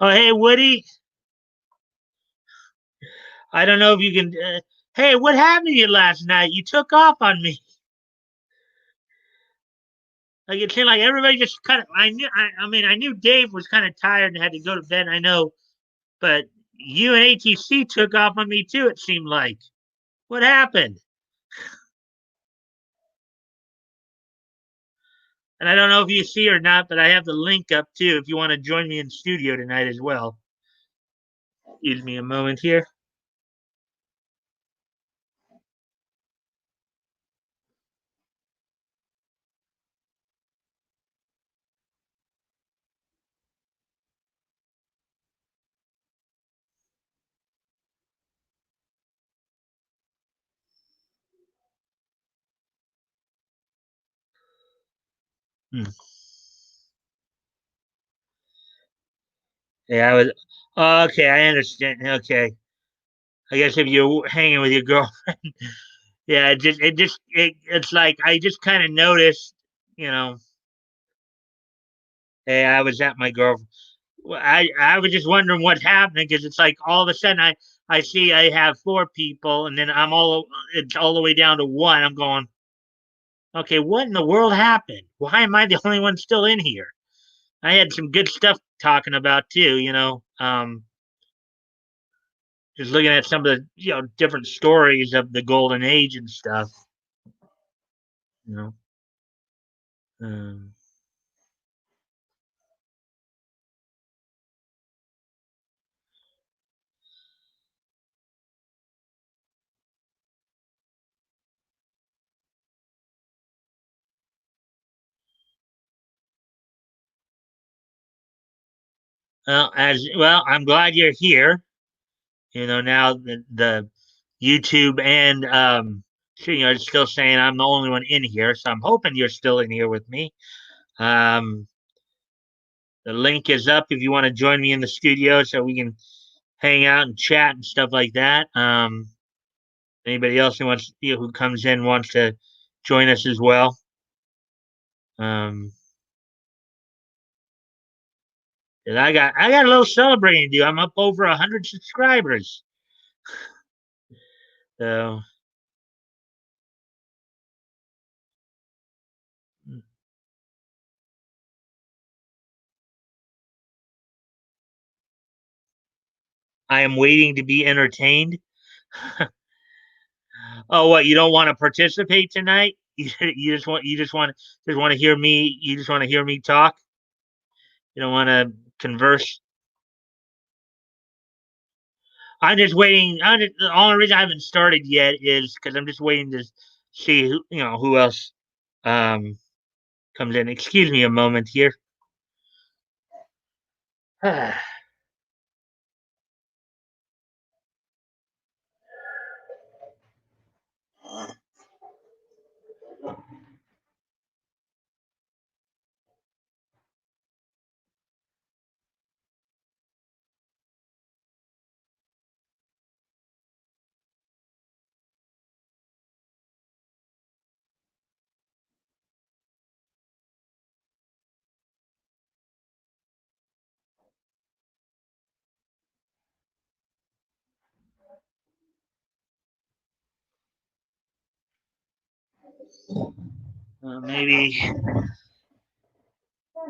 Oh, hey, Woody. I don't know if you can. Hey, what happened to you last night? You took off on me. Like it seemed like everybody just kind of. I knew. I mean, I knew Dave was kind of tired and had to go to bed. I know, but you and ATC took off on me too. It seemed like. What happened? And I don't know if you see or not, but I have the link up too. If you want to join me in studio tonight as well. Excuse me a moment here. Hmm. Yeah, I was. Okay, I understand. Okay, I guess if you're hanging with your girlfriend, yeah, it's like I just kind of noticed, you know. Hey, I was at my girl. I was just wondering what happened because it's like all of a sudden I see I have four people and then it's all the way down to one. I'm going, okay, what in the world happened? Why am I the only one still in here? I had some good stuff talking about too, you know. Just looking at some of the different stories of the golden age and stuff, you know. Um, I'm glad you're here. You know, now the YouTube and it's still saying I'm the only one in here, so I'm hoping you're still in here with me. Um, the link is up if you want to join me in the studio, so we can hang out and chat and stuff like that. Anybody else who comes in wants to join us as well. Um, and I got a little celebrating to do. I'm up over 100 subscribers, so I am waiting to be entertained. Oh, what? You don't want to participate tonight? You just want to hear me. You just want to hear me talk. You don't want to converse. I'm just waiting. The only reason I haven't started yet is because I'm just waiting to see who else um comes in. Excuse me a moment here.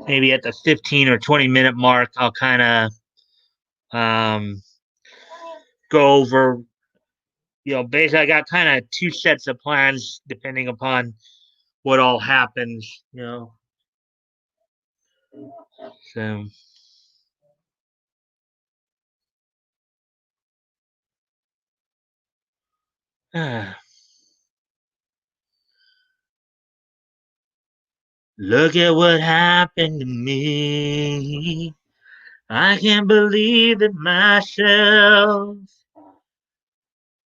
Maybe at the 15 or 20 minute mark, I'll kind of um go over. Basically, I got kind of two sets of plans depending upon what all happens. So look at what happened to me. I can't believe it myself.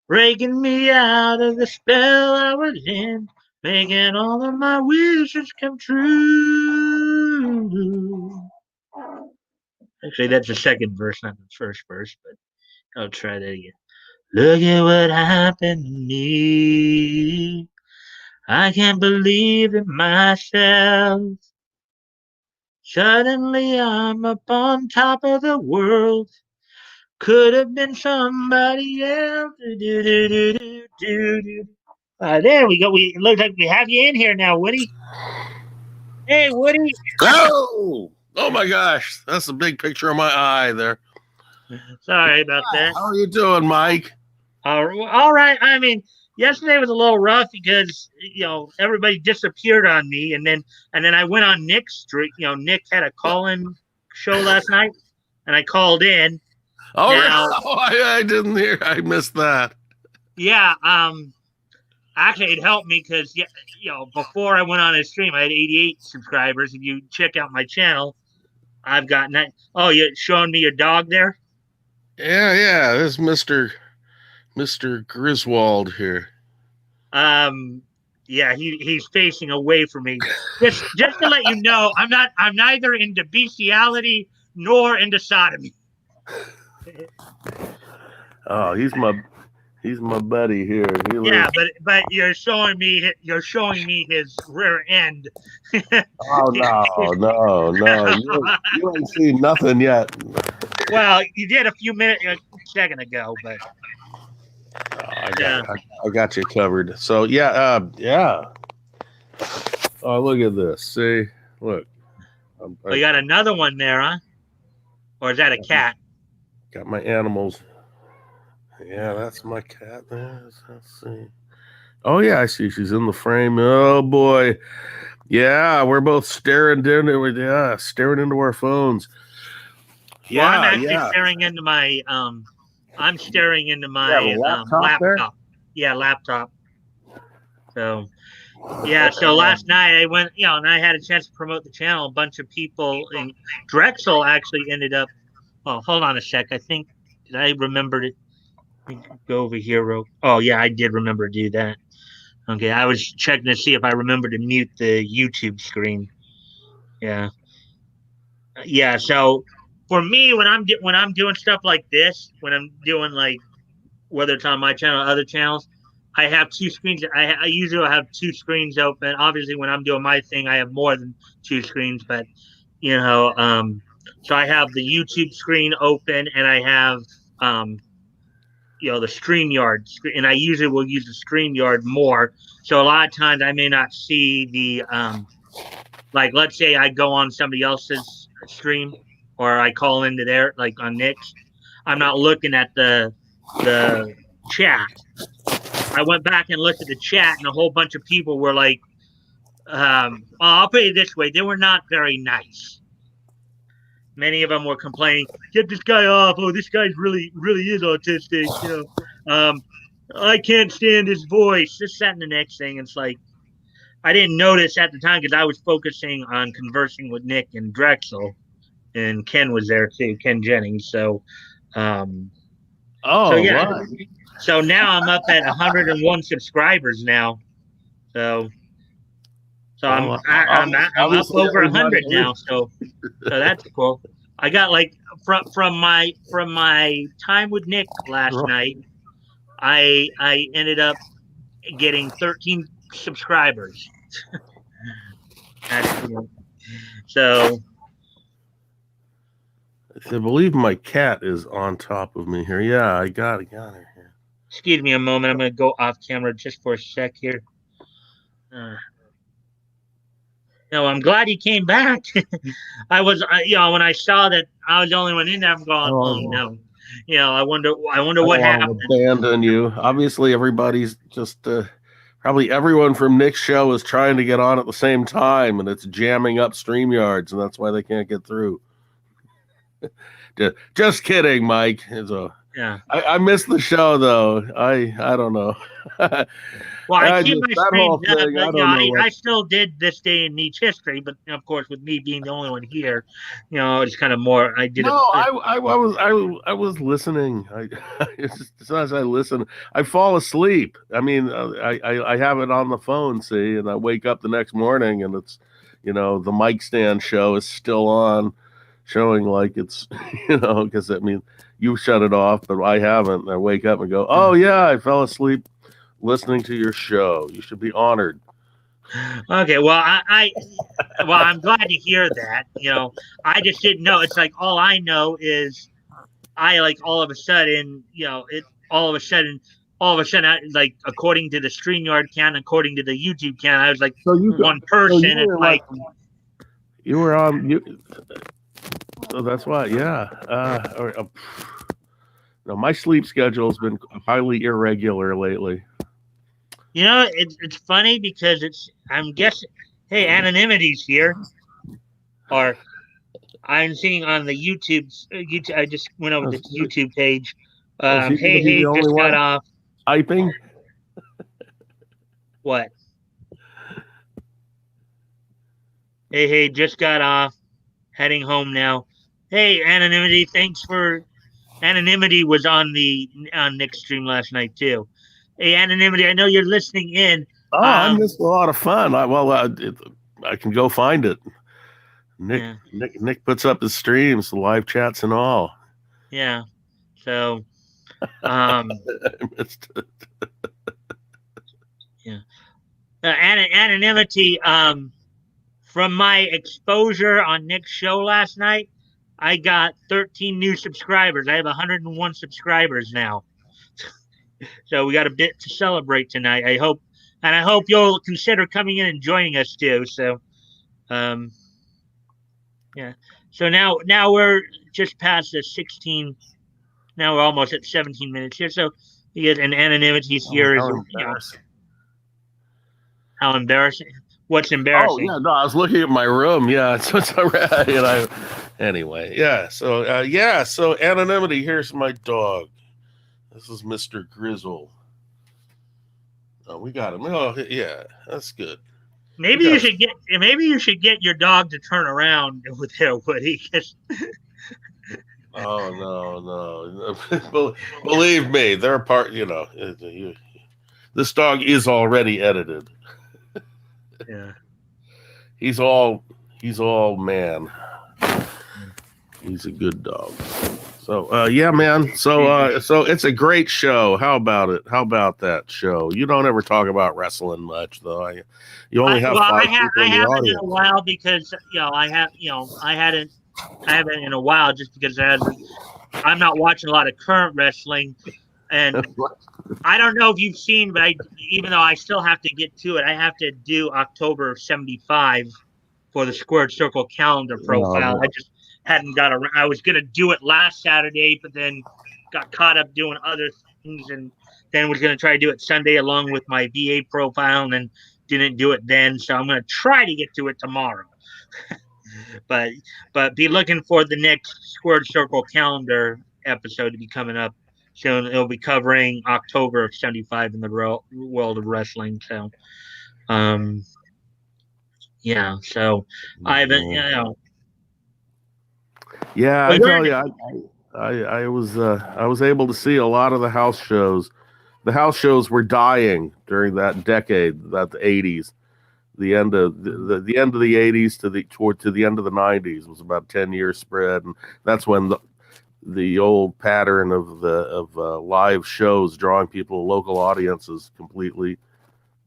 Breaking me out of the spell I was in, making all of my wishes come true. Actually, that's the second verse, not the first verse, but I'll try that again. Look at what happened to me. I can't believe it myself. Suddenly I'm up on top of the world. Could have been somebody else. There we go. We look like we have you in here now, Woody. Hey, Woody. Oh, oh my gosh, that's a big picture of my eye there. Sorry about that. How are you doing, Mike? All right. I mean, yesterday was a little rough because everybody disappeared on me, and then I went on Nick's street. Nick had a call-in show last night, and I called in. Oh, Now, I didn't hear. I missed that. yeah. Actually, it helped me because before I went on his stream, I had 88 subscribers. If you check out my channel, I've got Oh, you're showing me your dog there? Yeah. This Mister Griswold here. Yeah, he's facing away from me. Just to let you know, I'm neither into bestiality nor into sodomy. Oh, he's my buddy here. Yeah, but you're showing me his rear end. Oh no! You ain't seen nothing yet. Well, you did a few minutes a second ago, but I got you covered. So yeah. Oh, look at this. See, look. You got another one there, huh? Or is that a cat? Got my animals. Yeah, that's my cat there. Let's see. Oh yeah, I see she's in the frame. Oh boy. Yeah, we're both staring into our phones. Well, I'm actually staring into my laptop. Yeah, laptop. So last night I went, and I had a chance to promote the channel. A bunch of people, and Drexel actually ended up. Oh, hold on a sec. I think I remembered it. Go over here. Oh yeah, I did remember to do that. Okay, I was checking to see if I remember to mute the YouTube screen. Yeah. So for me, when I'm doing stuff like this, when I'm doing like whether it's on my channel or other channels, I have two screens. I usually have two screens open. Obviously, when I'm doing my thing, I have more than two screens. But so I have the YouTube screen open, and I have the StreamYard, and I usually will use the StreamYard more. So a lot of times I may not see the like, let's say I go on somebody else's stream or I call into there, like on Nick's. I'm not looking at the chat. I went back and looked at the chat, and a whole bunch of people were like, I'll put it this way, they were not very nice. Many of them were complaining, "Get this guy off! Oh, this guy's really is autistic." I can't stand his voice. This, that, and the next thing. It's like I didn't notice at the time because I was focusing on conversing with Nick and Drexel, and Ken was there too, Ken Jennings. So, Right. So now I'm up at 101 subscribers now. So I'm up over 100 now. So that's cool. I got like from my time with Nick last night, I ended up getting 13 subscribers. So I believe my cat is on top of me here. Yeah, I got her here. Excuse me a moment. I'm going to go off camera just for a sec here. No, I'm glad he came back. I was, when I saw that I was the only one in there, I'm going, oh no. I wonder what happened. Abandon you. Obviously, everybody's just probably everyone from Nick's show is trying to get on at the same time, and it's jamming up StreamYards, and that's why they can't get through. Just kidding, Mike. Yeah. I missed the show though. I don't know. Well, I keep my streams up, but I still did This Day in Niche History, but of course, with me being the only one here, it's kind of more. I did. No, I was listening. As I listen, I fall asleep. I mean, I have it on the phone, see, and I wake up the next morning, and it's, the Mikestand show is still on, showing like it's, because I mean, you shut it off, but I haven't. And I wake up and go, oh yeah, I fell asleep listening to your show. You should be honored. Okay, well, I'm glad to hear that. I just didn't know. It's like all I know is I like all of a sudden, all of a sudden, like according to the StreamYard count, according to the YouTube count, I was like So you go, one so you person. It's were like, like you were on you. So that's why, yeah. No, my sleep schedule has been highly irregular lately. it's funny because I'm guessing. Hey, anonymity's here, or I'm seeing on the YouTube. I just went over Oh, to the YouTube page. is he going to Hey, be the only just got one off. typing? What? Hey, just got off. Heading home now. Hey, anonymity. Anonymity was on Nick's stream last night too. Hey, anonymity. I know you're listening in. Oh, I Um, missed a lot of fun. I can go find it. Nick, yeah, Nick puts up his streams, the live chats, and all. yeah. So, um, I missed it. yeah. Anonymity. From my exposure on Nick's show last night, I got 13 new subscribers. I have 101 subscribers now. So we got a bit to celebrate tonight. I hope you'll consider coming in and joining us too. So, um, yeah. So now we're just past the 16. Now we're almost at 17 minutes here. So you get an anonymities Oh, here is how embarrassing. how embarrassing. What's Oh embarrassing? yeah, no, I was looking at my room. Yeah, it's all right. Anyway, yeah. So anonymity. Here's my dog. This is Mr. Grizzle. Oh, we got him. Oh, yeah, that's good. Maybe you should get your dog to turn around with there, Woody. Oh no. Believe me, they're part. This dog is already edited. Yeah. He's all man. He's a good dog. So yeah, man. So it's a great show. How about it? How about that show? You don't ever talk about wrestling much, though. You only have five people I in the haven't audience. in a while because I haven't in a while just because I'm not watching a lot of current wrestling, and I don't know if you've seen, but even though I still have to get to it, I have to do October of '75 for the Squared Circle calendar profile. I just hadn't got around. I was gonna do it last Saturday, but then got caught up doing other things, and then was gonna try to do it Sunday along with my VA profile, and then didn't do it then. So I'm gonna try to get to it tomorrow. but be looking for the next Squared Circle calendar episode to be coming up soon. It'll be covering October of '75 in the world of wrestling. So, um, yeah. So Yeah, but I we're tell you, I was able to see a lot of the house shows. The house shows were dying during that decade, that the 80s. The end of the end of the 80s to the end of the 90s was about a 10-year spread, and that's when the old pattern of live shows drawing people, local audiences, completely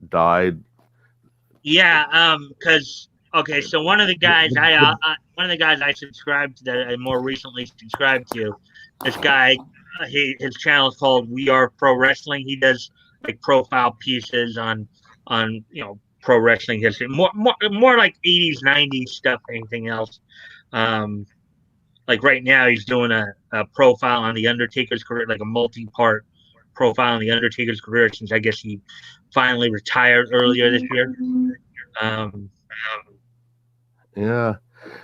died. Yeah, because okay, so one of the guys I subscribed to that I more recently subscribed to, this guy, his channel is called We Are Pro Wrestling. He does like profile pieces on pro wrestling history, more like '80s, '90s stuff than anything else. Um, like right now, he's doing a profile on the Undertaker's career, like a multi-part profile on the Undertaker's career since I guess he finally retired earlier this year. Um, Yeah.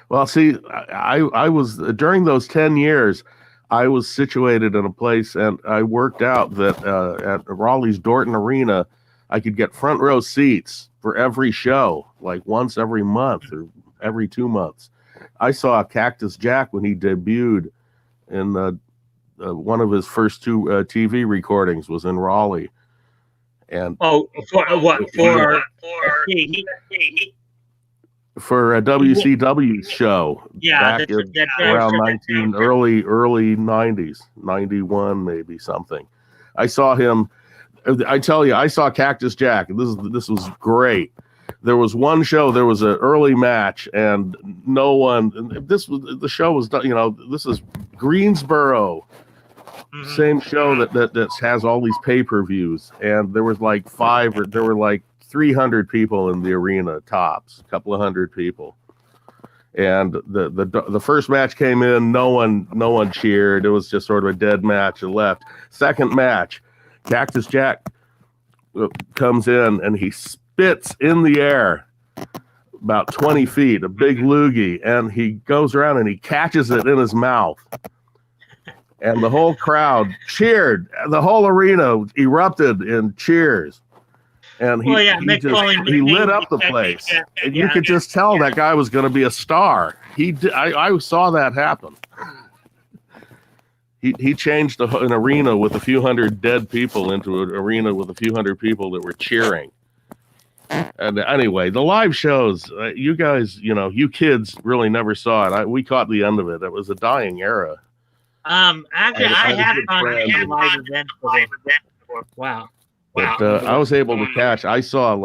Well, see, I was during those 10 years, I was situated in a place, and I worked out that at Raleigh's Dorton Arena, I could get front row seats for every show, like once every month or every 2 months. I saw Cactus Jack when he debuted in one of his first two TV recordings was in Raleigh. And for what? For a WCW show Yeah, back around early 90s, 91 maybe something. I saw him. I tell you, I saw Cactus Jack. This was great. there was one show, there was an early match, and no one. The show was done. This is Greensboro, same show that has all these pay-per-views, and there was like 300 people in the arena tops, a couple of hundred people. And the first match came in, no one cheered. It was just sort of a dead match and left. Second match, Cactus Jack comes in and he spits in the air about 20 feet, a big loogie, and he goes around and he catches it in his mouth. And the whole crowd cheered. The whole arena erupted in cheers. And he lit up the place. And you could just tell that guy was going to be a star. I saw that happen. He changed an arena with a few hundred dead people into an arena with a few hundred people that were cheering. And anyway, the live shows, you guys, you kids really never saw it. We caught the end of it. It was a dying era. Actually, I had a live event before. Wow. But I was able to catch. I saw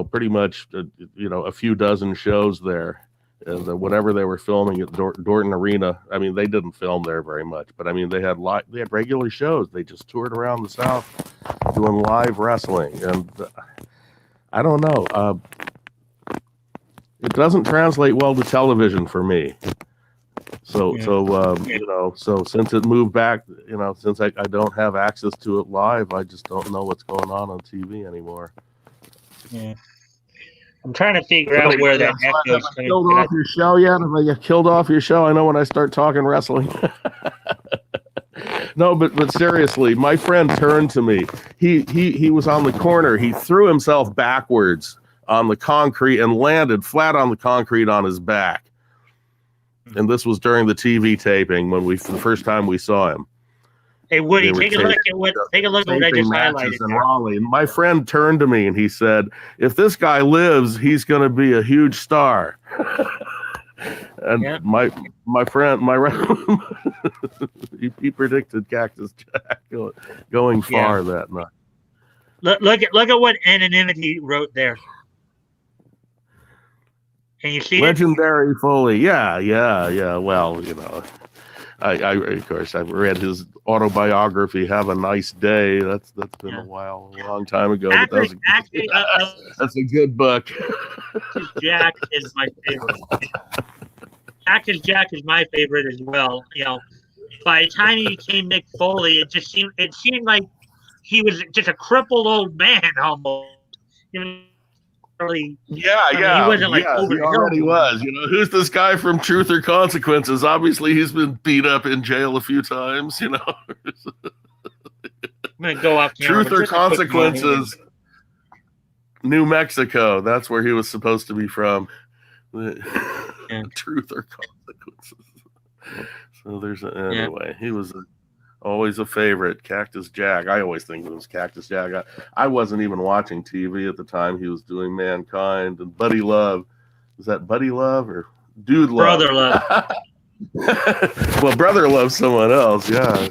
pretty much a few dozen shows there, and whatever they were filming at Dorton Arena. I mean, they didn't film there very much, but I mean they had regular shows. They just toured around the South doing live wrestling, and I don't know. It doesn't translate well to television for me. So since it moved back, since I don't have access to it live, I just don't know what's going on TV anymore. Yeah. I'm trying to figure out where that echo is coming from. Off your show yet? Have I get killed off your show? I know when I start talking wrestling. No, but seriously, my friend turned to me. He was on the corner. He threw himself backwards on the concrete and landed flat on the concrete on his back. And this was during the TV taping for the first time we saw him. Hey Woody, take a look at what I just highlighted. In Raleigh. And my friend turned to me and he said, "If this guy lives, he's going to be a huge star." And my friend, he predicted Cactus Jack going far that night. Look at what Anonymity wrote there. Can you see Legendary Foley? Yeah. Well, I of course I've read his autobiography. Have a Nice Day. That's been a long time ago. That's a good book. Jack is my favorite. Cactus Jack is my favorite as well. By the time he became Mick Foley, it seemed like he was just a crippled old man almost. Really, he wasn't he already was. Who's this guy from Truth or Consequences? Obviously, he's been beat up in jail a few times. I'm gonna go off Truth or Consequences, New Mexico. That's where he was supposed to be from. Truth or Consequences. So anyway. He was always a favorite, Cactus Jack. I always think it was Cactus Jack. I wasn't even watching TV at the time. He was doing Mankind and Buddy Love. Was that Buddy Love or Dude Love? Brother Love. Well, Brother Love's someone else, yeah.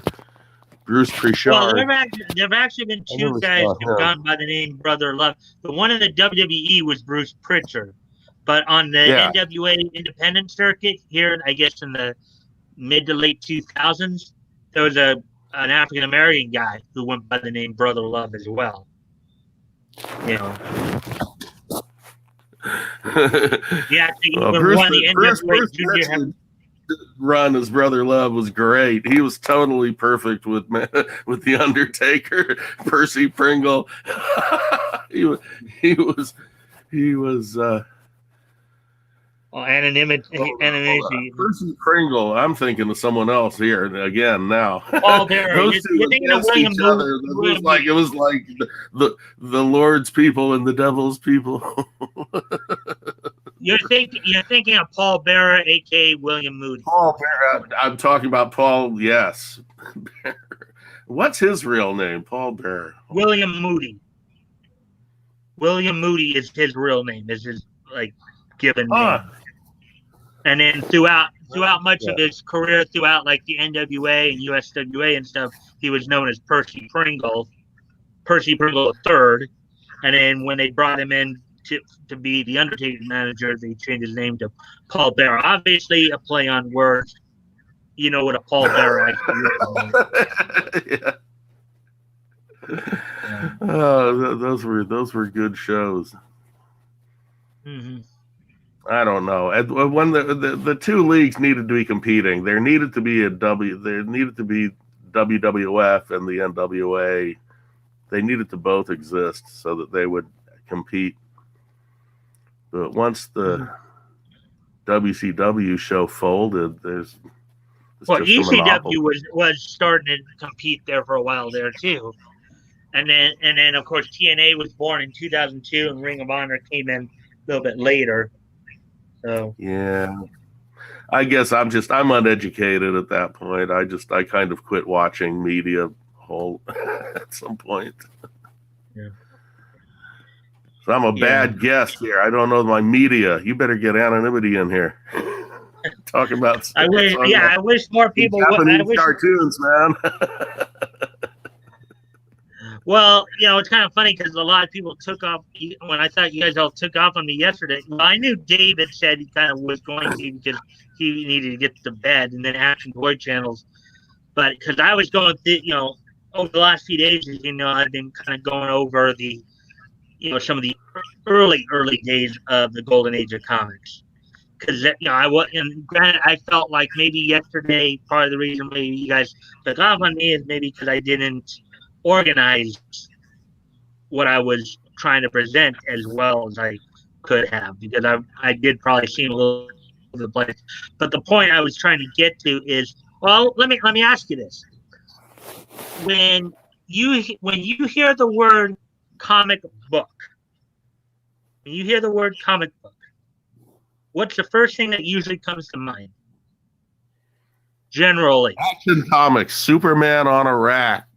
Bruce Prichard. Well, there have actually been two guys who've gone by the name Brother Love. The one in the WWE was Bruce Prichard. But on the NWA independent circuit here, I guess in the mid to late 2000s, there was an African American guy who went by the name Brother Love as well. Bruce run as Brother Love was great. He was totally perfect with the Undertaker, Percy Pringle. he was. Anonymity. Percy Pringle. I'm thinking of someone else here again now. Oh, there. Those two you're thinking of William each other. It was like the Lord's people and the devil's people. You're thinking of Paul Bearer, aka William Moody. Paul Bearer. I'm talking about Paul. Yes. What's his real name? Paul Bearer. William Moody. William Moody is his real name. Is his given name. And then throughout much of his career, throughout the NWA and USWA and stuff, he was known as Percy Pringle III. And then when they brought him in to be the Undertaker's manager, they changed his name to Paul Bearer. Obviously, a play on words. You know what a Paul Bearer actually is. Yeah. Those were good shows. Mm-hmm. I don't know. When the two leagues needed to be competing, there needed to be WWF and the NWA. They needed to both exist so that they would compete. But once the WCW show folded, it's well, just a monopoly. ECW was starting to compete there for a while there too, and then of course TNA was born in 2002, and Ring of Honor came in a little bit later. So yeah, I guess I'm uneducated at that point. I kind of quit watching media whole at some point. yeah. So I'm a bad guest here. I don't know my media. You better get anonymity in here. Talking about I wish more people Japanese cartoons, man. Well, it's kind of funny because a lot of people took off when I thought you guys all took off on me yesterday. Well, I knew David said he kind of was going to because he needed to get to bed, and then Action Toy channels. But because I was going through, over the last few days, I've been kind of going over the, some of the early days of the golden age of comics. Because I was, and granted, I felt like maybe yesterday, part of the reason maybe you guys took off on me is maybe because I didn't organize what I was trying to present as well as I could have, because I did probably seem a little over the place. But the point I was trying to get to is, well, let me ask you this: when you hear the word comic book, what's the first thing that usually comes to mind? Generally, Action Comics, Superman on a rack,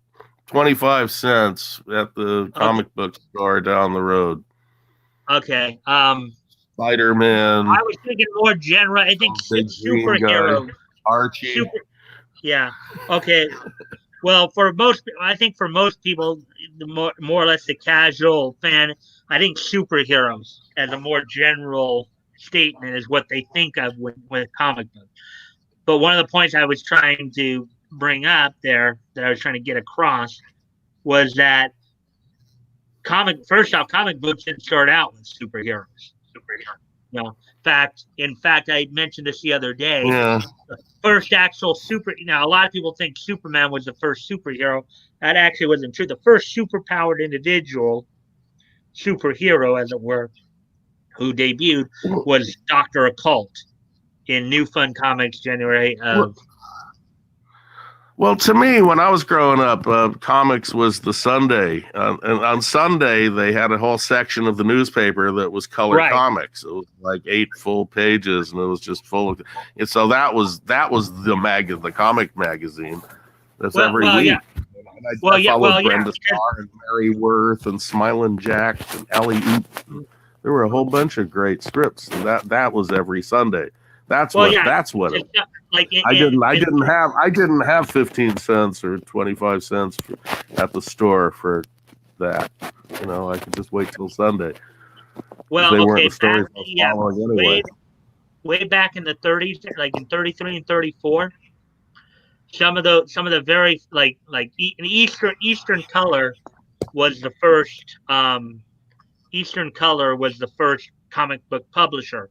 25 cents at the comic book store down the road. Okay. Spider-Man. I was thinking more general. I think superheroes. Archie. Yeah. Okay. Well, I think for most people, the more or less the casual fan, I think superheroes as a more general statement is what they think of with comic books. But one of the points I was trying to bring up there, that I was trying to get across, was that comic books didn't start out with superheroes. In fact, I mentioned this the other day. Yeah. The first actual now a lot of people think Superman was the first superhero. That actually wasn't true. The first superpowered superhero, as it were, who debuted was Dr. Occult in New Fun Comics, January of. Well, to me, when I was growing up, comics was the Sunday. And on Sunday, they had a whole section of the newspaper that was color comics. It was like 8 full pages, and it was just full of. And so that was the comic magazine. That's every week. Yeah. I followed Brenda Starr and Mary Worth and Smiling Jack and Ellie Oop. There were a whole bunch of great strips, and that was every Sunday. That's what it was. I didn't have 15 cents or 25 cents at the store for that. I could just wait till Sunday. Well, they weren't the stories I was following anyway. Way back in the 30s, like in 33 and 34, some of the very like Eastern Color was the first comic book publisher.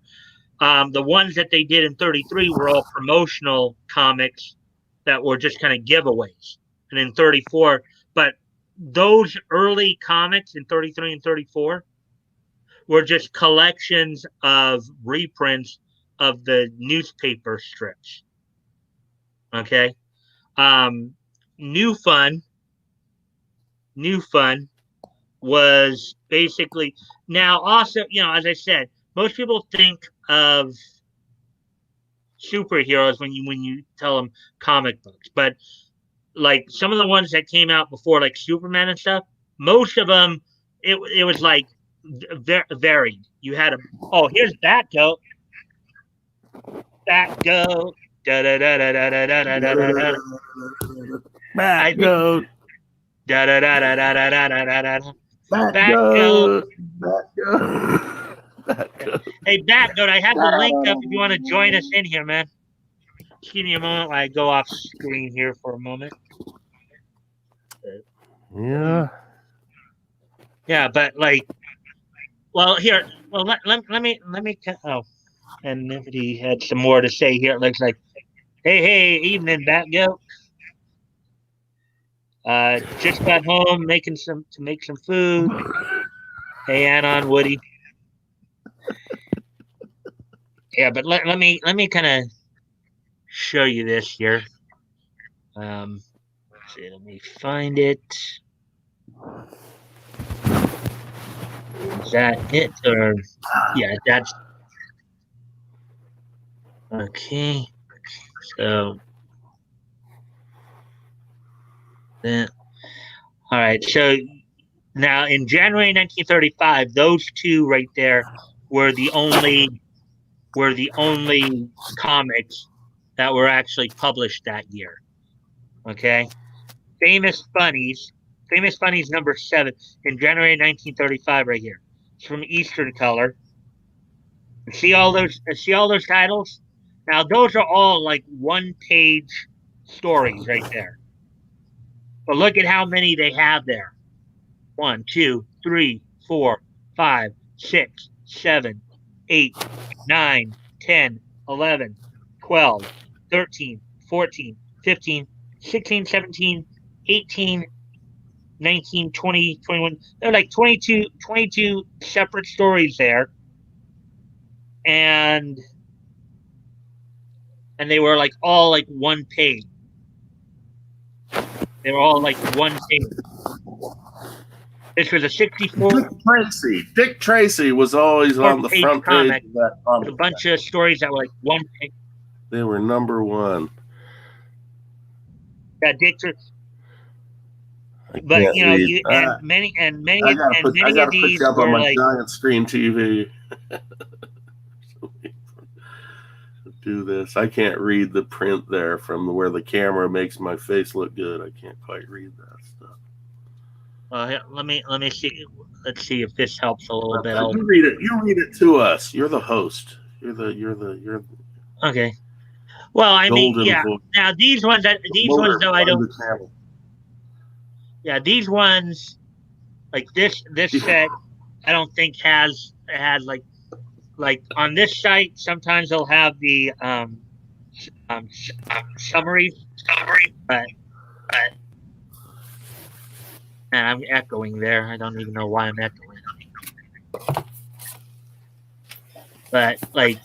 The ones that they did in 33 were all promotional comics that were just kind of giveaways. And in 34, but those early comics in 33 and 34 were just collections of reprints of the newspaper strips. Okay. New Fun was basically, now also, as I said, most people think of superheroes when you tell them comic books, but like some of the ones that came out before, like Superman and stuff, most of them it was like varied. You had here's Batgoat, da da da da da da da da da da. Batgoat, da da da da da da da da da. Bat Goat. That goat. Hey, Bat Goat, I have the link up if you want to join us in here, man. Just give me a moment while I go off screen here for a moment. Yeah. Yeah, but like, well, here, well, let me, oh, and if he had some more to say here, it looks like, hey, evening, Bat Goat. Just got home making to make some food. Hey, Anon, Woody. Yeah, but let me kind of show you this here. Let's see, let me find it. Is that it? Or yeah, that's okay. So then, all right. So now in January 1935, those two right there were the only comics that were actually published that year. Okay. Famous Funnies, Famous Funnies #7 in January 1935, right here. It's from Eastern Color. See all those titles? Now those are all like one-page stories right there. But look at how many they have there. 1, 2, 3, 4, 5, 6, 7, 8, 9, 10, 11, 12, 13, 14, 15, 16, 17, 18, 19, 20, 21. They're like 22 separate stories there. And they were like all like one page. They were all like one page. This was a 64 Dick Tracy was always on the page front comic page of that with a comic. bunch of stories that were like one page. They were #1. Yeah, Dick. But you know, many I of gotta put these you up on were my like giant screen TV. Do this. I can't read the print there from where the camera makes my face look good. I can't quite read that stuff. let me see. Let's see if this helps a little bit. You read it. You read it to us. You're the host. You're okay. Well, I mean, yeah. voice. Now these ones though I don't. Yeah, these ones like this set I don't think has like on this site sometimes they'll have the summaries, but and I'm echoing there. I don't even know why I'm echoing. But like,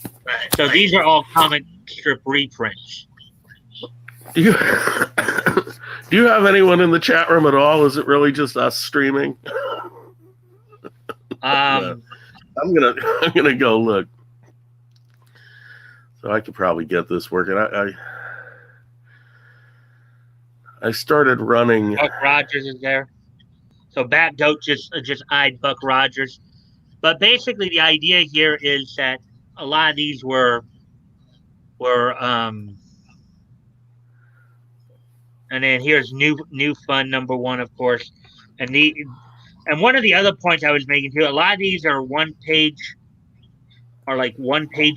so these are all comic strip reprints. Do you have anyone in the chat room at all? Is it really just us streaming? I'm gonna go look. So I could probably get this working. I started running. Buck Rogers is there. So Bat Goat just eyed Buck Rogers. But basically the idea here is that a lot of these were and then here's new fun #1, of course. And one of the other points I was making too, a lot of these are one page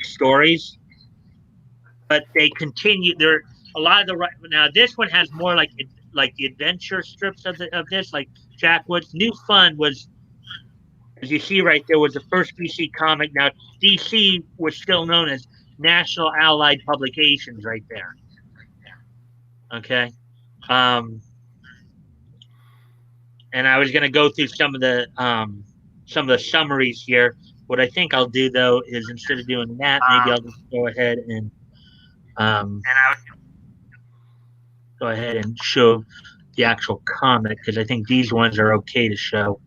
stories, but they continue. There a lot of now this one has more like the adventure strips of this, like Jack Wood's New Fun was, as you see right there, was the first DC comic. Now DC was still known as National Allied Publications right there. Okay. And I was going to go through some of the summaries here. What I think I'll do though is instead of doing that, maybe I'll just go ahead and show the actual comic, because I think these ones are okay to show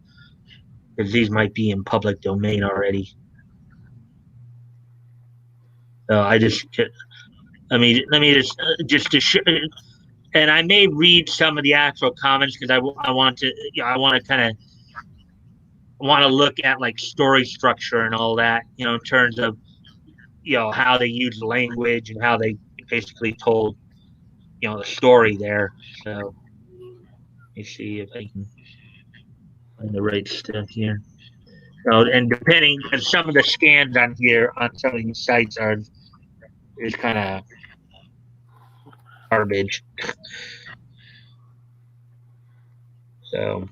because these might be in public domain already. So let me just to show. And I may read some of the actual comments because I want to kind of look at like story structure and all that, in terms of how they use language and how they basically told the story there. So let me see if I can. on the right stuff here. So, and depending, because some of the scans on here on some of these sites are is kind of garbage. So,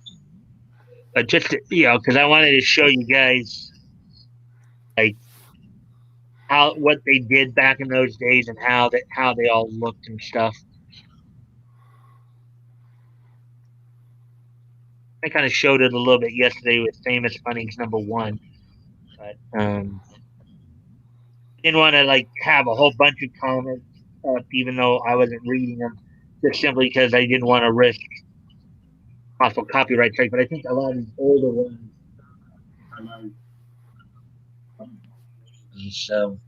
but just because I wanted to show you guys like how what they did back in those days and how they all looked and stuff. I kind of showed it a little bit yesterday with Famous Funnies #1, but didn't want to like have a whole bunch of comments up, even though I wasn't reading them, just simply because I didn't want to risk possible copyright strike. But I think a lot of these older ones are like so.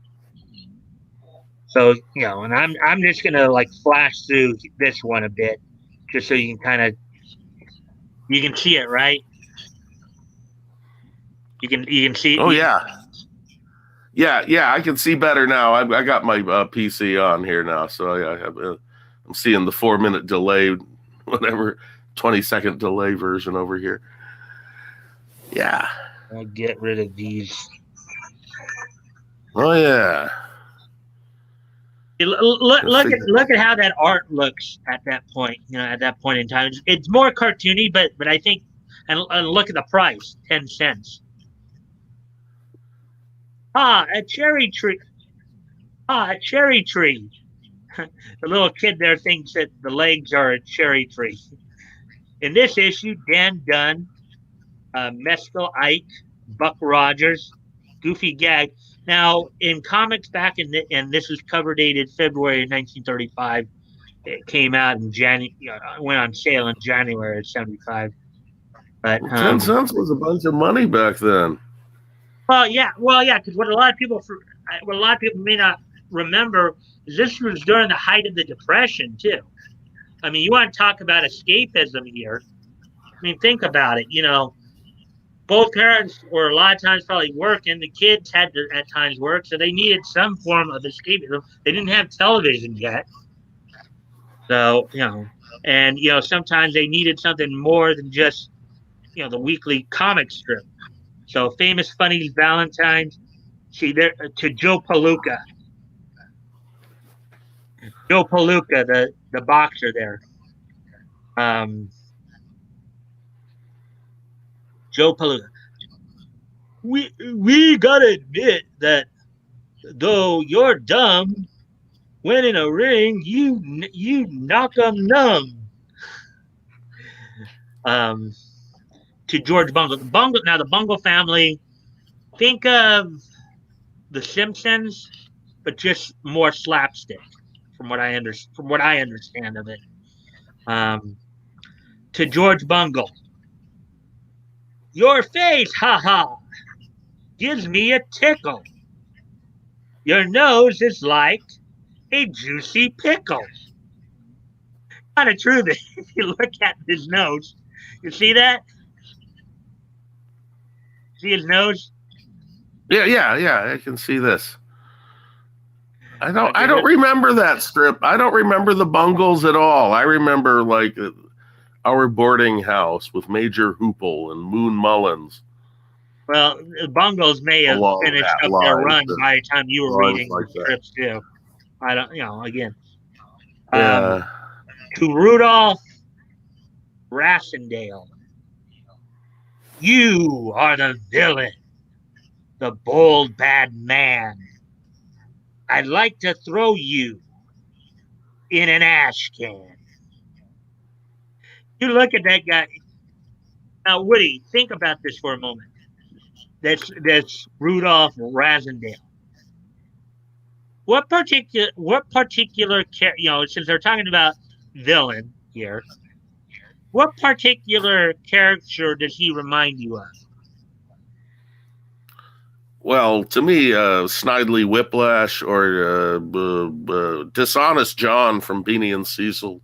So and I'm just gonna like flash through this one a bit, just so you can see it, right? You can see. Oh yeah, yeah. I can see better now. I got my PC on here now, so I'm seeing the 4-minute delay, whatever 20-second delay version over here. Yeah. I'll get rid of these. Oh yeah. Look at how that art looks at that point. At that point in time, it's more cartoony, but I think, and look at the price, 10 cents. A cherry tree. A cherry tree. The little kid there thinks that the legs are a cherry tree. In this issue, Dan Dunn, Mescal Ike, Buck Rogers, Goofy Gag. Now, in comics back and this was cover dated February 1935. It came out in January. Went on sale in January of '75. But 10 cents was a bunch of money back then. Well, yeah, because what a lot of people may not remember is this was during the height of the Depression too. I mean, you want to talk about escapism here? I mean, think about it. Both parents were a lot of times probably working. The kids had to at times work, so they needed some form of escapism. They didn't have television yet, so and sometimes they needed something more than just the weekly comic strip. So Famous Funnies Valentine's. See there to Joe Palooka. Joe Palooka, the boxer there. Joe Palooka. We gotta admit that though you're dumb, when in a ring you knock them numb. To George Bungle. The Bungle family. Think of The Simpsons, but just more slapstick, from what I understand of it. To George Bungle. Your face, ha, gives me a tickle. Your nose is like a juicy pickle. Kind of true that if you look at his nose, you see that? See his nose? Yeah. I can see this. I don't remember that strip. I don't remember the Bungles at all. I remember like Our Boarding House with Major Hoople and Moon Mullins. Well, the Bungles may have finished up their run by the time you were reading the strips too. I don't, again. Yeah. To Rudolph Rassendale. You are the villain, the bold bad man. I'd like to throw you in an ash can. You look at that guy. Now, Woody, think about this for a moment. That's Rudolph Rassendale. What particular since they're talking about villain here, what particular character does he remind you of? Well, to me, Snidely Whiplash or Dishonest John from Beanie and Cecil.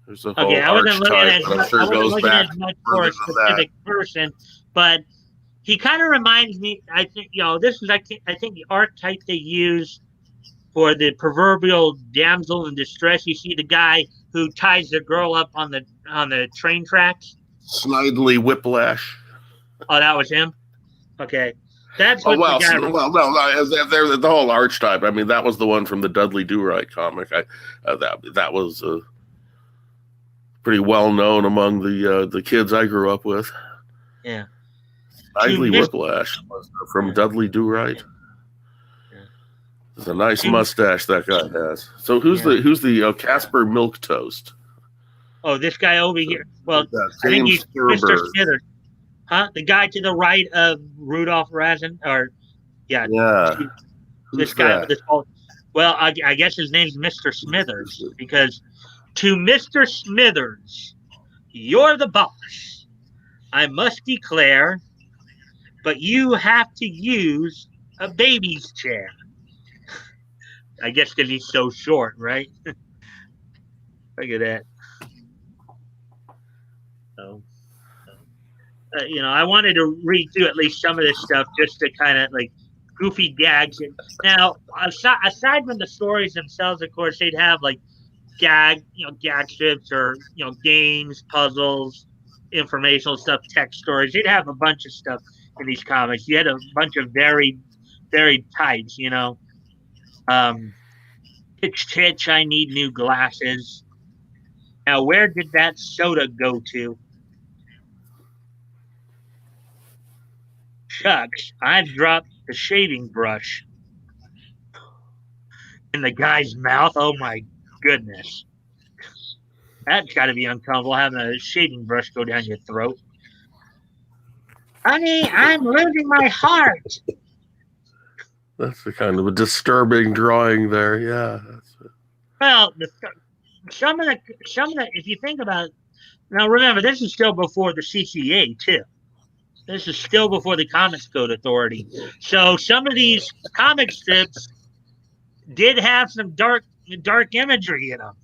There's a whole I wasn't looking back as much for a specific person, but he kind of reminds me. I think this is I think the archetype they use for the proverbial damsel in distress. You see the guy who ties the girl up on the train tracks. Snidely Whiplash. Oh, that was him? Okay. That's Oh, what well, the guy... no, the whole archetype. I mean, that was the one from the Dudley Do-Right comic. That was pretty well known among the kids I grew up with. Yeah. Snidely Whiplash was from Dudley Do-Right. It's a nice mustache that guy has. So who's the Casper Milk Toast? Oh, this guy over here. Well, I think he's Mr. Smithers. Huh? The guy to the right of Rudolph Razin? This guy with this. Well, I guess his name's Mr. Smithers, because to Mr. Smithers, you're the boss. I must declare, but you have to use a baby's chair. I guess because he's so short, right? Look at that. So, I wanted to read through at least some of this stuff just to kind of like goofy gags. Now, aside from the stories themselves, of course, they'd have like gag strips or games, puzzles, informational stuff, text stories. They'd have a bunch of stuff in these comics. You had a bunch of varied types. Hitch, I need new glasses. Now, where did that soda go to? Shucks, I've dropped the shaving brush in the guy's mouth. Oh my goodness. That's got to be uncomfortable, having a shaving brush go down your throat. Honey, I'm losing my heart. That's the kind of a disturbing drawing there. Yeah. Well, some of the, if you think about it, now remember, this is still before the CCA too. This is still before the Comics Code Authority. So some of these comic strips did have some dark imagery in them.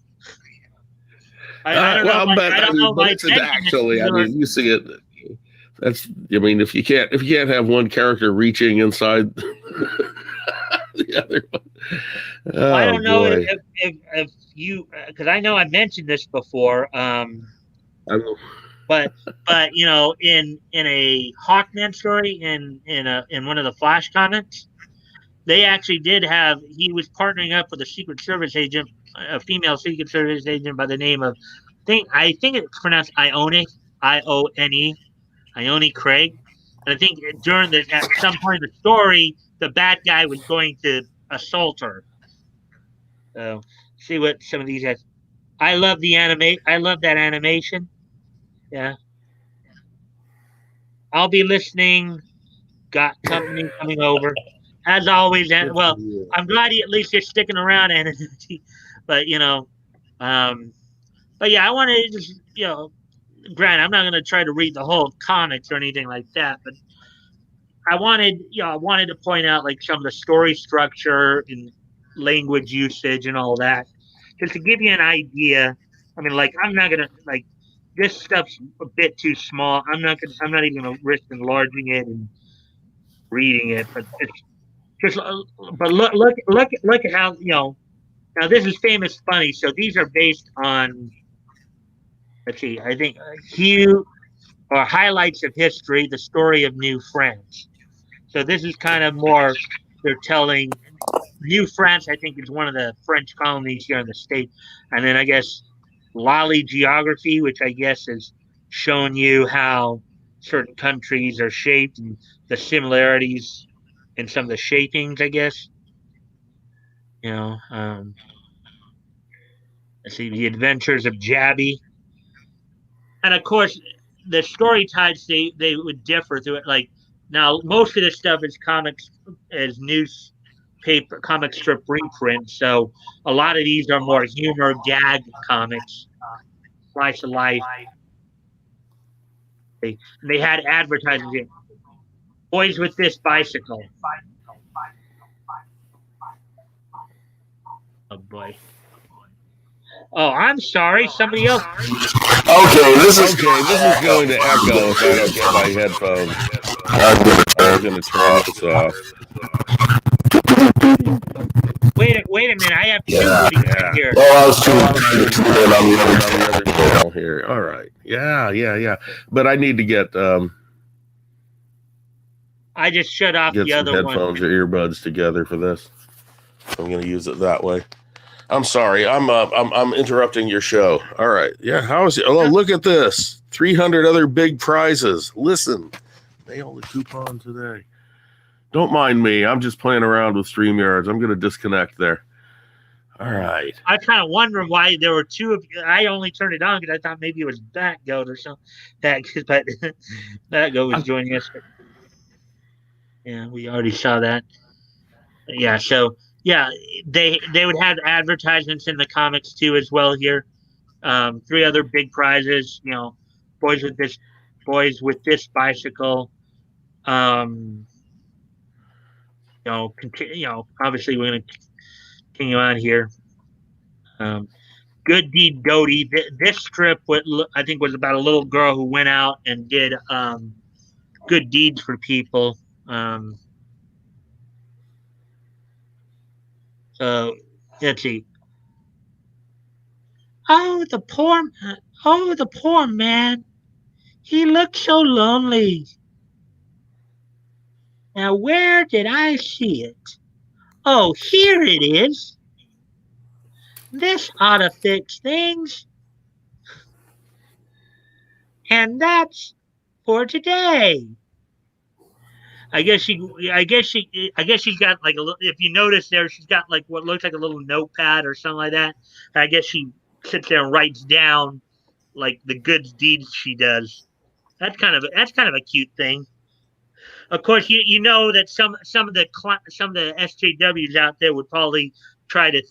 I don't know. Actually, I mean, you see it. I mean, if you can't have one character reaching inside the other one. Oh, I don't know if you, because I know I mentioned this before. But in a Hawkman story in one of the Flash comics, they actually did have, he was partnering up with a Secret Service agent, a female Secret Service agent by the name of, I think it's pronounced Ione, Ione, Ione Craig. And I think at some point in the story, the bad guy was going to assault her. So see what some of these guys. I love that animation. Yeah. I'll be listening. Got company coming over. As always, well, I'm glad at least you're sticking around, Anonymity. But but yeah, I wanted to just, granted, I'm not going to try to read the whole comics or anything like that, but I wanted to point out like some of the story structure and language usage and all that, just to give you an idea. I mean, like, I'm not gonna, like, this stuff's a bit too small. I'm not even gonna risk enlarging it and reading it, but but look at how, now this is Famous Funny, so these are based on, let's see, I think Hugh or Highlights of History, the Story of New France. So this is kind of more, they're telling New France, I think, is one of the French colonies here in the States. And then I guess Lolly Geography, which I guess is showing you how certain countries are shaped and the similarities in some of the shapings, I guess. Let's see, The Adventures of Jabby. And of course, the story types, they would differ through it. Like, now, most of this stuff is comics, is newspaper, comic strip reprint. So a lot of these are more humor, gag comics, slice of life. They had advertising here. Boys with this bicycle. Oh boy. Oh, I'm sorry. Somebody else. Okay, this is going to echo if I don't get my headphones. I'm going to turn this off. Wait a minute. I have two Yeah, Woodies yeah. right here. Oh, I was trying to tune in on the other channel here. All right. Yeah. But I need to get I just shut off get the some other one. headphones or earbuds together for this. I'm going to use it that way. I'm sorry. I'm interrupting your show. All right. Yeah. How is it? Oh, look at this. 300 other big prizes. Listen, nail the coupon today. Don't mind me. I'm just playing around with StreamYards. I'm going to disconnect there. All right. I kind of wonder why there were two of you. I only turned it on because I thought maybe it was Batgoat or something. But Batgoat was joining us. Yeah, we already saw that. Yeah, so yeah, they would have advertisements in the comics too as well here. Three other big prizes. Boys with this bicycle. Um, obviously we're going to continue on here. Good Deed Doty. This strip, I think, was about a little girl who went out and did good deeds for people. So let's see. Oh, the poor man. He looked so lonely. Now, where did I see it? Oh, here it is. This ought to fix things. And that's for today. I guess she's got like a little. If you notice there, she's got like what looks like a little notepad or something like that. I guess she sits there and writes down like the good deeds she does. That's kind of a cute thing. Of course, you know that some of the SJWs out there would probably try to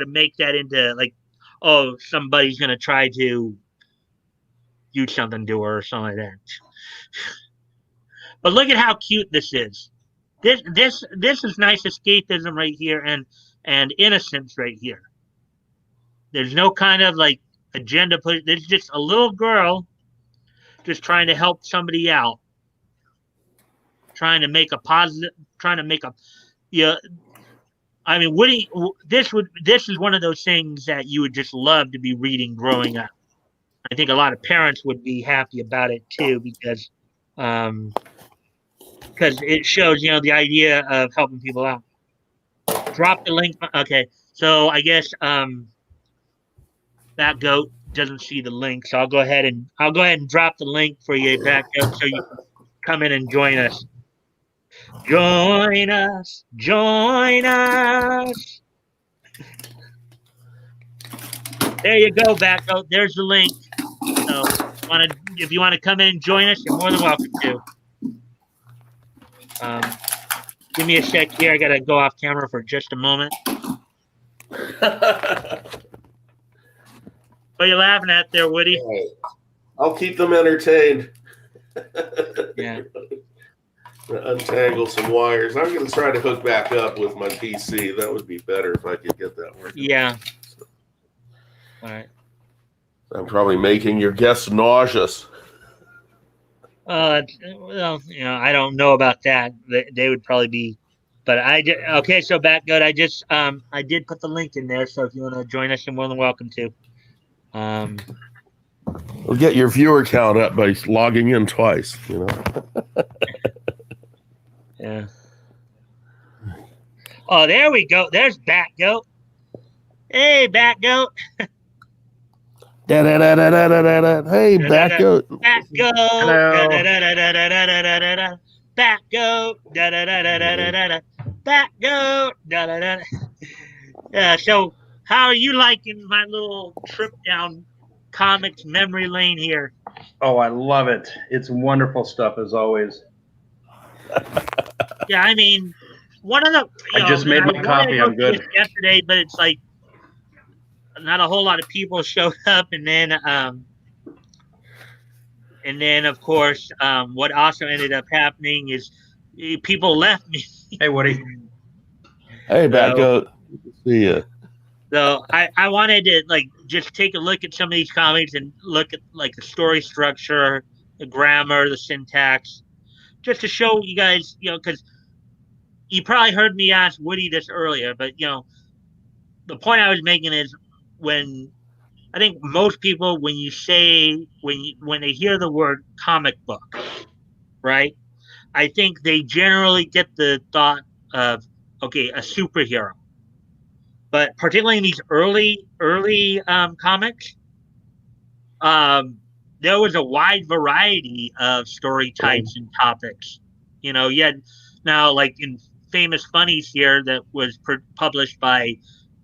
make that into like, oh, somebody's gonna try to do something to her or something like that. But look at how cute this is. This is nice escapism right here and innocence right here. There's no kind of like agenda put. There's just a little girl just trying to help somebody out, trying to make a positive, trying to make a yeah. I mean, this is one of those things that you would just love to be reading growing up. I think a lot of parents would be happy about it too because it shows the idea of helping people out. Drop the link. Okay, so I guess that goat doesn't see the link, so I'll go ahead and drop the link for you, that goat, so you can come in and join us. Join us. Join us. There you go, back goat. There's the link. So if you want to come in and join us, you're more than welcome to. Give me a sec here. I got to go off camera for just a moment. What are you laughing at there, Woody? I'll keep them entertained. Yeah. Untangle some wires. I'm going to try to hook back up with my PC. That would be better if I could get that working. Yeah. All right. I'm probably making your guests nauseous. Well, I don't know about that. They would probably be, but okay. So back good. I did put the link in there. So if you want to join us, you're more than welcome to. We'll get your viewer count up by logging in twice. Yeah. Oh, there we go. There's Batgoat. Hey, Batgoat. Hey, Batgoat. Batgoat. Batgoat. Batgoat. Yeah. So, how are you liking my little trip down comics memory lane here? Oh, I love it. It's wonderful stuff as always. Yeah, I mean, one of the. I just made my coffee. I'm good. Yesterday, but it's like not a whole lot of people showed up, and then of course, what also ended up happening is people left me. Hey, Woody. Hey, Batgoat. Good to see you. So I wanted to just take a look at some of these comics and look at the story structure, the grammar, the syntax, just to show you guys, because you probably heard me ask Woody this earlier, but the point I was making is when I think most people when they hear the word comic book, right? I think they generally get the thought of okay, a superhero. But particularly in these early comics, um, there was a wide variety of story types and topics. Yet now like in Famous Funnies here that was published by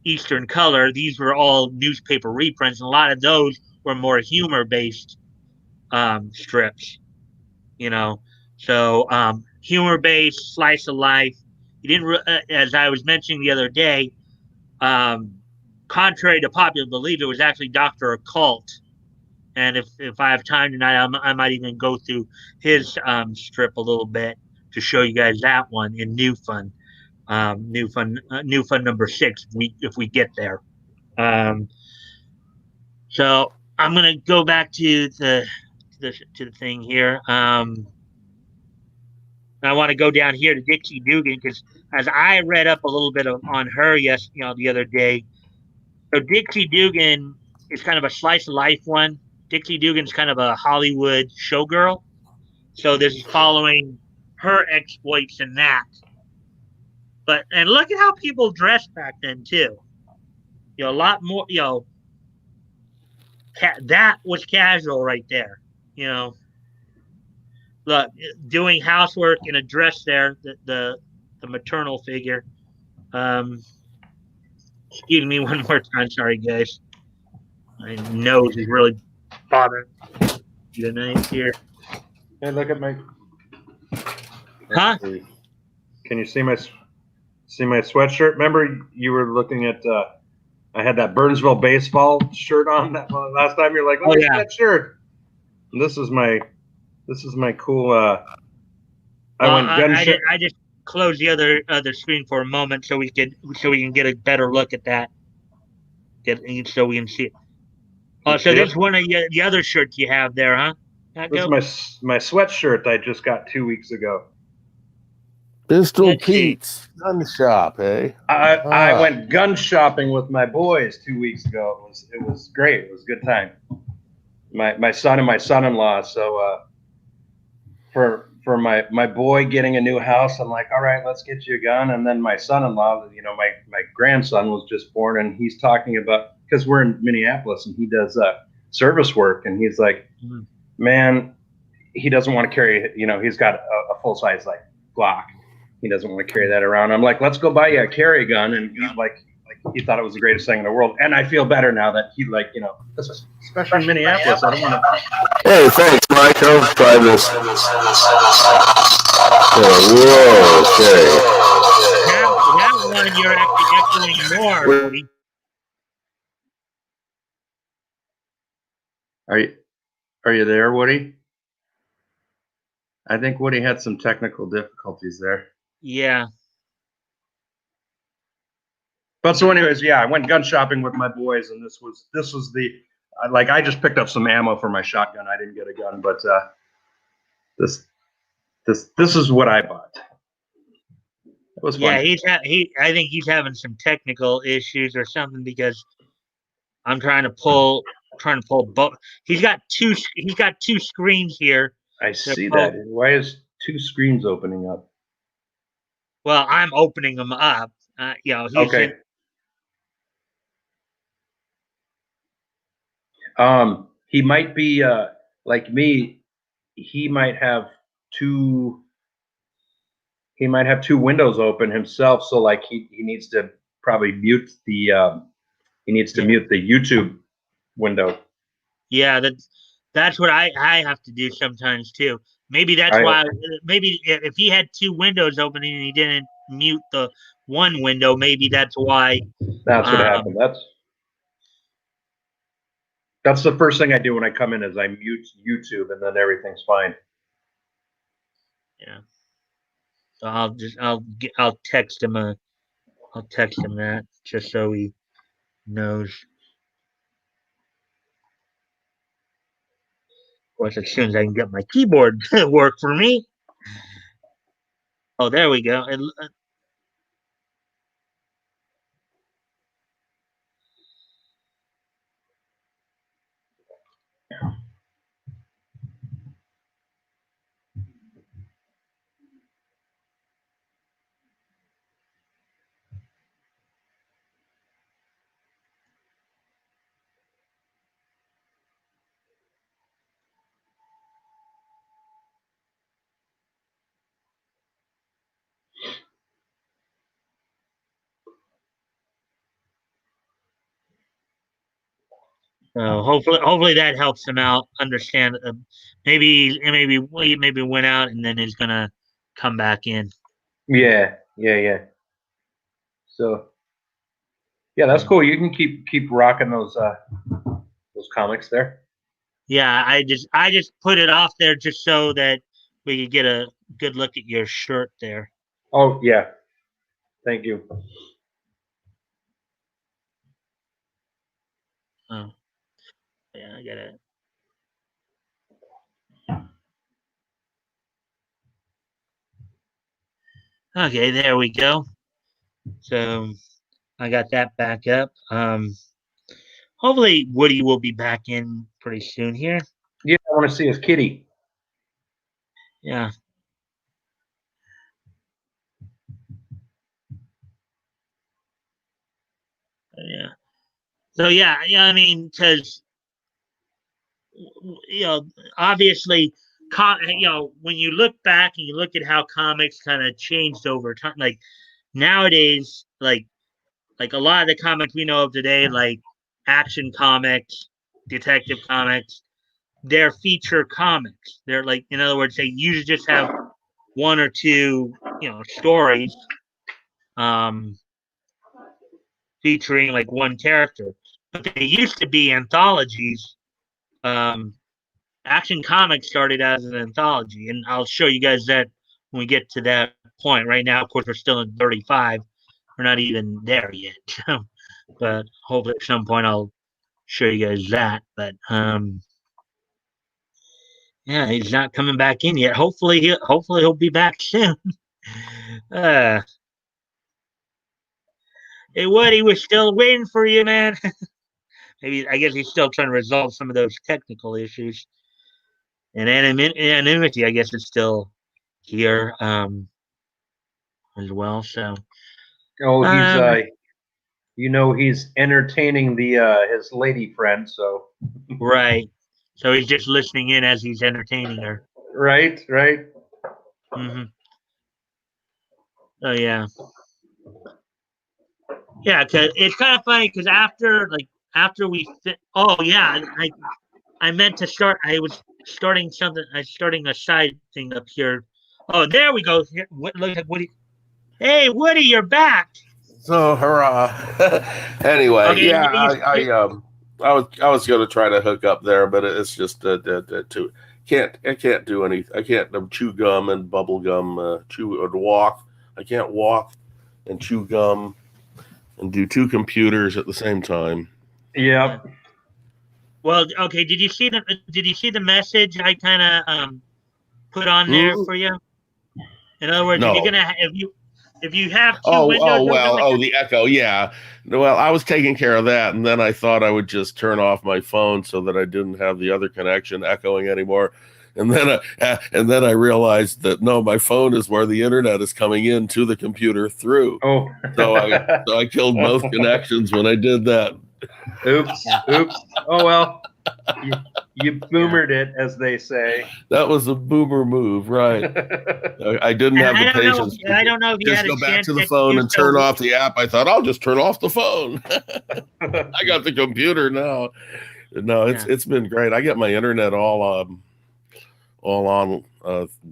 Eastern Color, these were all newspaper reprints, and a lot of those were more humor based strips. You know, so humor based, slice of life. You didn't, as I was mentioning the other day, um, contrary to popular belief, it was actually Doctor Occult. And if I have time tonight, I might even go through his strip a little bit to show you guys that one in New Fun, New Fun number 6. If we get there, um, so I'm gonna go back to the thing here. I want to go down here to Dixie Dugan because as I read up a little bit on her, the other day. So Dixie Dugan is kind of a slice of life one. Dixie Dugan's kind of a Hollywood showgirl. So this is following her exploits in that. And look at how people dressed back then too. A lot more. That was casual right there. You know, look, doing housework in a dress there. The maternal figure. Um, Excuse me one more time. Sorry, guys. My nose is really bothering me tonight here. Hey, look at my. Huh? Can you see my sweatshirt? Remember you were looking at. I had that Burnsville baseball shirt on that last time. You're like, look at that shirt. And this is my cool. I just closed the other screen for a moment so we can get a better look at that. So we can see it. Oh, so this is one of the other shirts you have there, huh? This is my sweatshirt I just got 2 weeks ago. Pistol Pete's gun shop, eh? I went gun shopping with my boys 2 weeks ago. It was great. It was a good time. My son and my son-in-law. So for my boy getting a new house, I'm like, all right, let's get you a gun. And then my son-in-law, my grandson was just born, and he's talking about, because we're in Minneapolis and he does service work, and he's like, man, he doesn't want to carry. He's got a full size like Glock. He doesn't want to carry that around. I'm like, let's go buy you a carry gun, and he's like he thought it was the greatest thing in the world. And I feel better now that he especially in Minneapolis. I don't want to. Hey, thanks, Mike. I'll try this. Whoa, okay. That one you're actually echoing more, Woody. Are you there, Woody? I think Woody had some technical difficulties there. Yeah. But so, anyways, yeah, I went gun shopping with my boys, and this was the I just picked up some ammo for my shotgun. I didn't get a gun, but this is what I bought. It was fun. Yeah, I think he's having some technical issues or something because I'm trying to pull both. He's got two screens here. I see that. Why is two screens opening up? Well, I'm opening them up. Okay. He might be like me. He might have two windows open himself. So like he needs to probably mute the mute the YouTube window. Yeah, that's what I have to do sometimes too. Maybe that's why. Maybe if he had two windows opening and he didn't mute the one window, maybe that's why. That's what happened. That's the first thing I do when I come in is I mute YouTube, and then everything's fine. Yeah. So I'll text him that just so he knows. Of course, as soon as I can get my keyboard to work for me. Oh, there we go. So hopefully that helps him out understand. Maybe went out and then he's gonna come back in. Yeah. So yeah, that's cool. You can keep rocking those comics there. Yeah, I just put it off there just so that we could get a good look at your shirt there. Oh yeah, thank you. Oh, yeah, I got it. Okay, there we go. So I got that back up. Hopefully Woody will be back in pretty soon here. Yeah, I want to see his kitty. Yeah. Yeah. So yeah, I mean, because obviously, when you look back and you look at how comics kind of changed over time, like nowadays, like a lot of the comics we know of today, like action comics, detective comics, they're feature comics. They're like, in other words, they usually just have one or two, stories, um, featuring like one character. But they used to be anthologies. Um, Action Comics started as an anthology, and I'll show you guys that when we get to that point. Right now, of course, we're still in 35. We're not even there yet, but hopefully at some point I'll show you guys that. But yeah, he's not coming back in yet. Hopefully he'll be back soon. uh, hey, Woody, we're still waiting for you, man. Maybe I guess he's still trying to resolve some of those technical issues. And anonymity, I guess, is still here as well. So, Oh, he's um, he's entertaining the his lady friend. So right. So he's just listening in as he's entertaining her. right. Mm-hmm. Oh yeah, yeah. Cause it's kind of funny because after we oh yeah, I meant to start. I was starting something. I was starting a side thing up here. Oh, there we go. Here, look at Woody. Hey, Woody, you're back. So hurrah! Anyway, Okay, yeah, I was going to try to hook up there, but it's just too I can't do any. I can't chew gum and bubble gum, chew and walk. I can't walk and chew gum and do two computers at the same time. Yep. Well, okay. Did you see the message I kind of put on there for you? In other words, No. if you have two windows, the echo, yeah. Well, I was taking care of that, and then I thought I would just turn off my phone so that I didn't have the other connection echoing anymore. And then I realized that no, my phone is where the internet is coming in to the computer through. Oh, so I killed both connections when I did that. Oops. Oh well, you boomered it, as they say. That was a boomer move, right? I didn't have the patience. I don't know if you just had go a back chance to the phone and turn off the app. I thought I'll just turn off the phone. I got the computer now. No, it's been great. I get my internet all on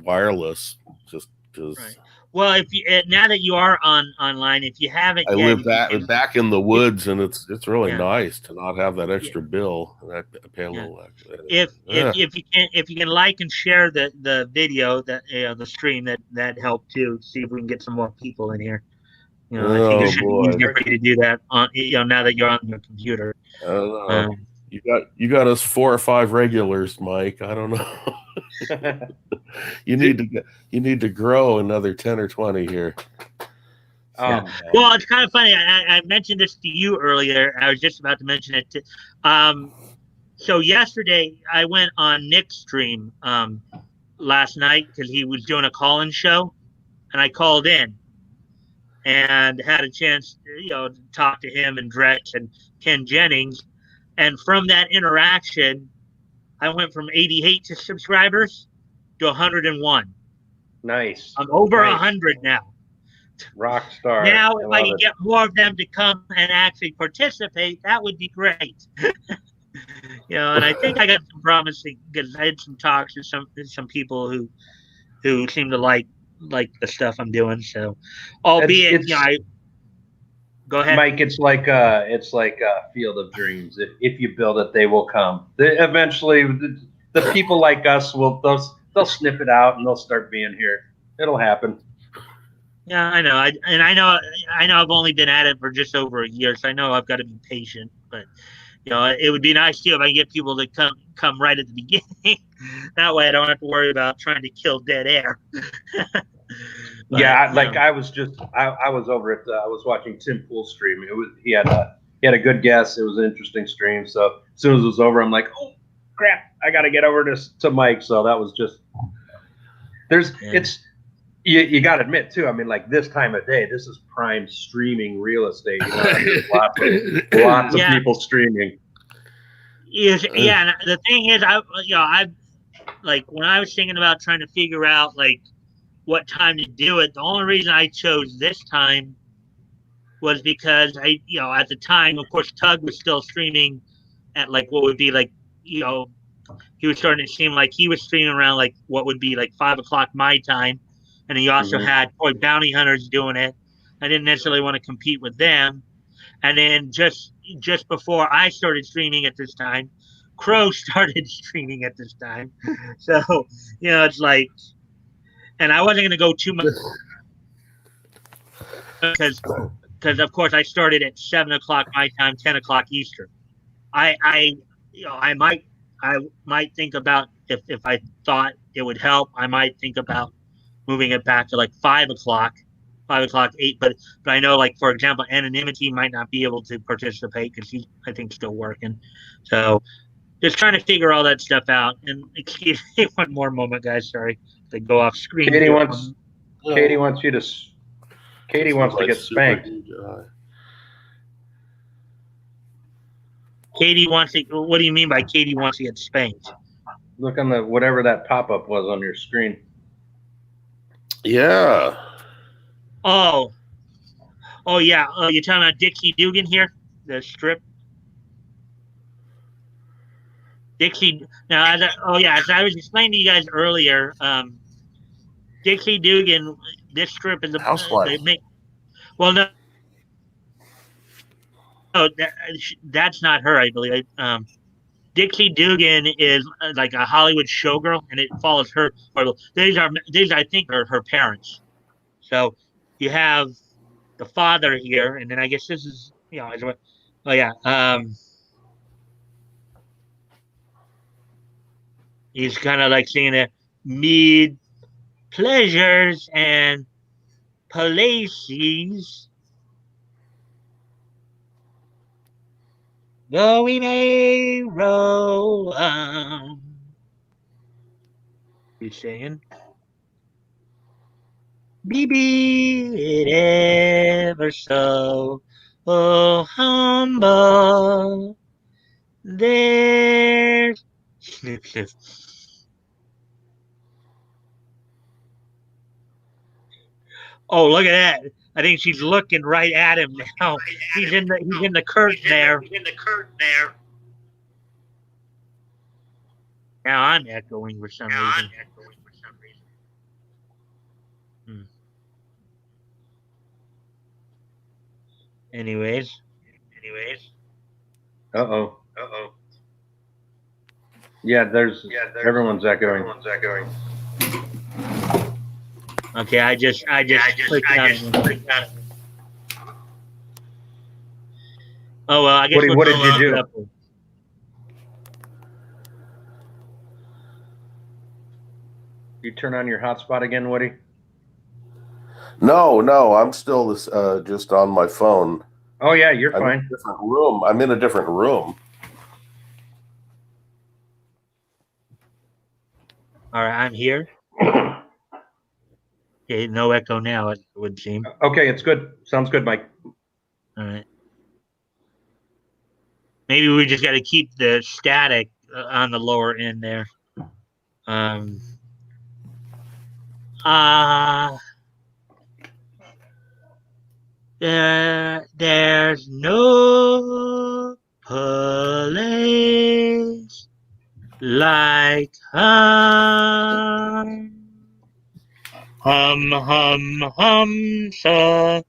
wireless, just because. Right. Well, if you now that you are online, if you haven't, I live back in the woods, and it's really nice to not have that extra bill. I pay a little extra. If you can like and share the video the stream that helped too. See if we can get some more people in here. I think it should be easier for you to do that on now that you're on your computer. You got us 4 or 5 regulars, Mike. I don't know. You need to grow another 10 or 20 here. Well, it's kind of funny. I mentioned this to you earlier. I was just about to mention it. So yesterday I went on Nick's stream last night because he was doing a call-in show, and I called in and had a chance to talk to him and Drex and Ken Jennings. And from that interaction, I went from 88 subscribers to 101. Nice. I'm over 100 now. Rock star. Now, if I can get more of them to come and actually participate, that would be great. And I think I got some promising because I had some talks with some people who seem to like the stuff I'm doing. So, albeit, It's I go ahead. Mike. It's like a field of dreams. If you build it, they will come. Eventually, the people like us will they'll sniff it out and they'll start being here. It'll happen. Yeah, I know. I know I've only been at it for just over a year, so I know I've got to be patient. But it would be nice too if I get people to come right at the beginning. That way, I don't have to worry about trying to kill dead air. But, Yeah, I was over at I was watching Tim Pool stream. He had a good guess. It was an interesting stream. So as soon as it was over, I'm like, oh crap, I got to get over to Mike. So that was just it's you got to admit too. I mean, like this time of day, this is prime streaming real estate. There's lots of people streaming. Yeah, and the thing is, I like when I was thinking about trying to figure out like what time to do it. The only reason I chose this time was because at the time, of course, Tug was still streaming at like what would be like, he was starting to seem like he was streaming around like what would be like 5 o'clock my time, and he also had Toy Bounty Hunters doing it. I didn't necessarily want to compete with them, and then just before I started streaming at this time, Crow started streaming at this time, so it's like. And I wasn't going to go too much because of course I started at 7 o'clock my time, 10 o'clock Eastern. I might think about if I thought it would help, I might think about moving it back to like 5 o'clock, 8. But I know, like for example, Anonymity might not be able to participate because he's, I think, still working. So just trying to figure all that stuff out. And excuse me one more moment, guys. Sorry, they go off screen. Katie wants you to. Katie wants to get spanked. Katie wants to. What do you mean by Katie wants to get spanked? Look on the whatever that pop up was on your screen. Yeah. Oh yeah. Oh, you're talking about Dixie Dugan here, the strip. Dixie. Now, as I was explaining to you guys earlier, Dixie Dugan. This strip is a housewife. Well, no, that's not her. I believe. Dixie Dugan is like a Hollywood showgirl, and it follows her. These I think are her parents. So you have the father here, and then I guess this is oh yeah. He's kind of like saying that mid pleasures and places. Though we may roll on. He's saying, be it ever so humble, there's snip, snip. Oh, look at that! I think she's looking right at him now. He's in the curtain there. Now I'm echoing for some reason. Anyways. Uh-oh. Yeah, there's everyone's echoing. Okay, I just clicked on it. Oh well, I guess what did you do? You turn on your hotspot again, Woody? No, I'm still just on my phone. Oh yeah, you're fine. I'm in a different room. I'm in a different room. All right, I'm here. Okay, no echo now, it would seem. Okay, it's good. Sounds good, Mike. All right. Maybe we just got to keep the static on the lower end there. There's no place like hum, so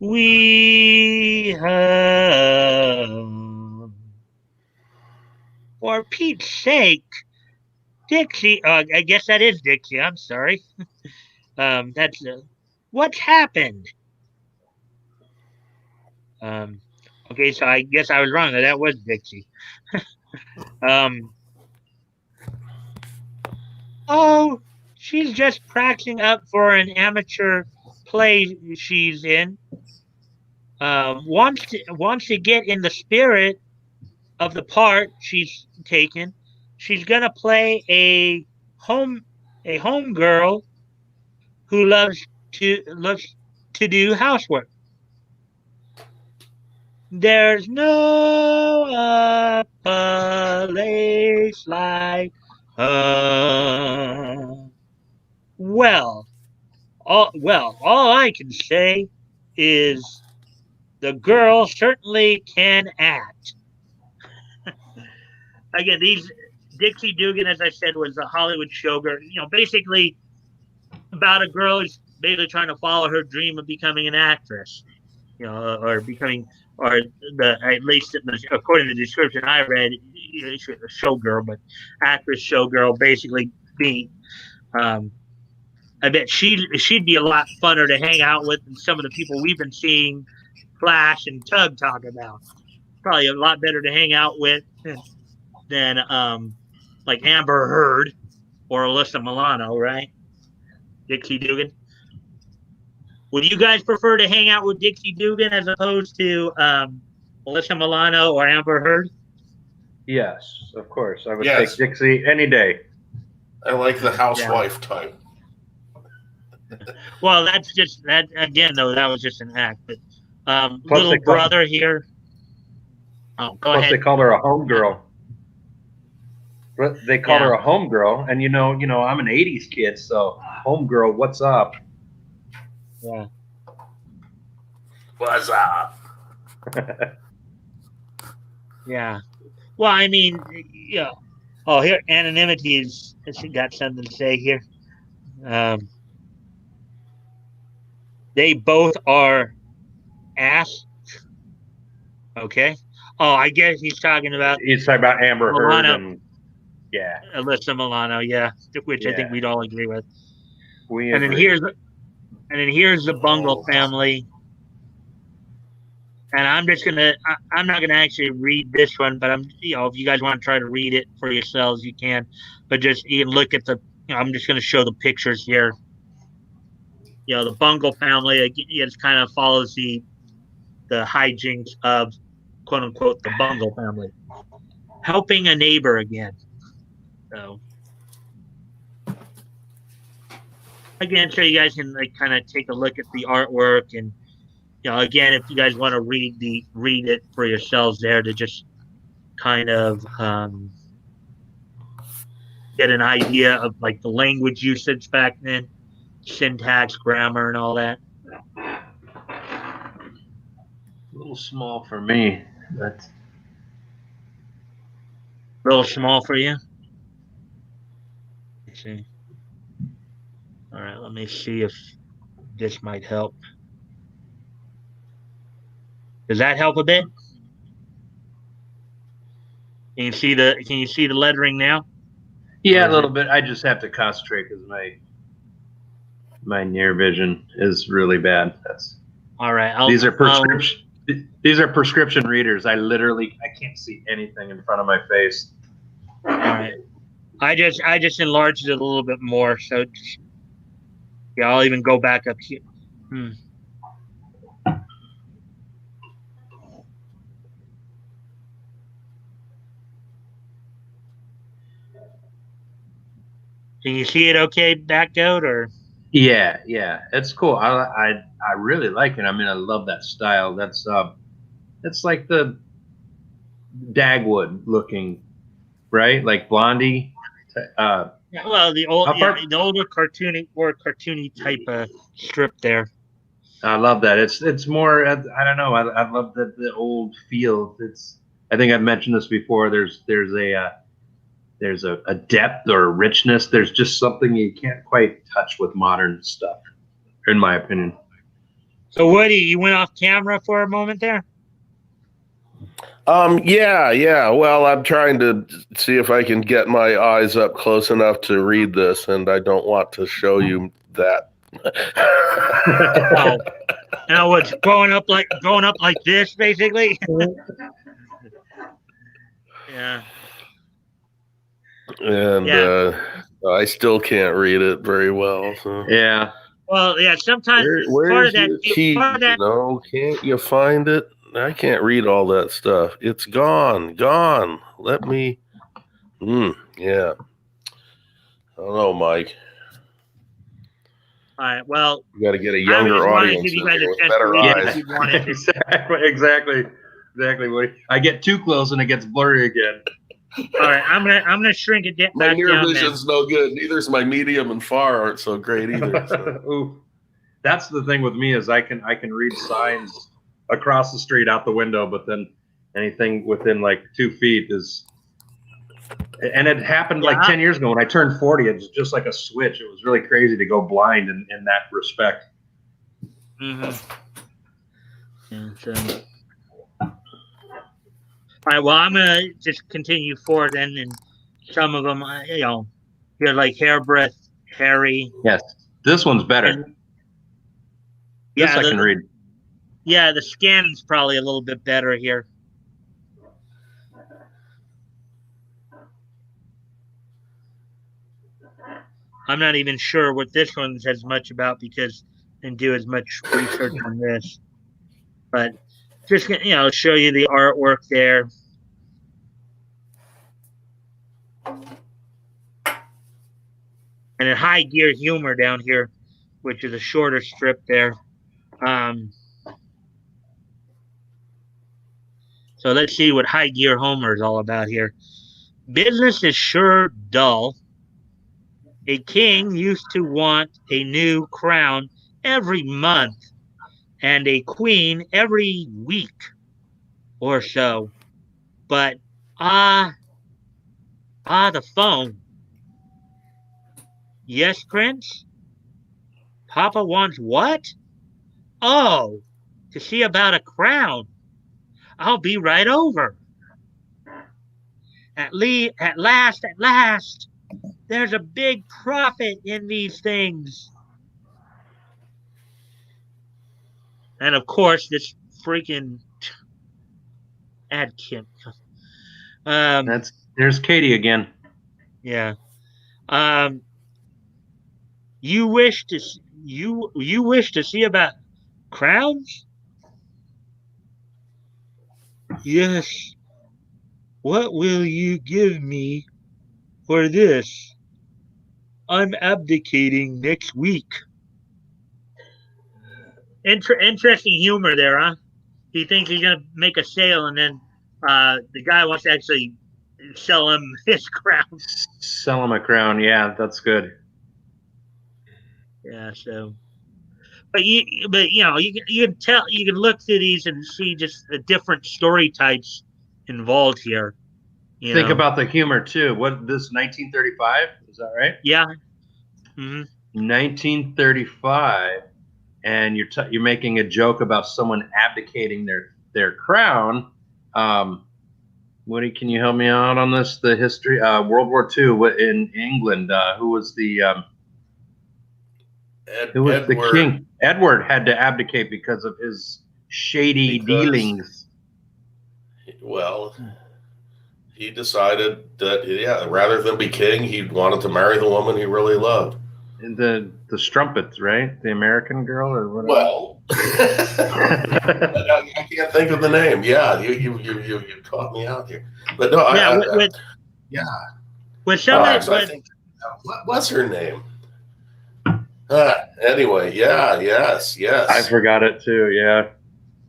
we hum. For Pete's sake, Dixie. I guess that is Dixie. I'm sorry. That's what's happened. Um, okay, so I guess I was wrong. That was Dixie. Um, oh, she's just practicing up for an amateur play she's in. Wants to get in the spirit of the part she's taken. She's gonna play home a home girl who loves to do housework. There's no place like home. Well, all I can say is the girl certainly can act. Again, these Dixie Dugan, as I said, was a Hollywood showgirl. Basically about a girl who's basically trying to follow her dream of becoming an actress. Or becoming, or at least according to the description I read, a showgirl, but actress showgirl, basically being. I bet she'd be a lot funner to hang out with than some of the people we've been seeing Flash and Tug talk about. Probably a lot better to hang out with than like Amber Heard or Alyssa Milano, right? Dixie Dugan. Would you guys prefer to hang out with Dixie Dugan as opposed to Alyssa Milano or Amber Heard? Yes, of course. I would take Dixie any day. I like the housewife type. Well, that's just that again, though. That was just an act. But little brother here. Oh, go ahead. Plus, they called her a homegirl. They called her a homegirl, and I'm an '80s kid, so homegirl, what's up? Yeah. What's up? Yeah. Well, I mean, Oh, here, anonymity is. She got something to say here. They both are ass. Okay. Oh, I guess he's talking about. He's talking about Amber Heard and Alyssa Milano, which I think we'd all agree with. And then here's the Bungle family. And I'm not gonna actually read this one, but if you guys want to try to read it for yourselves, you can. But you can look at I'm just gonna show the pictures here. The Bungle family, it kind of follows the hijinks of quote unquote the Bungle family, helping a neighbor again. So again, so you guys can kind of take a look at the artwork, and again, if you guys want to read it for yourselves there, to just kind of get an idea of the language usage back then, syntax, grammar, and all that. A little small for me, but a little small for you. Let's see. All right, let me see if this might help. Does that help a bit? Can you see the lettering now? Yeah, a little bit. I just have to concentrate because my near vision is really bad. That's all right. These are prescription readers. I can't see anything in front of my face. All right. I just enlarged it a little bit more, so I'll even go back up here. Can you see it okay, Backgoat, or? Yeah, it's cool. I really like it. I mean, I love that style. That's like the Dagwood looking, right? Like Blondie. Well, the older cartoony type of strip there. I love that. It's more. I don't know. I love the old feel. I think I've mentioned this before. There's there's a depth or a richness. There's just something you can't quite touch with modern stuff, in my opinion. So Woody, you went off camera for a moment there? Yeah. Well, I'm trying to see if I can get my eyes up close enough to read this, and I don't want to show you that. Oh. Now what's going up like this, basically? Yeah. And I still can't read it very well. So. Yeah. Well, yeah. Sometimes where's your key? Can't you find it? I can't read all that stuff. It's gone. Let me. Yeah. I don't know, Mike. All right. Well, you got to get a younger audience in here with better eyes. Exactly. Woody. I get too close and it gets blurry again. All right, I'm gonna shrink it back down. My near vision's no good. Neither's my medium and far aren't so great either. So. Ooh, that's the thing with me is I can read signs across the street out the window, but then anything within like 2 feet is. And it happened like 10 years ago when I turned 40. It was just like a switch. It was really crazy to go blind in that respect. Mm-hmm. Yeah, all right, well, I'm going to just continue forward then, and some of them, you're like Hairbreadth Harry. Yes, this one's better. And, this I can read. Yeah, the scan's probably a little bit better here. I'm not even sure what this one says much about because I didn't do as much research on this. But just, show you the artwork there. And a high gear humor down here, which is a shorter strip there. So let's see what high gear Homer is all about here. Business is sure dull. A king used to want a new crown every month and a queen every week or so. But the phone. Yes, Prince? Papa wants what? Oh, to see about a crown. I'll be right over. At last, there's a big profit in these things. And of course, this freaking ad kit. There's Katie again. Yeah. You wish to see about crowns? Yes. What will you give me for this? I'm abdicating next week. Interesting humor there, huh? He thinks he's gonna make a sale, and then the guy wants to actually sell him his crown. Sell him a crown, yeah, that's good. Yeah, so, but you can tell, you can look through these and see just the different story types involved here. Think about the humor too. What, this 1935? Is that right? Yeah. Mm-hmm. 1935, and you're making a joke about someone abdicating their crown. Woody, can you help me out on this? The history, World War II in England. Who was the king? Edward had to abdicate because of his shady dealings. Well, he decided that rather than be king, he wanted to marry the woman he really loved. And the Strumpets, right? The American girl or whatever. Well, I can't think of the name. Yeah, you caught me out here. But no, with some what's her name? Anyway, yes. I forgot it too. Yeah.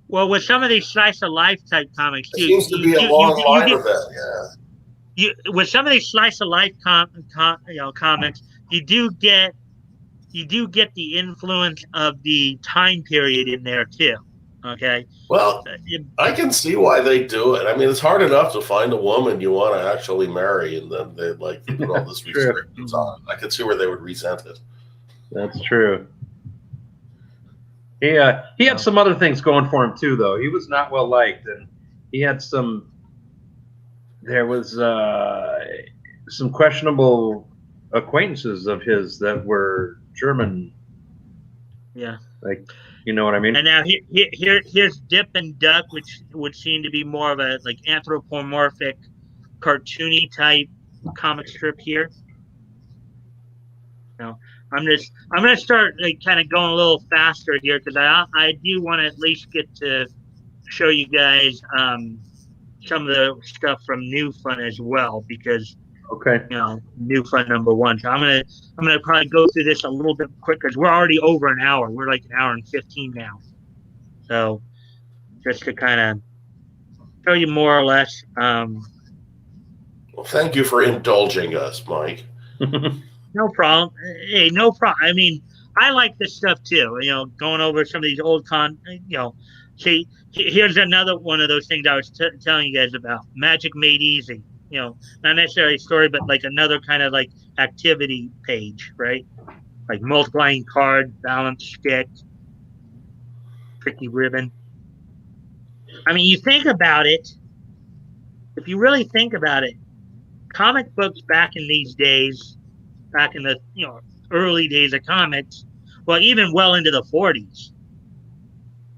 Well, with some of these slice of life type comics, it seems to be a long line of that. Yeah. With some of these slice of life comics, you do get the influence of the time period in there too. Okay. Well, I can see why they do it. I mean, it's hard enough to find a woman you want to actually marry, and then they put all this True. restrictions on it. I could see where they would resent it. That's true. He had some other things going for him too, though. He was not well liked, and he had some. There was some questionable acquaintances of his that were German. Yeah. Like, you know what I mean? And now here's Dip and Duck, which would seem to be more of a like anthropomorphic, cartoony type comic strip here. No, I'm gonna start like kind of going a little faster here because I do want to at least get to show you guys some of the stuff from New Fun as well because Okay. New Fun #1. So I'm gonna probably go through this a little bit quicker because we're already over an hour. We're like an hour and 15 now. So just to kind of show you more or less. Well, thank you for indulging us, Mike. No problem. Hey, no problem. I mean, I like this stuff too. Going over some of these old see, here's another one of those things I was telling you guys about. Magic Made Easy. Not necessarily a story, but like another kind of like activity page, right? Like multiplying card, balance stick, tricky ribbon. I mean, you think about it. If you really think about it, comic books back in these days, back in the early days of comics, well, even well into the 40s,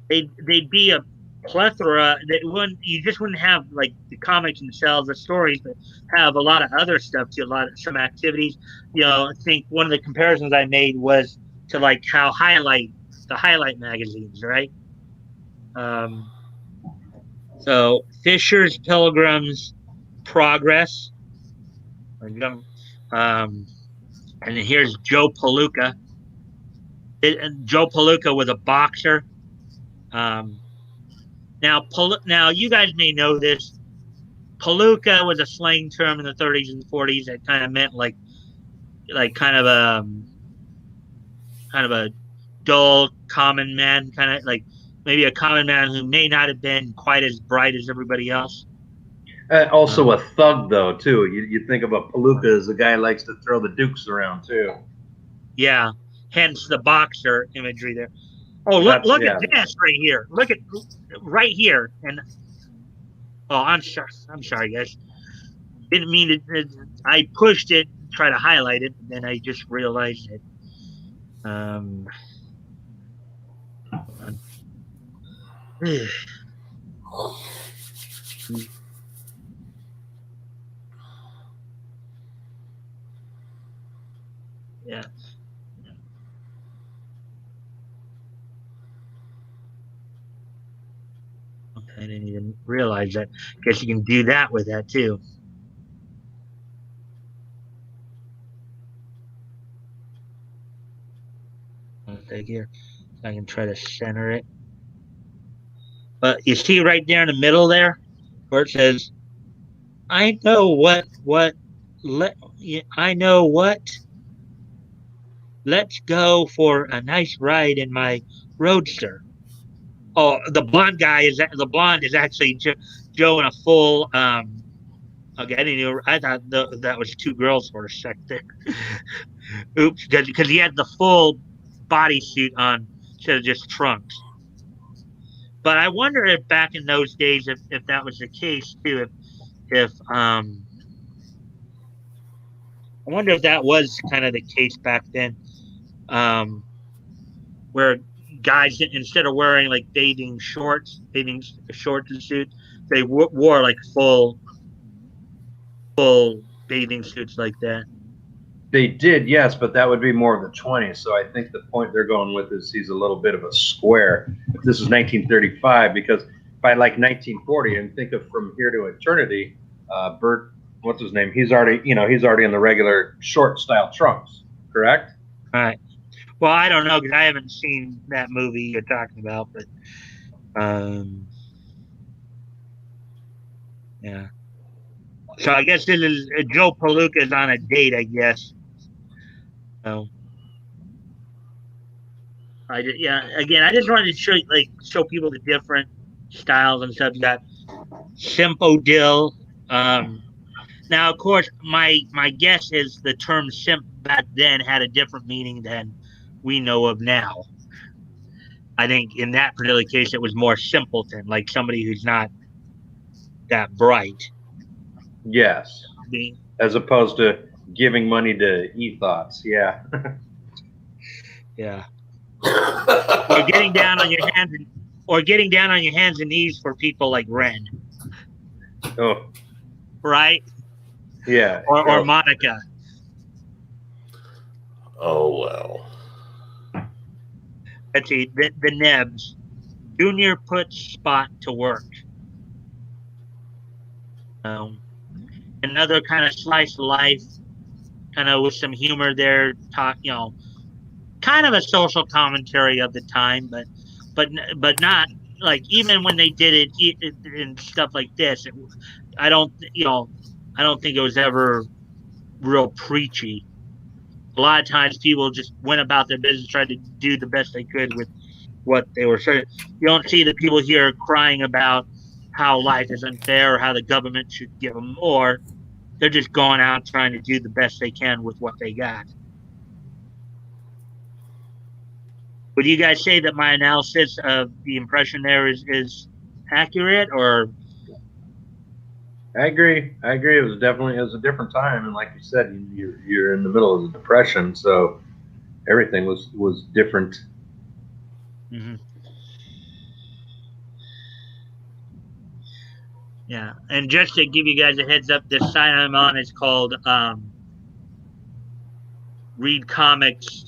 they'd be a plethora. You just wouldn't have like the comics themselves, the stories, but have a lot of other stuff too, some activities. I think one of the comparisons I made was to like how the highlight magazines, right? So Fisher's Pilgrim's Progress. And here's Joe Palooka. Joe Palooka was a boxer. Now you guys may know this. Palooka was a slang term in the 30s and 40s that kind of meant like kind of a dull common man, kind of like maybe a common man who may not have been quite as bright as everybody else. Also a thug, though, too. You think of a Palooka as a guy who likes to throw the dukes around, too. Yeah, hence the boxer imagery there. Oh, look at this right here. Look at right here. And I'm sorry, guys. Didn't mean to. I pushed it, try to highlight it, and then I just realized it. Yeah. Okay, I didn't even realize that. Guess you can do that with that too. Take here. I can try to center it. But you see right there in the middle there, where it says, "I know what. I know what. Let's go for a nice ride in my roadster." Oh, the blonde is actually Joe in a full. Okay, I didn't even. I thought that was two girls for a sec there. Oops, because he had the full bodysuit on instead of just trunks. But I wonder if back in those days, if that was the case too, if I wonder if that was kind of the case back then, where guys instead of wearing like bathing shorts and suits, they wore like full bathing suits like that. They did, yes, but that would be more of the 20s. So I think the point they're going with is he's a little bit of a square. If this is 1935, because by like 1940, and think of From Here to Eternity, Bert, what's his name? He's already in the regular short style trunks, correct? All right. Well, I don't know because I haven't seen that movie you're talking about, but yeah. So I guess this is Joe Palooka's on a date, I guess. So Again, I just wanted to show people the different styles and stuff. You got Simpo Dill. Now, of course, my guess is the term simp back then had a different meaning than we know of now. I think in that particular case, it was more simpleton, like somebody who's not that bright. Yes. Being, As opposed to giving money to e-thoughts. Yeah. yeah. Or getting down on your hands and knees for people like Ren, Oh, right? yeah. Or Monica. Oh well. Let's see, the Nebs. Junior put Spot to work. Um, Another kind of slice of life, kind of with some humor there. Kind of a social commentary of the time, but but not like even when they did it and stuff like this. I don't, I don't think it was ever real preachy. A lot of times people just went about their business, tried to do the best they could with what they were saying. You don't see the people here crying about how life is unfair or how the government should give them more. They're just going out trying to do the best they can with what they got. Would you guys say that my analysis of the impression there is accurate, or I agree. It was definitely a different time, and like you said, you're in the middle of the depression, so everything was different. mm-hmm. Yeah? And just to give you guys a heads up, this site I'm on is called Read Comics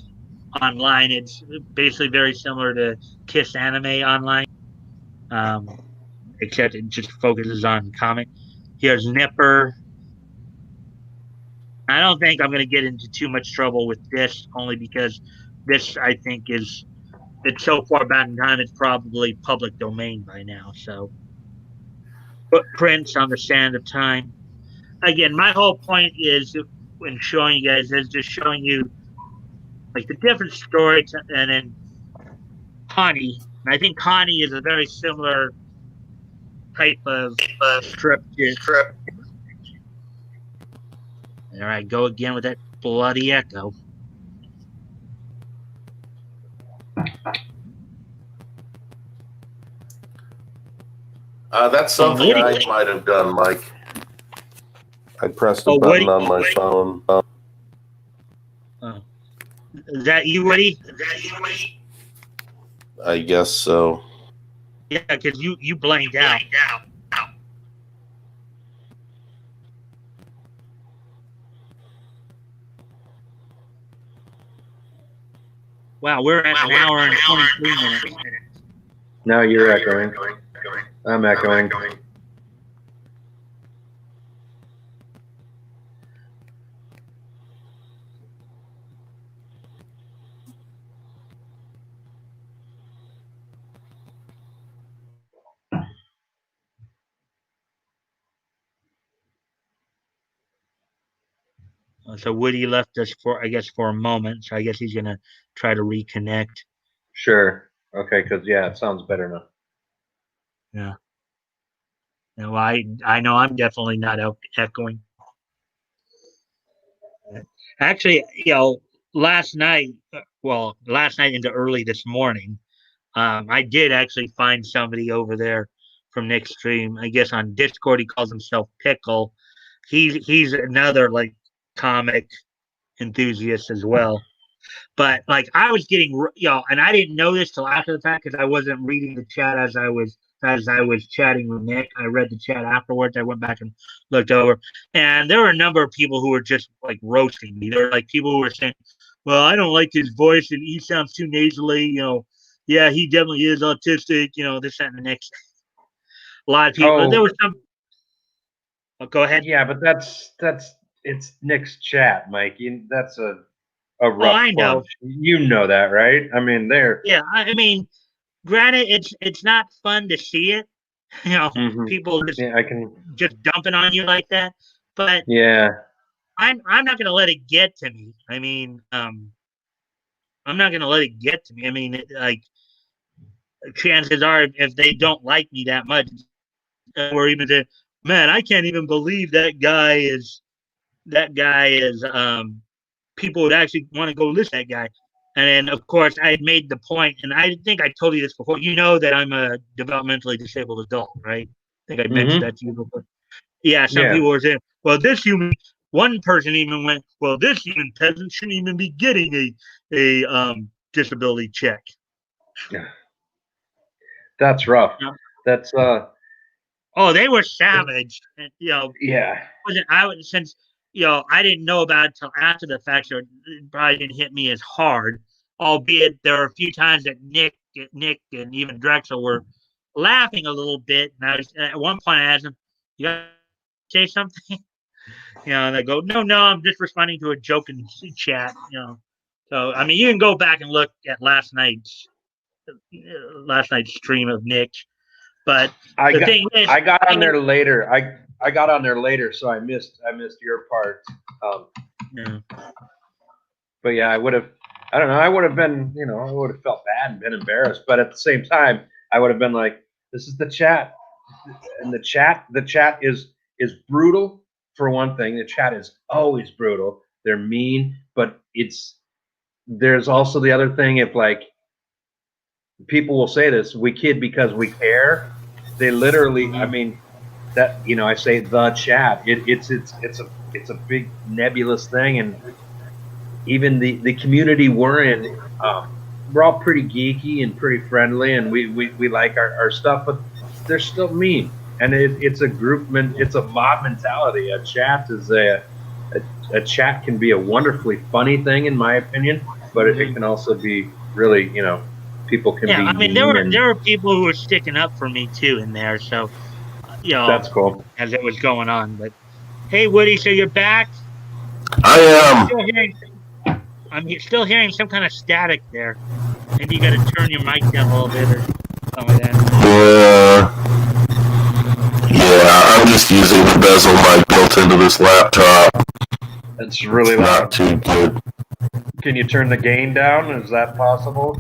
Online. It's basically very similar to Kiss Anime Online, um, except it just focuses on comic. Here's Nipper. I don't think I'm going to get into too much trouble with this, only because this I think it's so far back in time it's probably public domain by now. So footprints on the sand of time. Again, my whole point is when showing you guys is just showing you like the different stories, and then Connie. And I think Connie is a very similar type of strip. All right, go again with that bloody echo. That's something I might have done, Mike. I pressed a button on my phone. Is that you, Woody? I guess so. Yeah, because you blanked out. Wow, we're at an hour and 23 minutes. Now you're echoing. I'm echoing. So Woody left us for a moment. So I guess he's gonna try to reconnect. Sure. Okay, because yeah, it sounds better now. Yeah. No, I know I'm definitely not echoing. Actually, last night into early this morning, I did actually find somebody over there from Nick's stream. I guess on Discord he calls himself Pickle. He's another like comic enthusiast as well. But like I was getting, and I didn't know this till after the fact because I wasn't reading the chat as I was chatting with Nick. I read the chat afterwards. I went back and looked over, and there were a number of people who were just like roasting me. There were like people who were saying, "Well, I don't like his voice, and he sounds too nasally." Yeah, he definitely is autistic. This, that, and the next. A lot of people. Oh, there was some. Oh, go ahead. yeah, but that's it's Nick's chat, Mike. That's a rough I know. bunch. You know that, right? I mean, they're Yeah, I mean, granted, it's not fun to see it. Mhm. People Yeah, I can. just dumping on you like that. But Yeah. I'm not gonna let it get to me. I mean, I'm not gonna let it get to me. I mean, like chances are, if they don't like me that much, or even say, man, I can't even believe that guy is. People would actually want to go listen to that guy. And then, of course, I had made the point, and I think I told you this before. You know that I'm a developmentally disabled adult, right? I think I mentioned Mm-hmm. that to you before. Yeah, some Yeah. people were saying, well, one person even went, well, this human peasant shouldn't even be getting a disability check. That's rough. You know? That's Oh, they were savage. And, yeah. I was since I didn't know about it until after the fact, so it probably didn't hit me as hard. Albeit there were a few times that Nick, and even Drexel were laughing a little bit, and I was at one point I asked them, "You got to say something?" And they go, "No, I'm just responding to a joke in chat." So I mean, you can go back and look at last night's stream of Nick, but I the got thing is, I got on there later. I got on there later, so I missed your part. yeah. But yeah, I would have. I don't know. I would have been. I would have felt bad and been embarrassed. But at the same time, I would have been like, "This is the chat, and the chat is brutal for one thing. The chat is always brutal. They're mean, but there's also the other thing. If like people will say this, we kid because we care. They literally. I mean, that I say the chat. It's a big nebulous thing, and even the community we're in, we're all pretty geeky and pretty friendly, and we like our stuff, but they're still mean. And it's a it's a mob mentality. A chat can be a wonderfully funny thing, in my opinion, but it can also be really, people can Yeah, be I mean, there mean, were and there were people who were sticking up for me too in there. So, that's cool. as it was going on. But hey, Woody, so you're back? I I'm am. still hearing still hearing some kind of static there. Maybe you got to turn your mic down a little bit or something like that. Yeah, I'm just using the bezel mic built into this laptop. It's really It's not loud. too good. Can you turn the gain down? Is that possible?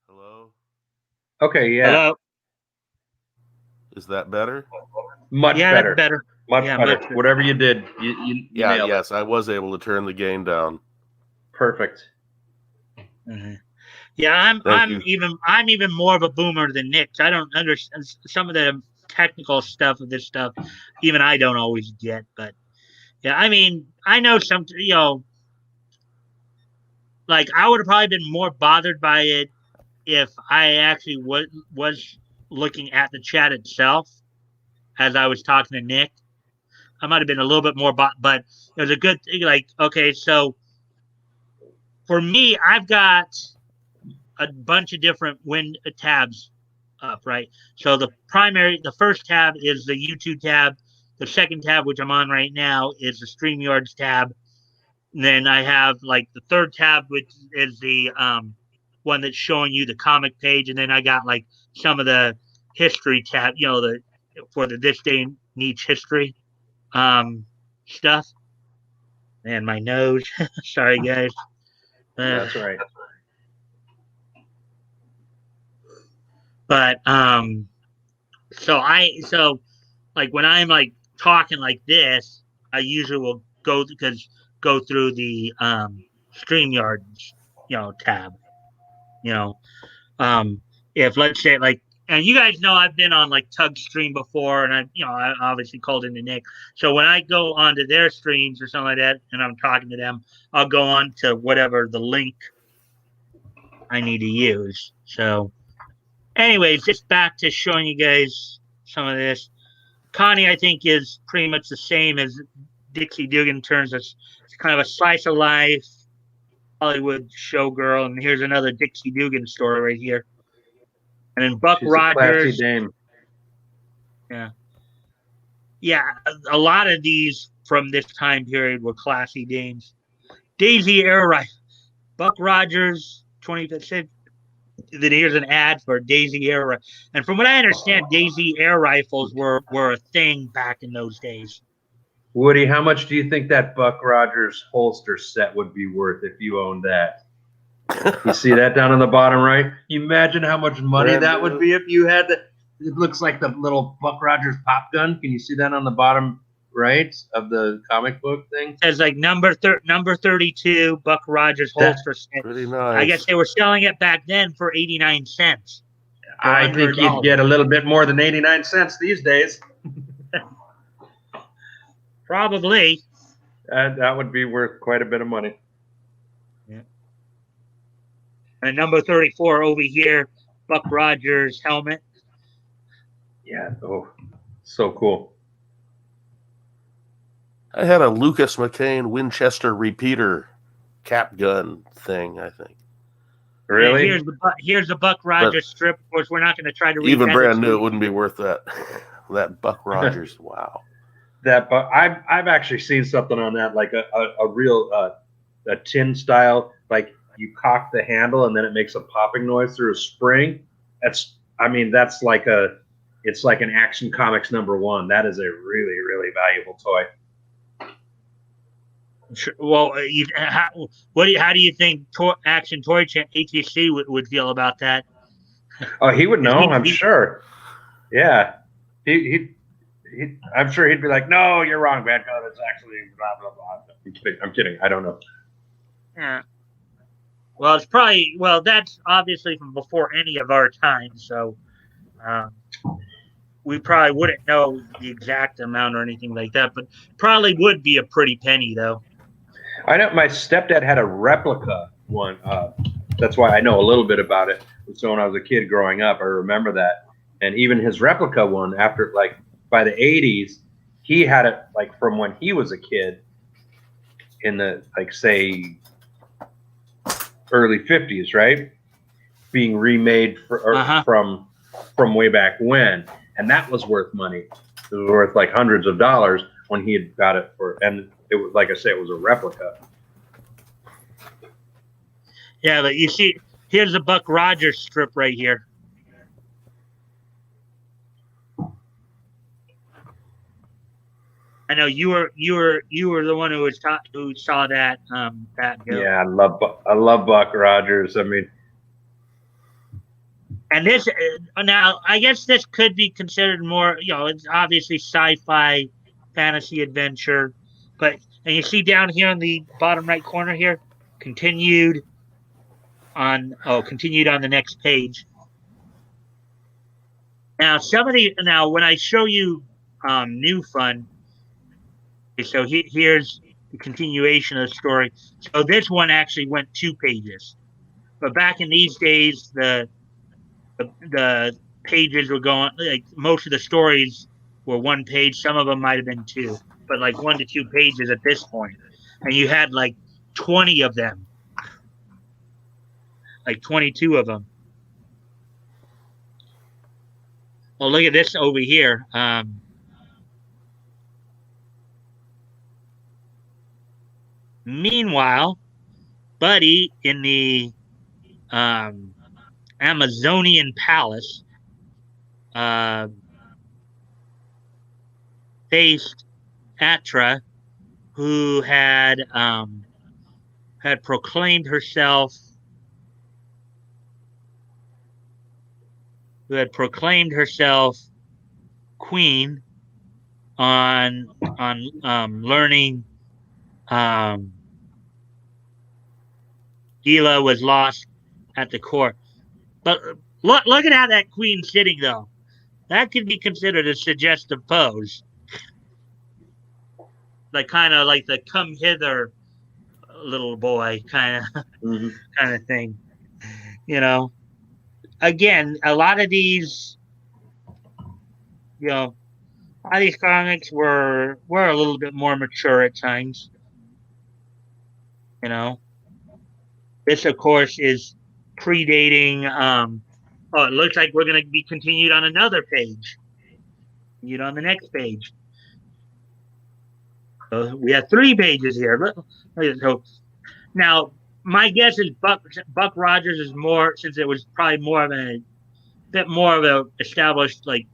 Hello? Okay, yeah. Hello. Is that better? Much Yeah, better. that's better. Much Yeah, better. much better. Whatever you did, you Yeah, nailed yes, it. I was able to turn the gain down. Perfect. Mhm. Yeah, I'm Thank I'm you. even more of a boomer than Nick. I don't understand some of the technical stuff of this stuff. Even I don't always get, but yeah, I mean, I know some. Like I would have probably been more bothered by it if I actually was looking at the chat itself as I was talking to Nick. I might have been a little bit more, but it was a good thing. Like, okay, so for me, I've got a bunch of different tabs up, right? So the first tab is the YouTube tab. The second tab, which I'm on right now, is the StreamYards tab. And then I have like the third tab, which is the one that's showing you the comic page, and then I got like some of the history tab, for the this day needs history um, stuff. And my nose, sorry guys. That's right. But so like when I'm like talking like this, I usually will go through the StreamYard, tab. You know, if let's say like, and you guys know I've been on like Tug stream before, and I obviously called into Nick. So when I go onto their streams or something like that, and I'm talking to them, I'll go on to whatever the link I need to use. So, anyways, just back to showing you guys some of this. Connie, I think, is pretty much the same as Dixie Dugan in terms of it's kind of a slice of life Hollywood showgirl. And here's another Dixie Dugan story right here. And then Buck She's a classy Rogers. dame. Yeah. Yeah. A lot of these from this time period were classy dames. Daisy Air Rifle. Buck Rogers, 25th. Then here's an ad for Daisy Air Rifle. And from what I understand, Daisy Air Rifles were a thing back in those days. Woody, how much do you think that Buck Rogers holster set would be worth if you owned that? You see that down on the bottom right? You imagine how much money Brand that new. would be if you had that. It looks like the little Buck Rogers pop gun. Can you see that on the bottom right of the comic book thing? As like number 32 Buck Rogers holster set. Pretty nice. I guess they were selling it back then for 89 cents. I think you'd get a little bit more than 89 cents these days. Probably. That would be worth quite a bit of money. Yeah. And number 34 over here, Buck Rogers helmet. Yeah. Oh, so cool. I had a Lucas McCain Winchester repeater cap gun thing, I think. Really? And here's the Buck Rogers strip. Of course, we're not going to try to read Even that. brand new, it wouldn't be worth that. That Buck Rogers. Wow. That, but I've actually seen something on that, like a real a tin style, like you cock the handle and then it makes a popping noise through a spring. That's like it's like an Action Comics #1. That is a really, really valuable toy. Well, how do you think Action Toy ATC would feel about that? Oh, he would know, I'm sure. Yeah, I'm sure he'd be like, "No, you're wrong, man. No, that's actually blah blah blah." I'm kidding. I don't know. Yeah. Well, that's obviously from before any of our time, so we probably wouldn't know the exact amount or anything like that, but probably would be a pretty penny, though. I know my stepdad had a replica one. That's why I know a little bit about it. So when I was a kid growing up, I remember that. And even his replica one, after like by the 80s, he had it like from when he was a kid in the, like, say, early 50s, right? Being remade from way back when. And that was worth money. It was worth like hundreds of dollars when he had got it for, and it was, like I say, it was a replica. Yeah, but you see, here's a Buck Rogers strip right here. I know you were the one who saw that. Yeah, I love Buck Rogers. I mean, and this now I guess this could be considered more. It's obviously sci-fi, fantasy adventure, and you see down here in the bottom right corner here, continued on the next page. Now when I show you New Fun. So here's the continuation of the story. So this one actually went 2 pages, but back in these days, the pages were going, like, most of the stories were 1 page. Some of them might have been 2, but like 1 to 2 pages at this point. And you had like 20 of them, like 22 of them. Well, look at this over here. Meanwhile, Buddy in the Amazonian palace faced Atra, who had proclaimed herself queen on learning Gila was lost at the court. But look at how that queen's sitting, though. That could be considered a suggestive pose. Like, kind of like the come hither little boy kind of thing. Again, a lot of these comics were a little bit more mature at times. This, of course, is predating. It looks like we're going to be continued on another page. Continued on the next page. So we have 3 pages here. So now, my guess is Buck Rogers is more, since it was probably a bit more of a established, like,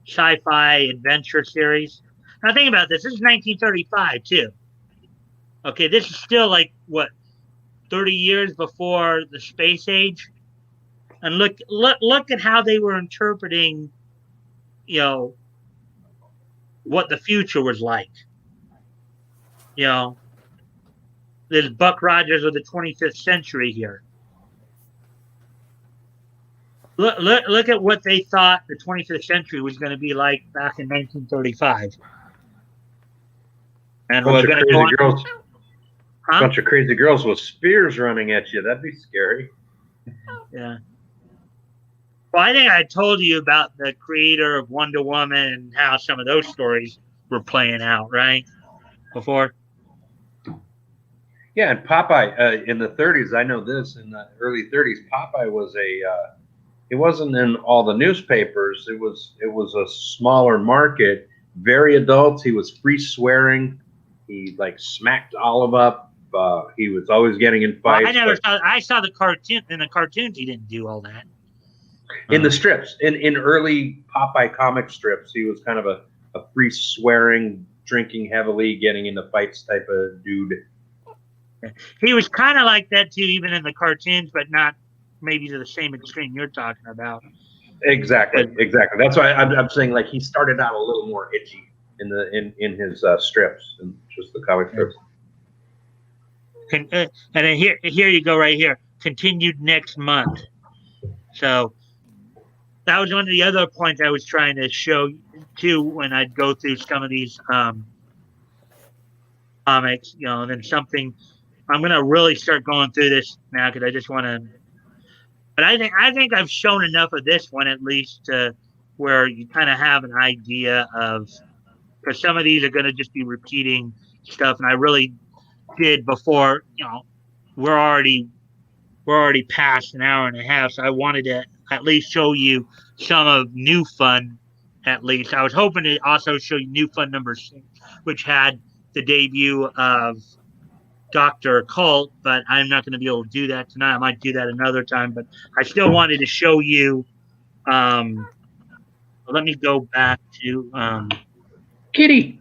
sci-fi adventure series. Now think about this. This is 1935 too. Okay, this is still like what 30 years before the space age, and look at how they were interpreting, what the future was like. You know, there's Buck Rogers of the 25th century here. Look at what they thought the 25th century was going to be like back in 1935. And we're going to go on. Girls, huh? Bunch of crazy girls with spears running at you. That'd be scary. Yeah. Well, I think I told you about the creator of Wonder Woman and how some of those stories were playing out, right? Before. Yeah, and Popeye in the 30s, I know this, in the early 30s, Popeye was it wasn't in all the newspapers. It was a smaller market, very adult. He was free swearing. He like smacked Olive up. He was always getting in fights. Well, I saw the cartoon. In the cartoons, he didn't do all that. In the strips, in early Popeye comic strips, he was kind of a free swearing, drinking heavily, getting into fights type of dude. He was kind of like that too, even in the cartoons, but not maybe to the same extreme you're talking about. Exactly. That's why I'm saying like he started out a little more edgy in his strips and just the comic strips. And then here you go right here. Continued next month. So that was one of the other points I was trying to show too when I'd go through some of these comics, and then something. I'm gonna really start going through this now because I just want to. But I think I've shown enough of this one at least to where you kind of have an idea of, because some of these are going to just be repeating stuff, and I really did before. We're already past an hour and a half, so I wanted to at least show you some of New Fun. At least I was hoping to also show you New Fun number 6, which had the debut of Dr. Occult, but I'm not going to be able to do that tonight. I might do that another time, but I still wanted to show you. Let me go back to Kitty.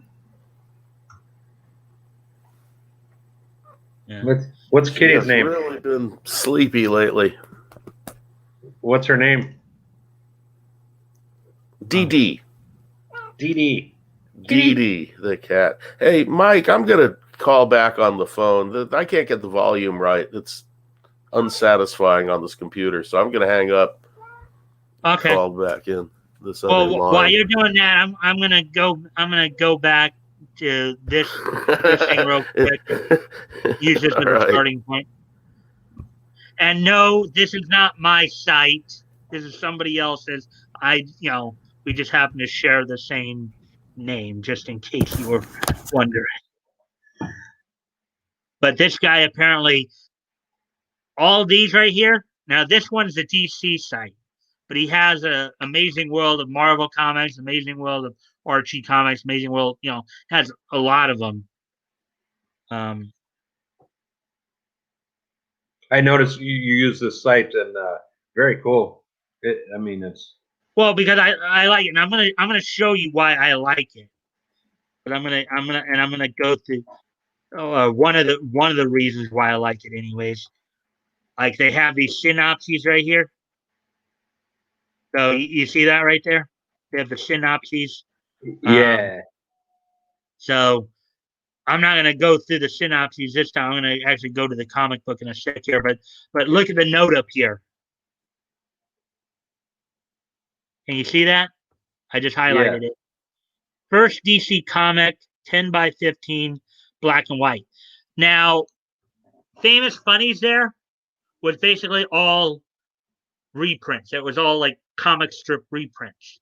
Yeah. What's Kitty's name? She's really been sleepy lately. What's her name? Dee Dee. Dee Dee. Dee Dee, the cat. Hey, Mike, I'm going to call back on the phone. I can't get the volume right. It's unsatisfying on this computer, so I'm going to hang up. Okay. Call back in this other line. While you're doing that, I'm gonna go back to this thing real quick. Use this as a starting point. And no, this is not my site. This is somebody else's. We just happen to share the same name, just in case you were wondering. But this guy apparently, all these right here. Now this one's the DC site, but he has a Amazing World of Marvel Comics, Amazing World of Archie Comics, Amazing World. Has a lot of them. I noticed you use this site, and very cool. It's well because I like it, and I'm gonna show you why I like it. But I'm gonna go through one of the reasons why I like it, anyways. Like they have these synopses right here. So you see that right there? They have the synopses. Yeah. So I'm not going to go through the synopses this time. I'm going to actually go to the comic book in a sec here. But look at the note up here. Can you see that? I just highlighted it. First DC comic, 10 by 15, black and white. Now, Famous Funnies there was basically all reprints. It was all like comic strip reprints.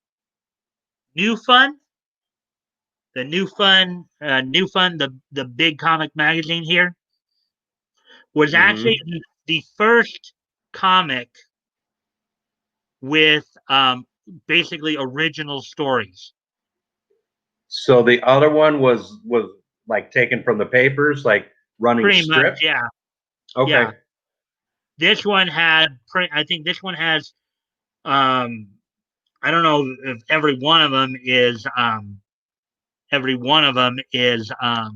New Fun, the big comic magazine here, was actually the first comic with basically original stories. So the other one was like taken from the papers, like running pretty strip? much, yeah. Okay. Yeah. This one had I think this one has I don't know if every one of them is every one of them is oh,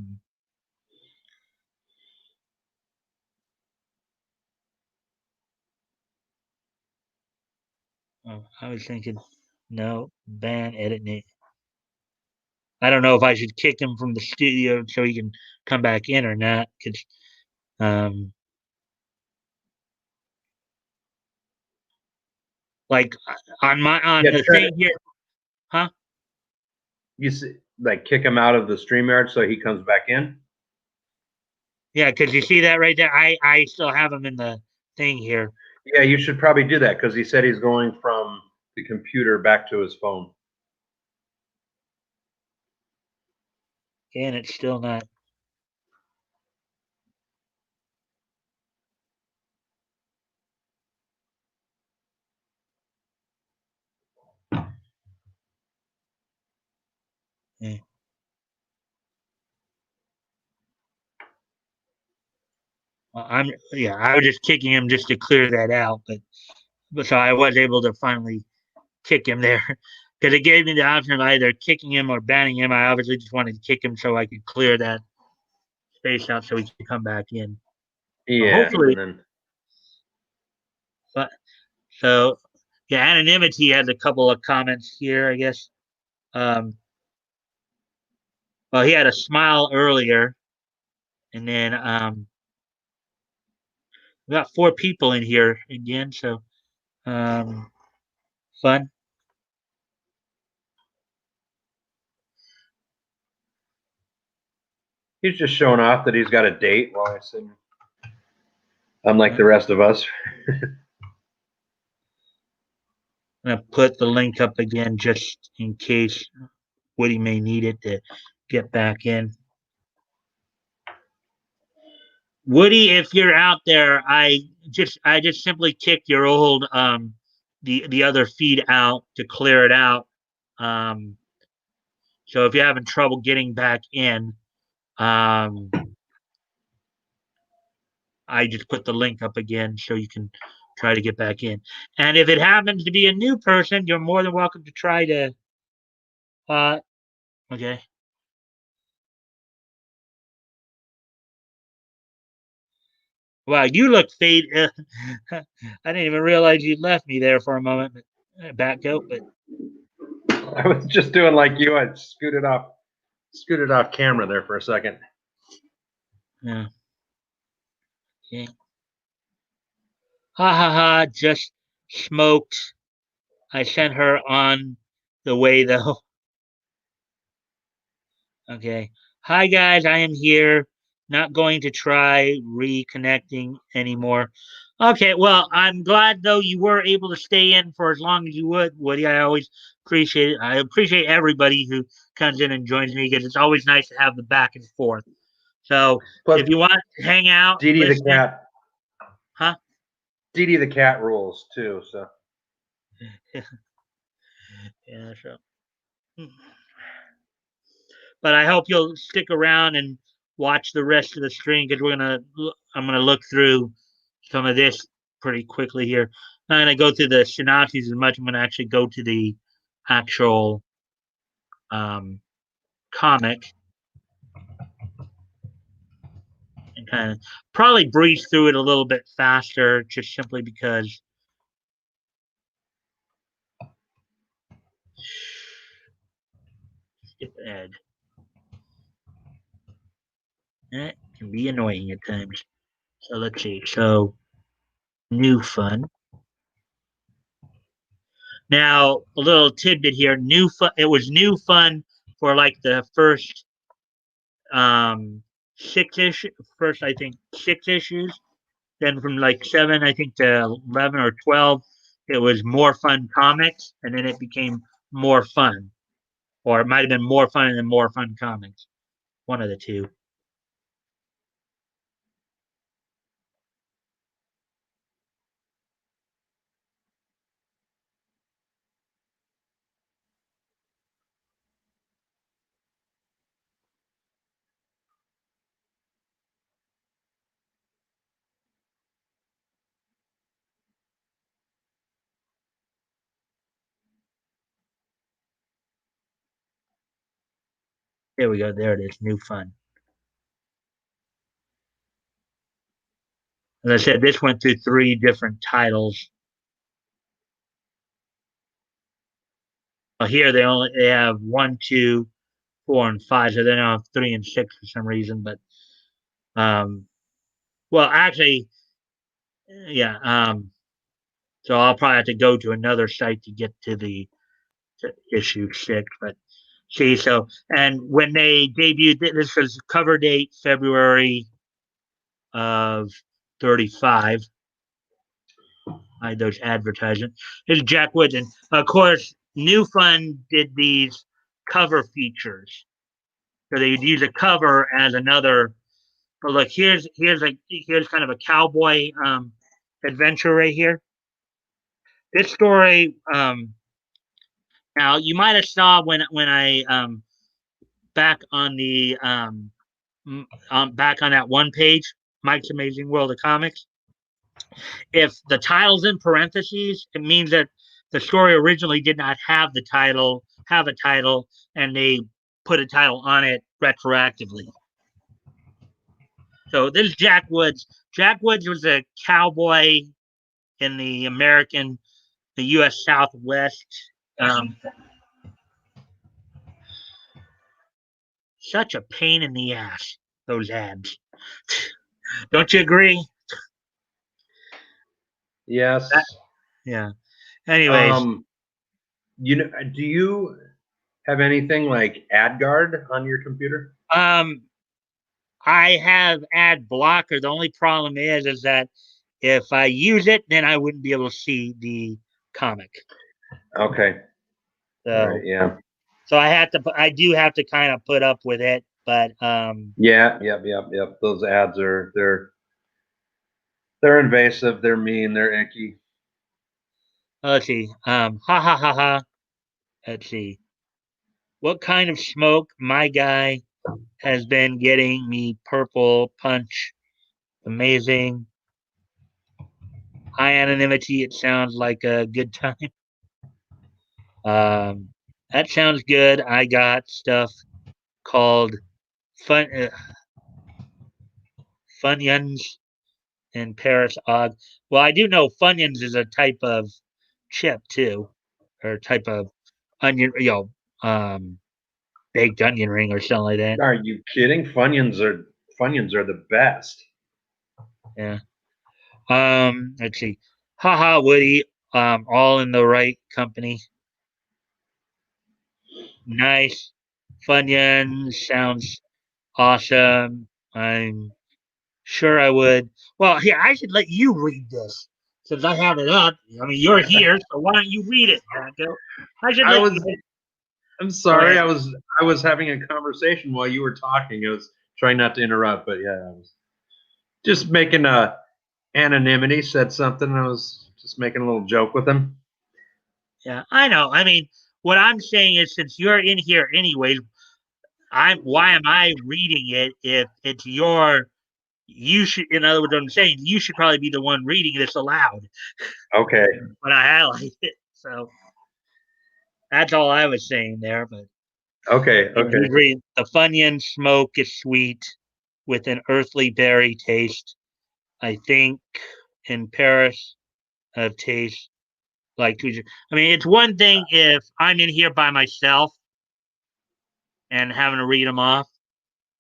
I was thinking, no, ban, edit, name. I don't know if I should kick him from the studio so he can come back in or not, because um, like on Yeah, the try to, thing here, huh? you see, like kick him out of the StreamYard so he comes back in. Yeah, because you see that right there. I still have him in the thing here, Yeah, you should probably do that because he said he's going from the computer back to his phone. and it's still not. Yeah. I was just kicking him just to clear that out, but so I was able to finally kick him there because it gave me the option of either kicking him or banning him. I obviously just wanted to kick him so I could clear that space out so he could come back in. So Yeah, hopefully, and then but so yeah, anonymity has a couple of comments here, I guess. Um, well, he had a smile earlier, and then we got 4 people in here again, so fun. he's just showing off that he's got a date while he's sitting. Unlike the rest of us. I'm gonna put the link up again just in case Woody may need it to get back in. Woody, if you're out there, I just simply kicked your old the other feed out to clear it out. Um, so if you're having trouble getting back in, um, I just put the link up again so you can try to get back in. And if it happens to be a new person, you're more than welcome to try to. Okay. Wow, you look faded. I didn't even realize you left me there for a moment. But back out, but I was just doing like you. I scooted off camera there for a second. yeah. Okay. Ha ha ha! Just smoked. I sent her on the way though. Okay. Hi guys, I am here. Not going to try reconnecting anymore. Okay, well, I'm glad though you were able to stay in for as long as you would, Woody. I always appreciate it. I appreciate everybody who comes in and joins me because it's always nice to have the back and forth. So Plus, if you want to hang out, Dee Dee the listen, cat. huh? Dee Dee the cat rules too. So Yeah, so. But I hope you'll stick around and watch the rest of the stream because I'm gonna look through some of this pretty quickly here. I'm not gonna go through the synopses as much. I'm gonna actually go to the actual um, comic and kind of probably breeze through it a little bit faster, just simply because skip ad. That can be annoying at times. So let's see. So new fun. Now a little tidbit here. New fun. It was new fun for like the first um 6 ish. First, I think 6 issues. Then from like 7, I think to 11 or 12, it was more fun comics, and then it became more fun, or it might have been more fun and then more fun comics. One of the two. Here we go. There it is. New Fun. As I said, this went through 3 different titles. Well, here they have 1, 2, 4, and 5, so they don't have 3 and 6 for some reason. But well, actually, yeah. So I'll probably have to go to another site to get to the to issue 6. But see, so and when they debuted, this was cover date February of 35. Those advertisements. It's Jack Woods, and of course, New Fun did these cover features, so they'd use a cover as another. But look, here's kind of a cowboy adventure right here. This story. Now you might have saw when I back on the back on that one page, Mike's Amazing World of Comics. If the title's in parentheses, it means that the story originally did not have a title, and they put a title on it retroactively. So this is Jack Woods. Jack Woods was a cowboy in the U.S. Southwest. Such a pain in the ass, those ads. Don't you agree? Yes. Yeah. Anyways, Do you have anything like AdGuard on your computer? I have ad blocker. The only problem is that if I use it, then I wouldn't be able to see the comic. Okay. So, All right, yeah. So I do have to kind of put up with it, but Yeah, yep. Those ads they're invasive, they're mean, they're icky. let's see. Ha ha ha ha. Let's see. What kind of smoke my guy has been getting me purple punch. Amazing. High anonymity. It sounds like a good time. That sounds good. I got stuff called fun Funyuns in Paris. Og. Well, I do know Funyuns is a type of chip too, or type of onion, baked onion ring or something like that. Are you kidding? Funyuns are the best. Yeah. Let's see. Haha, Woody. All in the right company. Nice. Funyuns sounds awesome. I'm sure I would. Well, here, I should let you read this since I have it up. I mean, you're here, so why don't you read it, Marco? I should I let was you. I'm sorry. ahead. I was having a conversation while you were talking. I was trying not to interrupt, but yeah, I was just making a anonymity said something. I was just making a little joke with him. Yeah, I know. I mean, what I'm saying is, since you're in here anyways, why am I reading it if it's your? You should, in other words, what I'm saying, you should probably be the one reading this aloud Okay. when I highlight it. So that's all I was saying there. But Okay. you Okay. read the Funyun smoke is sweet with an earthly berry taste. I think in Paris of taste like I mean, it's one thing if I'm in here by myself and having to read them off,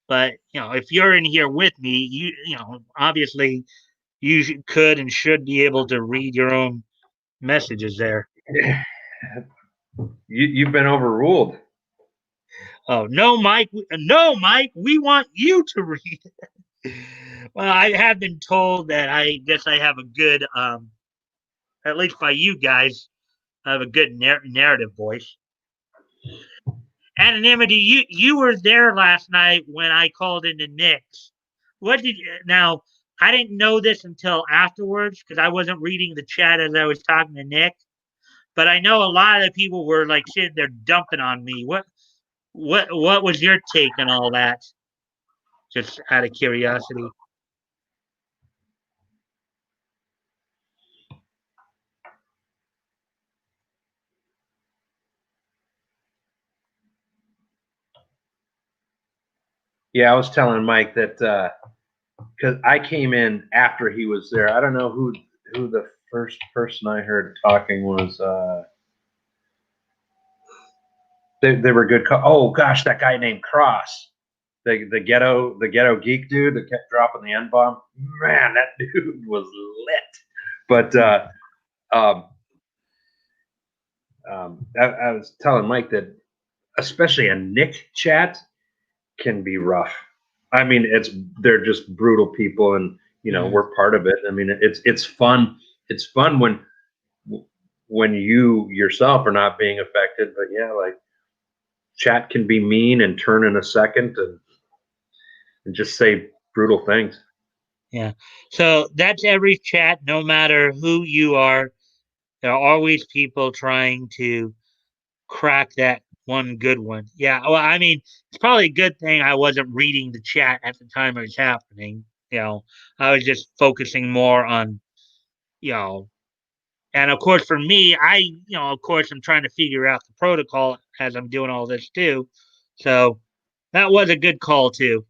but if you're in here with me, obviously could and should be able to read your own messages there. You've been overruled. Oh no, Mike! No, Mike! We want you to read it. Well, I have been told that I guess I have a good, at least by you guys, I have a good narrative voice. Anonymity, you were there last night when I called into Nick's. What did you now? I didn't know this until afterwards because I wasn't reading the chat as I was talking to Nick. But I know a lot of people were like sitting there dumping on me. What was your take on all that? Just out of curiosity. Yeah, I was telling Mike that because I came in after he was there. I don't know who the first person I heard talking was. They were good. Oh gosh, that guy named Cross, the ghetto geek dude that kept dropping the N bomb. Man, that dude was lit. But I was telling Mike that especially a Nick chat can be rough. I mean, they're just brutal people, and we're part of it. I mean, it's fun. It's fun when you yourself are not being affected. But yeah, like chat can be mean and turn in a second and just say brutal things. Yeah. So that's every chat, no matter who you are. There are always people trying to crack that one good one. Yeah. Well, I mean, it's probably a good thing I wasn't reading the chat at the time it was happening. I was just focusing more on, you know, and of course, for me, of course, I'm trying to figure out the protocol as I'm doing all this too. So that was a good call too.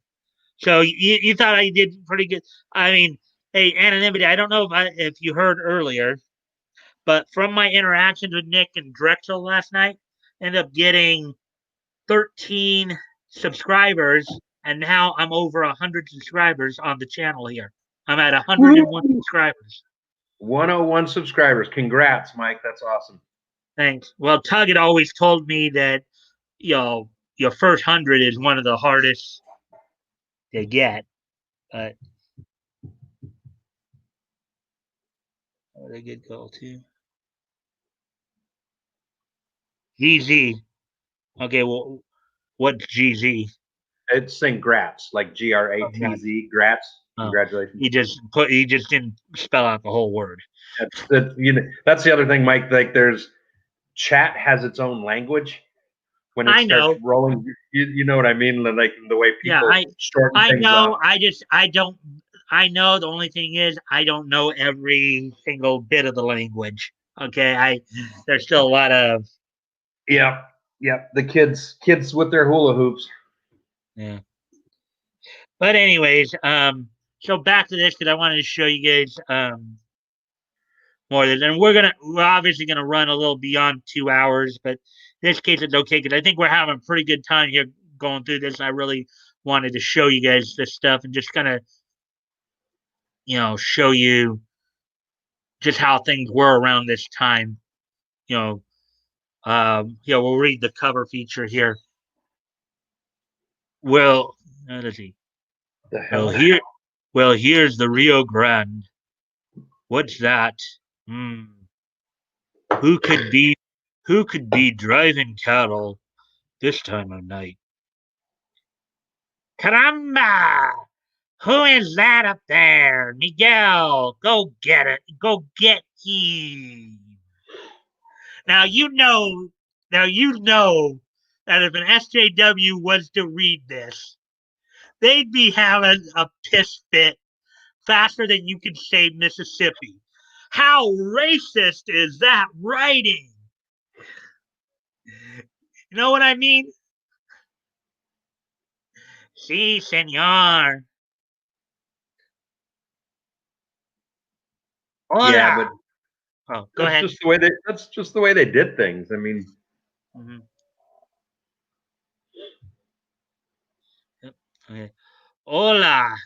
So you thought I did pretty good. I mean, hey, anonymity. I don't know if you heard earlier, but from my interactions with Nick and Drexel last night, ended up getting 13 subscribers, and now I'm over 100 subscribers on the channel here. I'm at 101 subscribers. 101 subscribers. Congrats, Mike. That's awesome. Thanks. Well, Tug had always told me that your first 100 is one of the hardest to get, but what a good goal too. GZ. Okay, well, what's GZ? It's saying grats, like GRATZ, grats. Congratulations. He just didn't spell out the whole word. That's the other thing, Mike. Like, there's chat has its own language. When it starts rolling, you know what I mean? Like the way people shorten things up. I know. The only thing is, I don't know every single bit of the language. Okay, there's still a lot of. Yeah. The kids with their hula hoops. Yeah. But anyways, so back to this because I wanted to show you guys more of this, and we're obviously gonna run a little beyond 2 hours, but in this case it's okay because I think we're having a pretty good time here going through this. I really wanted to show you guys this stuff and just kind of show you just how things were around this time. We'll read the cover feature here. Well, let's see. The hell? Here's the Rio Grande. What's that? Who could be driving cattle this time of night? Caramba! Who is that up there? Miguel, go get it. Go get him. Now you know that if an SJW was to read this, they'd be having a piss fit faster than you can say Mississippi. How racist is that writing? You know what I mean? Si, senor. Hola. Yeah, but go ahead. That's just the way they did things. I mean. Mm-hmm. Yep. Okay. Hola,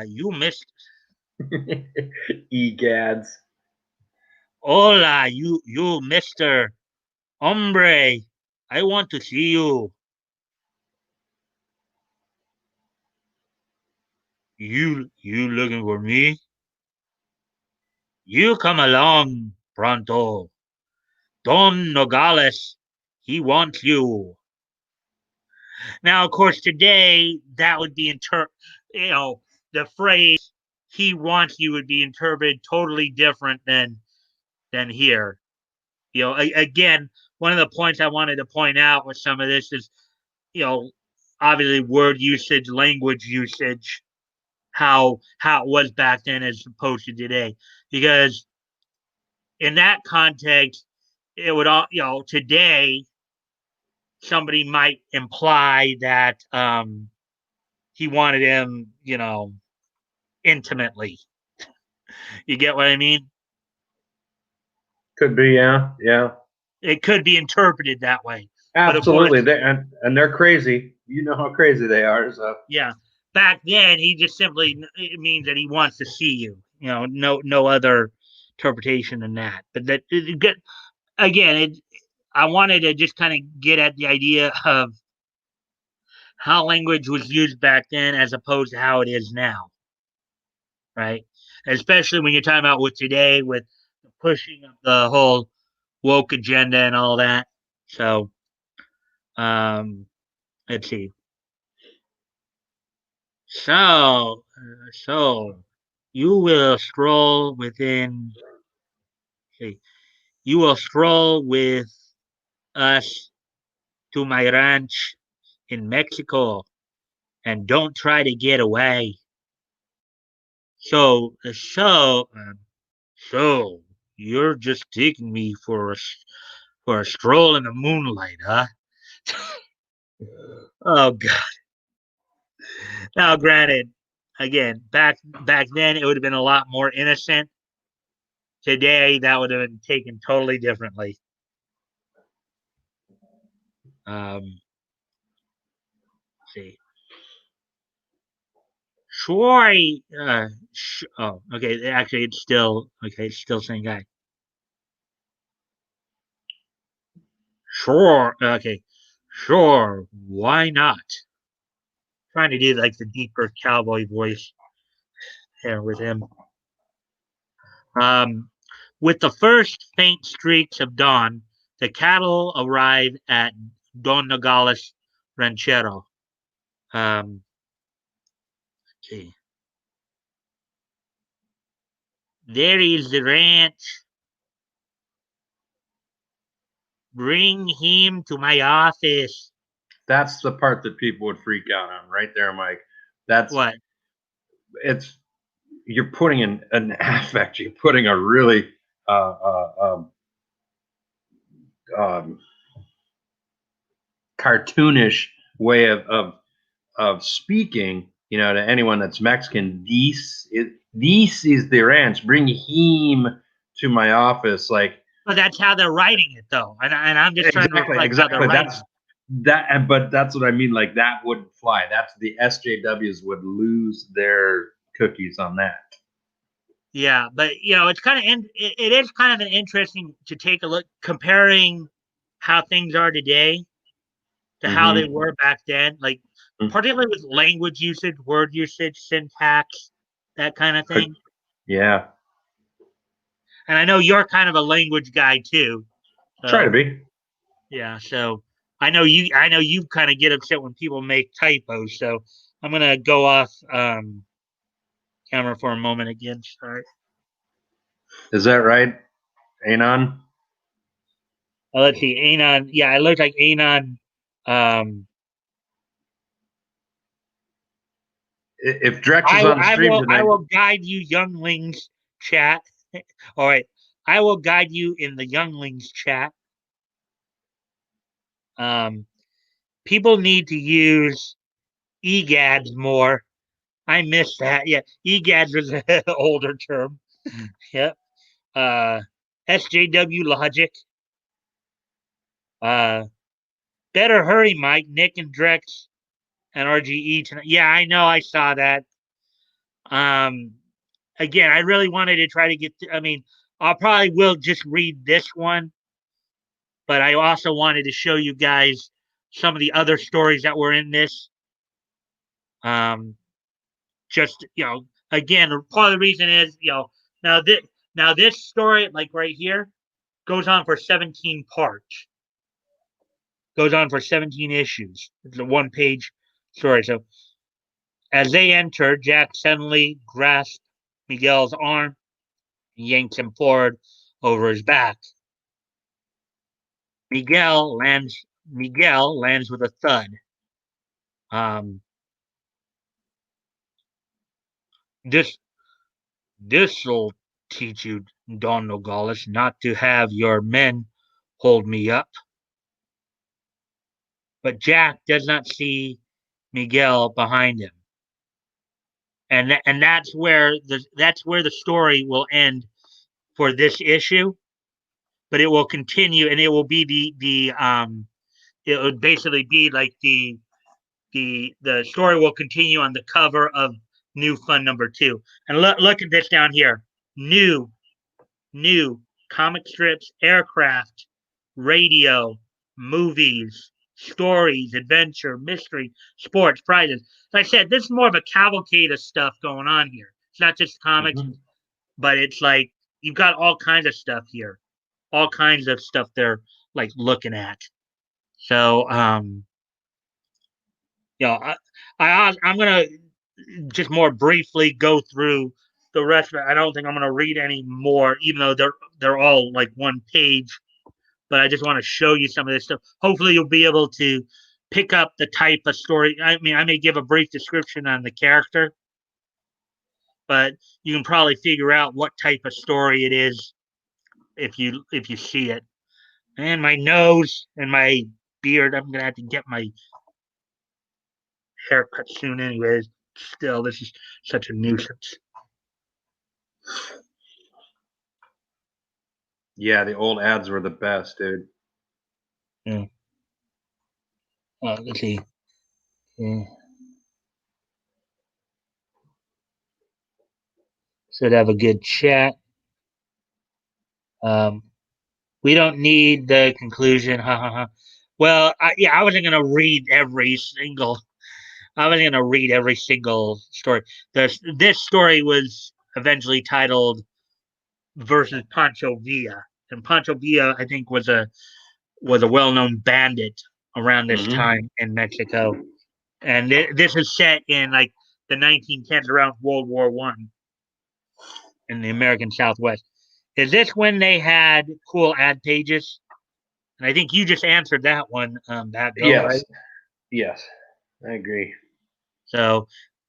you missed. Egads. Hola, you, Mister Hombre. I want to see you. You looking for me? You come along pronto. Don Nogales, he wants you. Now, of course, today that would be the phrase "he wants you" would be interpreted totally different than here. Again, one of the points I wanted to point out with some of this is, obviously word usage, language usage, how it was back then as opposed to today. Because in that context, it would all, today somebody might imply that he wanted him, intimately. You get what I mean? Could be, yeah, yeah. It could be interpreted that way. But of Absolutely. course, And they're crazy. You know how crazy they are. So yeah. Back then, he just simply it means that he wants to see you. No other interpretation than that. But again, I wanted to just kind of get at the idea of how language was used back then as opposed to how it is now, right? Especially when you're talking about with today, with the pushing of the whole woke agenda and all that. So, um, let's see. So you will stroll within. Okay, you will stroll with us to my ranch in Mexico, and don't try to get away. So you're just taking me for a stroll in the moonlight, huh? Oh God. Now, granted, again, back then it would have been a lot more innocent. Today, that would have been taken totally differently. Let's see. Troy. Oh, okay. Actually, it's still okay. It's still same guy. Sure. Okay. Sure. Why not? Trying to do like the deeper cowboy voice here with him. Um, with the first faint streaks of dawn, the cattle arrive at Don Nogales Ranchero. Let's see. There is the ranch. Bring him to my office. that's the part that people would freak out on right there, Mike. That's What? it's you're putting an affect. You're putting a really um, cartoonish way of speaking, to anyone that's Mexican. This is the ranch. Bring him to my office. Like But that's how they're writing it, though, and I'm just trying to reflect how they're exactly. writing it. But that's what I mean. Like that wouldn't fly. That's the SJWs would lose their cookies on that. Yeah, but it's kind of it is kind of an interesting to take a look comparing how things are today to how they Mm-hmm. were back then, like particularly with language usage, word usage, syntax, that kind of thing. Yeah, And I know you're kind of a language guy too, try to so be. yeah. So I know you kind of get upset when people make typos. So I'm gonna go off camera for a moment again. Sorry. Is that right, Anon? Let's see, Anon. Yeah, it looks like Anon. Um, If Drex is I on the I stream will I tonight, will guide you, younglings chat. All right, I will guide you in the younglings chat. Um, People need to use egads more. I miss that. Yeah, egads was an older term. Yep. Uh, SJW logic. Uh, Better hurry, Mike. Nick and Drex and RGE tonight. Yeah, I know. I saw that. Um, Again, I really wanted to try to get. I mean, I probably will just read this one, but I also wanted to show you guys some of the other stories that were in this. Um, just again, part of the reason is now this story, like right here, goes on for 17 parts. Goes on for 17 issues. It's a one-page story. So as they enter, Jack suddenly grasps Miguel's arm and yanks him forward over his back. Miguel lands with a thud. Um, this this'll teach you, Don Nogales, not to have your men hold me up. but Jack does not see Miguel behind him, and that's where the story will end for this issue. But it will continue, and it will be the it would basically be like the story will continue on the cover of New Fun #2. And look at this down here. New comic strips, aircraft, radio, movies, stories, adventure, mystery, sports, prizes. Like I said, this is more of a cavalcade of stuff going on here. It's not just comics, but it's like you've got all kinds of stuff here, all kinds of stuff they're like looking at. So, I'm gonna just more briefly go through the rest of it. I don't think I'm gonna read any more, even though they're all like one page. But I just want to show you some of this stuff. Hopefully, you'll be able to pick up the type of story. I mean, I may give a brief description on the character, but you can probably figure out what type of story it is if you see it. And my nose and my beard, I'm gonna have to get my haircut soon, anyways. Still, this is such a nuisance. Yeah, the old ads were the best, dude. Yeah. Let's see. Yeah. Should have a good chat. We don't need the conclusion. Ha ha ha. Well, I wasn't gonna read every single. I wasn't gonna read every single story. This story was eventually titled "Versus Pancho Villa," and Pancho Villa, I think, was a well-known bandit around this time in Mexico, and this is set in like the 1910s, around World War One, in the American Southwest. Is this when they had cool ad pages? And I think you just answered that one, that Bill, Yes. right? Yes, I agree. So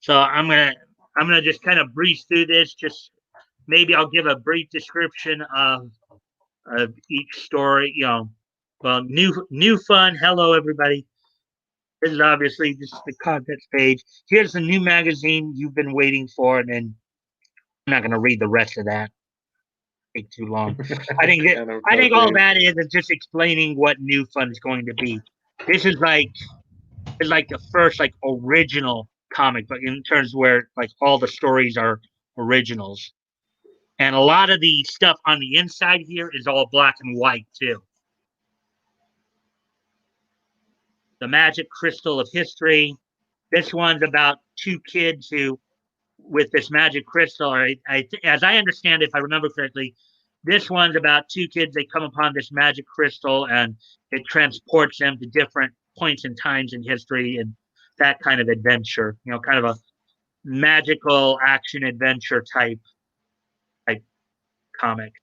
I'm gonna just kind of breeze through this. Just maybe I'll give a brief description of each story. Well, new fun. Hello, everybody. This is obviously just the contents page. Here's the new magazine you've been waiting for, and then I'm not gonna read the rest of that. Take too long. I think all that is just explaining what New Fun is going to be. This is like the first like original comic book in terms where like all the stories are originals, and a lot of the stuff on the inside here is all black and white too. The Magic Crystal of History. This one's about two kids who, with this magic crystal, as I understand it, if I remember correctly, this one's about two kids. They come upon this magic crystal, and it transports them to different points and times in history, and that kind of adventure. Kind of a magical action adventure type comic.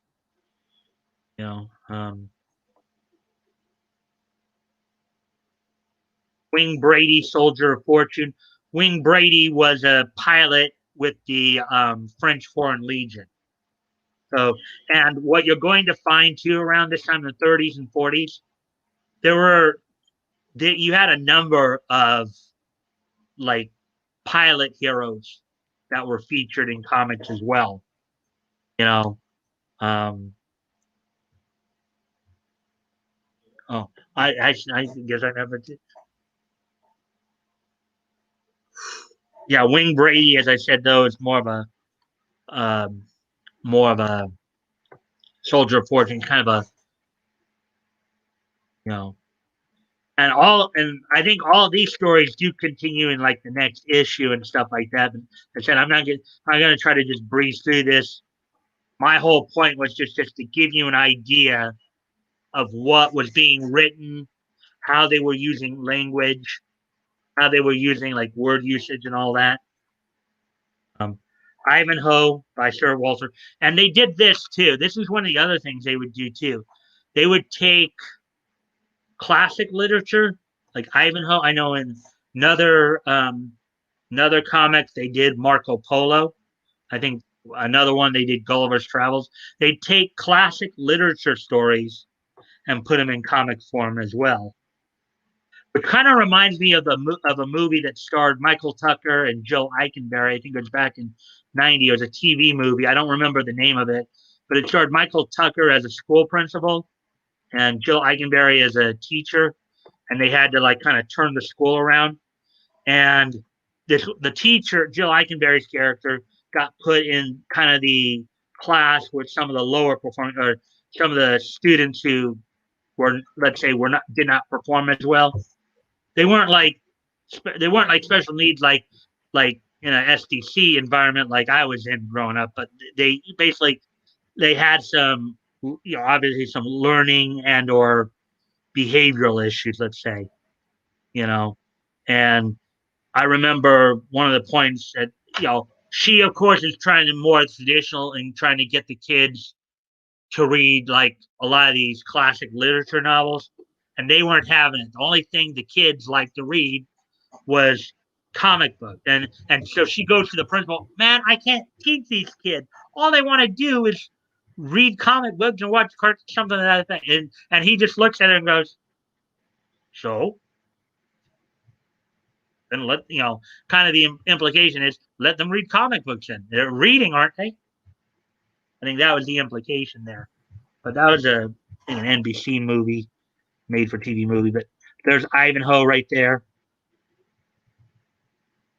Wing Brady, Soldier of Fortune. Wing Brady was a pilot with the French Foreign Legion. So, and what you're going to find too around this time in the 30s and 40s, you had a number of like pilot heroes that were featured in comics as well. I guess I never did. Yeah, Wing Brady, as I said, though, is more of a soldier of fortune, kind of a and I think all of these stories do continue in like the next issue and stuff like that. But I said I'm gonna try to just breeze through this. My whole point was just to give you an idea of what was being written, how they were using language, how they were using like word usage and all that. Ivanhoe by Sir Walter. And they did this too. This is one of the other things they would do too. They would take classic literature like Ivanhoe. I know in another comic they did Marco Polo. I think another one they did Gulliver's Travels. They'd take classic literature stories and put them in comic form as well, It kind of reminds me of a movie that starred Michael Tucker and Joe Eikenberry. I think it was back in '90. It was a TV movie. I don't remember the name of it, but it starred Michael Tucker as a school principal and Joe Eikenberry as a teacher, and they had to like kind of turn the school around. And the teacher, Joe Eikenberry's character, got put in kind of the class with some of the lower performing or some of the students who were, let's say, did not perform as well. They weren't like special needs like in an SDC environment like I was in growing up, but they basically they had some obviously some learning and or behavioral issues, let's say, and I remember one of the points that she of course is trying to more traditional and trying to get the kids to read like a lot of these classic literature novels, and they weren't having it. The only thing the kids liked to read was comic book, and so she goes to the principal. Man, I can't teach these kids. All they want to do is read comic books and watch something of that thing. And he just looks at her and goes, so. And kind of the implication is let them read comic books. Then they're reading, aren't they? I think that was the implication there. But that was an NBC movie, made for TV movie. But there's Ivanhoe right there.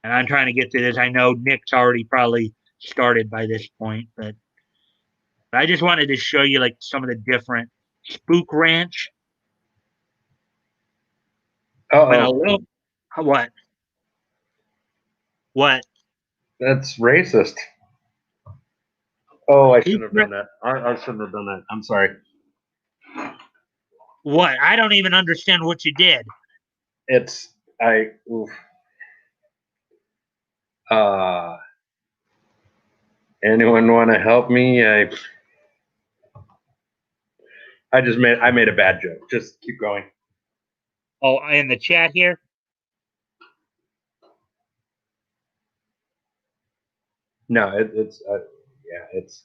And I'm trying to get to this. I know Nick's already probably started by this point, but I just wanted to show you like some of the different Spook Ranch. Oh, what? What? That's racist. Oh, I shouldn't have done that. I shouldn't have done that. I'm sorry. What? I don't even understand what you did. Anyone want to help me? I made a bad joke. Just keep going. Oh, in the chat here? No, it's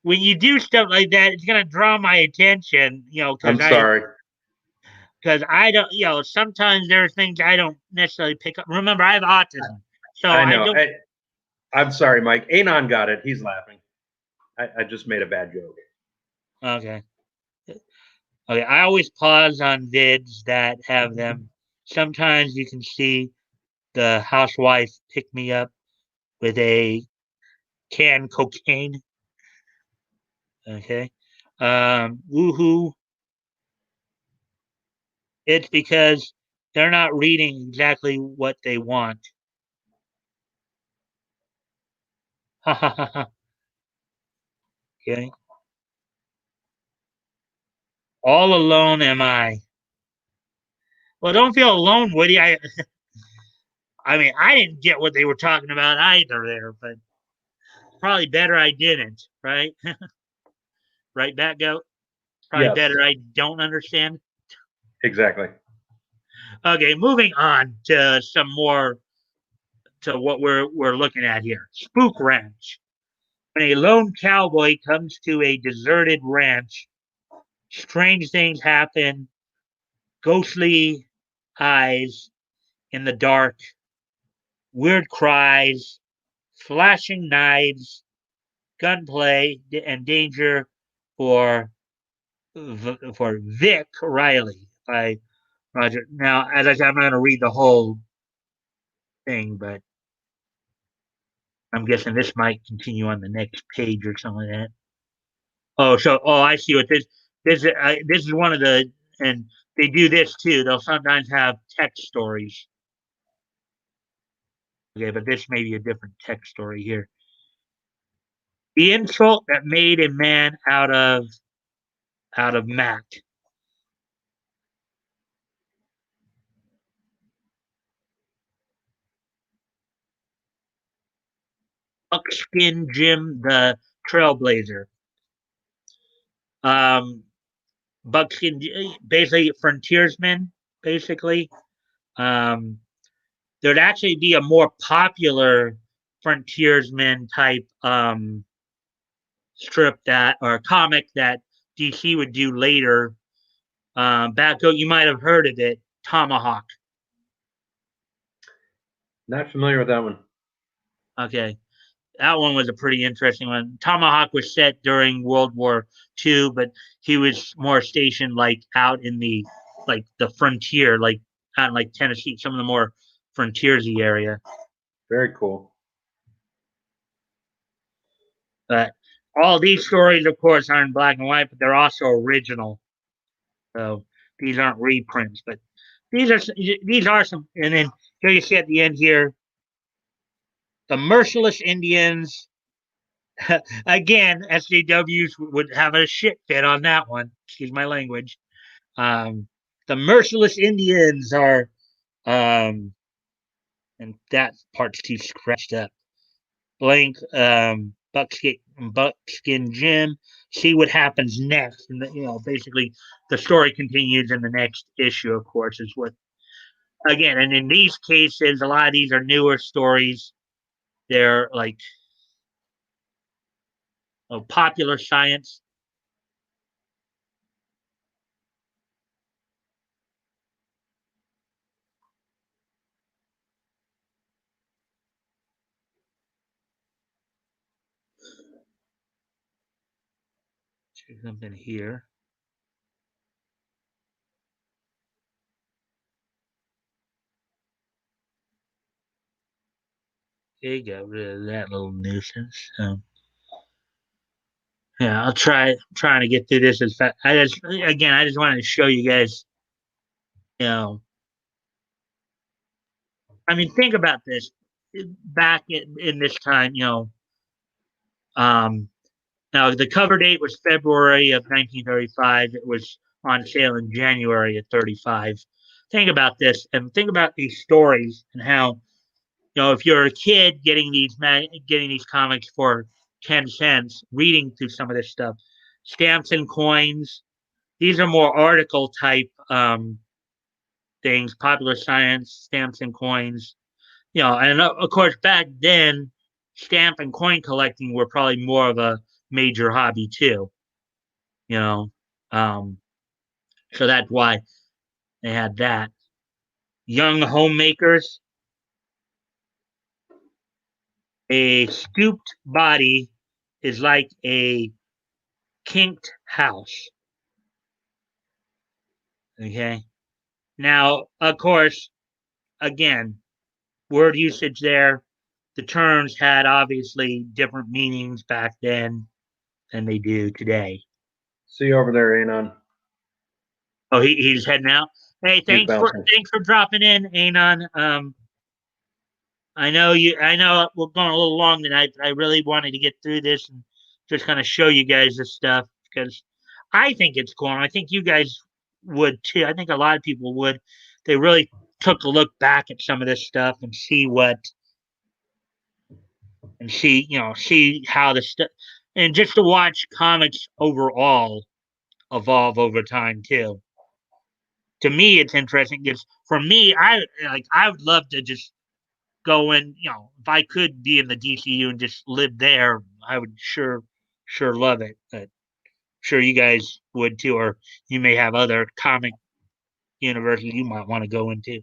when you do stuff like that, it's gonna draw my attention, I'm sorry. Because I don't, sometimes there are things I don't necessarily pick up. Remember, I have autism, so I know. I'm sorry, Mike. Anon got it. He's laughing. I just made a bad joke. Okay. Okay. I always pause on vids that have them. Sometimes you can see the housewife pick me up with a can cocaine. Okay. Woohoo. It's because they're not reading exactly what they want. Okay. All alone am I. Well, don't feel alone, Woody. I mean, I didn't get what they were talking about either there, but probably better I didn't, right? Right, Batgoat? Probably better I don't understand. Exactly. Okay, moving on to some more to what we're looking at here. Spook Ranch. When a lone cowboy comes to a deserted ranch, strange things happen. Ghostly eyes in the dark, weird cries, flashing knives, gunplay, and danger for Vic Riley by Roger. Now, as I said, I'm not going to read the whole thing, but I'm guessing this might continue on the next page or something like that. I see what this is one of the, and they do this too. They'll sometimes have text stories. Okay, but this may be a different text story here. The insult that made a man out of Matt. Buckskin Jim the Trailblazer. Buckskin, basically frontiersman, basically. There'd actually be a more popular frontiersman type strip that or comic that DC would do later. Batgirl, you might have heard of it. Tomahawk. Not familiar with that one. Okay, that one was a pretty interesting one. Tomahawk was set during World War II, but he was more stationed like out in the frontier, like out in like Tennessee, some of the more frontiersy area. Very cool. But all these stories, of course, are in black and white, but they're also original. So these aren't reprints, but these are some. And then here you see at the end here, the merciless Indians. Again, SJWs would have a shit fit on that one. Excuse my language. Um, the merciless Indians are, and that part's too scratched up. Blank, Buckskin Jim. See what happens next, and basically the story continues in the next issue. Of course, is what again, and in these cases, a lot of these are newer stories. They're like popular science. Check something here. Okay, got rid of that little nuisance. Yeah, I'll try trying to get through this as fast. I just wanted to show you guys. You know, I mean, think about this. Back in this time, um, now the cover date was February of 1935. It was on sale in January of 35. Think about this and think about these stories and how if you're a kid getting these comics for 10 cents, reading through some of this stuff, stamps and coins. These are more article type things, popular science, stamps and coins. And of course back then, stamp and coin collecting were probably more of a major hobby too. You know, um, so that's why they had that. Young homemakers, a stooped body is like a kinked house. Okay. Now, of course, again, word usage there. The terms had obviously different meanings back then than they do today. See you over there, Anon. Oh, he's heading out. Hey, thanks for dropping in, Anon. I know we're going a little long tonight, but I really wanted to get through this and just kind of show you guys this stuff because I think it's cool. And I think you guys would too. I think a lot of people would. They really took a look back at some of this stuff and see how the stuff, and just to watch comics overall evolve over time too. To me, it's interesting because for me, I would love to just go in. If I could be in the DCU and just live there, I would sure love it. But sure you guys would too, or you may have other comic universes you might want to go into.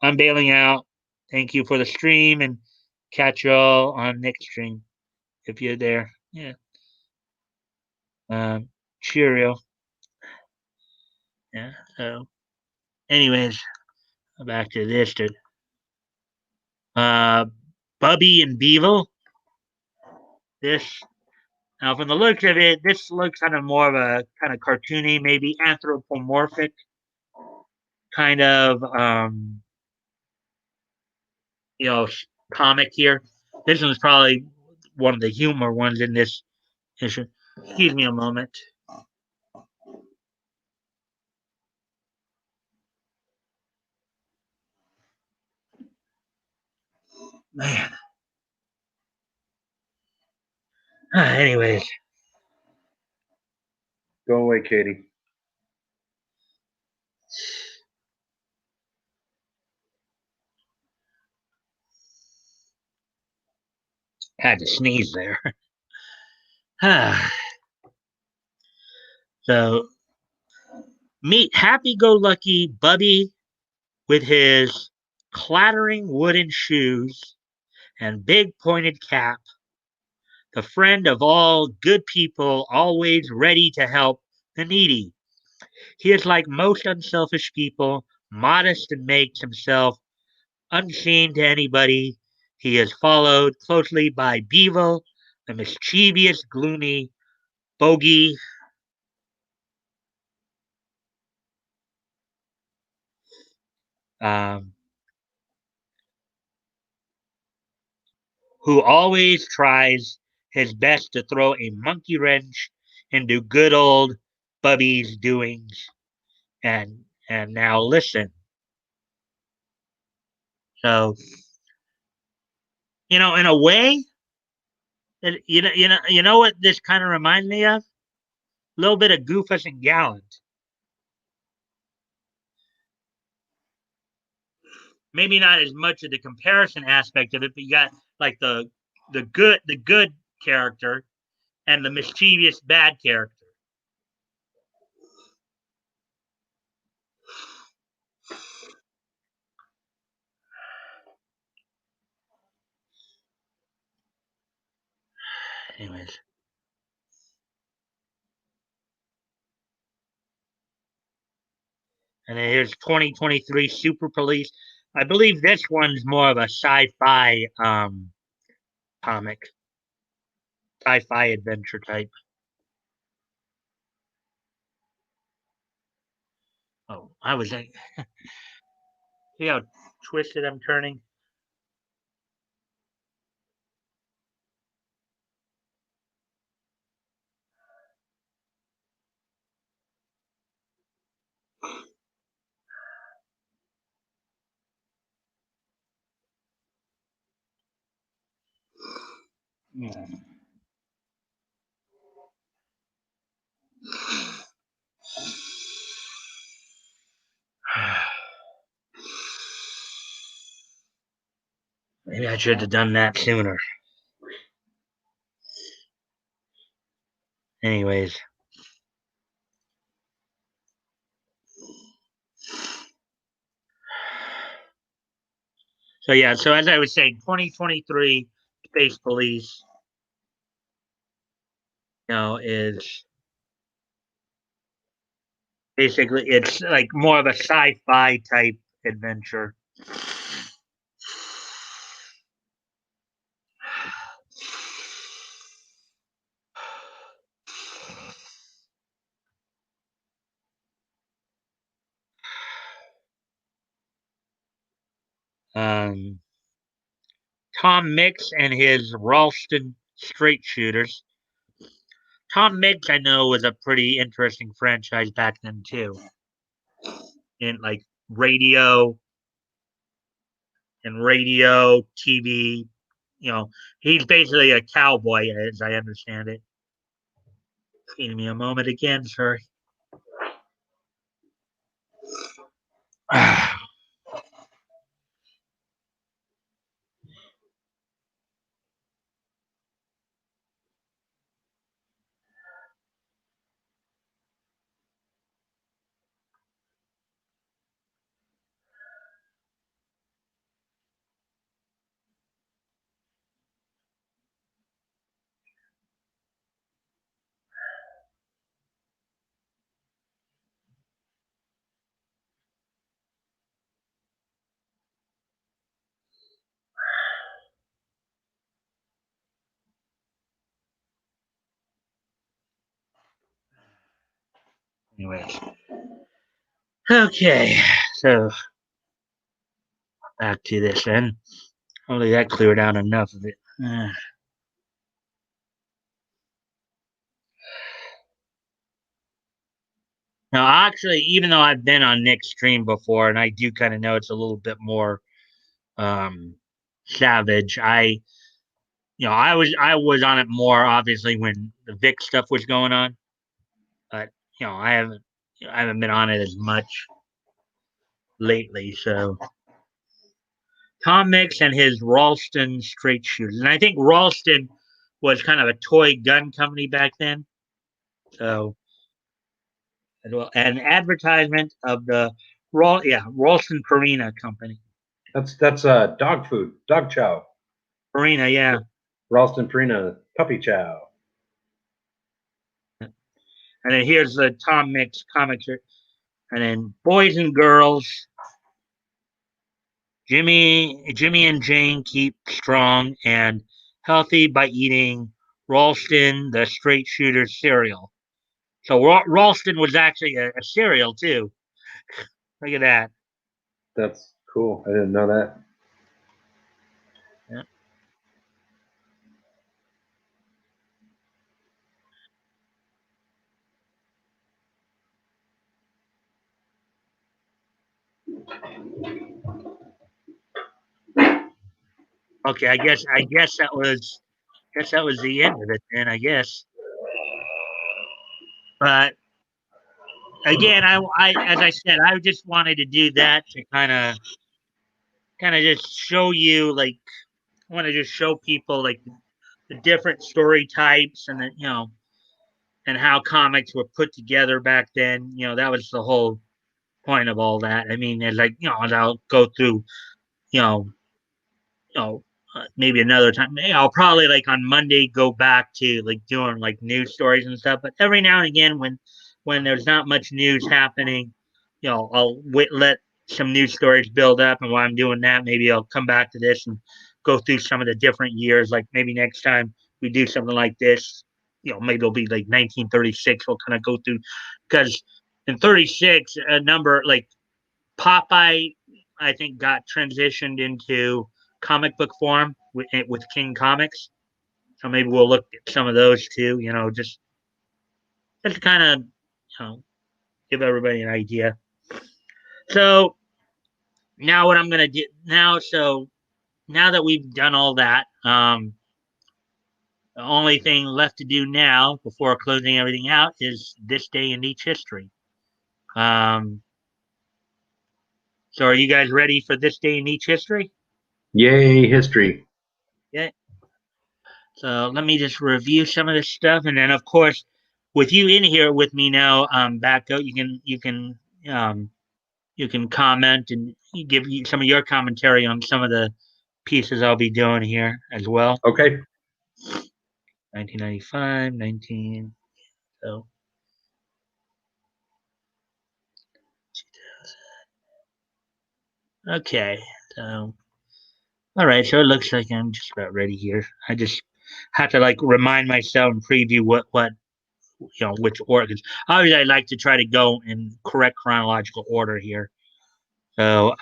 I'm bailing out. Thank you for the stream and catch y'all on next stream if you're there. Yeah. Cheerio. Yeah. So, anyways, back to this. Uh, Bubby and Beetle. This now, from the looks of it, this looks kind of more of a kind of cartoony, maybe anthropomorphic kind of you know comic here. This one's probably one of the humor ones in this issue. Excuse me a moment. Man. Anyways. Go away, Katie. Had to sneeze there. So meet happy-go-lucky Bubby with his clattering wooden shoes and big pointed cap, the friend of all good people, always ready to help the needy. He is like most unselfish people, modest and makes himself unseen to anybody. He is followed closely by Beevil, the mischievous, gloomy bogey. Um, who always tries his best to throw a monkey wrench into good old Bubby's doings. And now listen. So, in a way, you know what this kind of reminds me of? A little bit of Goofus and Gallant. Maybe not as much of the comparison aspect of it, but you got like the good character and the mischievous bad character. Anyways. And then here's 2023 Super Police. I believe this one's more of a sci-fi comic, sci-fi adventure type. Oh, I was like, see how twisted I'm turning? Yeah. Maybe I should have done that sooner. Anyways. So yeah, so as I was saying, 2023 Space Police, is basically it's like more of a sci-fi type adventure. Um, Tom Mix and his Ralston straight shooters. Tom Mix, I know, was a pretty interesting franchise back then too, in like radio radio, TV. He's basically a cowboy, as I understand it. Give me a moment again, sorry. Anyways. Okay, so back to this then. Hopefully that cleared out enough of it. Now, actually, even though I've been on Nick's stream before, and I do kind of know it's a little bit more savage, I was on it more obviously when the Vic stuff was going on, but I haven't been on it as much lately. So Tom Mix and his Ralston straight shooters, and I think Ralston was kind of a toy gun company back then. So as well, an advertisement of the Ralston Purina Company. That's dog food, dog chow. Purina, yeah. Ralston Purina puppy chow. And then here's the Tom Mix comics. And then Boys and Girls, Jimmy and Jane keep strong and healthy by eating Ralston, the straight shooter cereal. So Ralston was actually a cereal too. Look at that. That's cool. I didn't know that. Yeah. Okay, I guess that was the end of it then, I guess. But again, I as I said, I just wanted to do that to kind of just show you, like, I want to just show people like the different story types and the, and how comics were put together back then. That was the whole point of all that. I mean, it's like, as I'll go through, you know, maybe another time. I'll probably like on Monday go back to like doing like news stories and stuff. But every now and again, when there's not much news happening, I'll let some news stories build up. And while I'm doing that, maybe I'll come back to this and go through some of the different years. Like maybe next time we do something like this, maybe it'll be like 1936. We'll kind of go through because in 36, a number like Popeye, I think, got transitioned into comic book form with King Comics. So maybe we'll look at some of those too. Just to kind of give everybody an idea. So now what I'm gonna do now. So now that we've done all that, the only thing left to do now before closing everything out is this day in each history. Um, so are you guys ready for this day in each history? Yay, history. Yeah. So let me just review some of this stuff, and then of course, with you in here with me now, Backo, um, you can comment and give you some of your commentary on some of the pieces I'll be doing here as well. Okay. 1995, 19. So. Okay. So. All right. So it looks like I'm just about ready here. I just have to like remind myself and preview what which organs. Obviously, I like to try to go in correct chronological order here. So,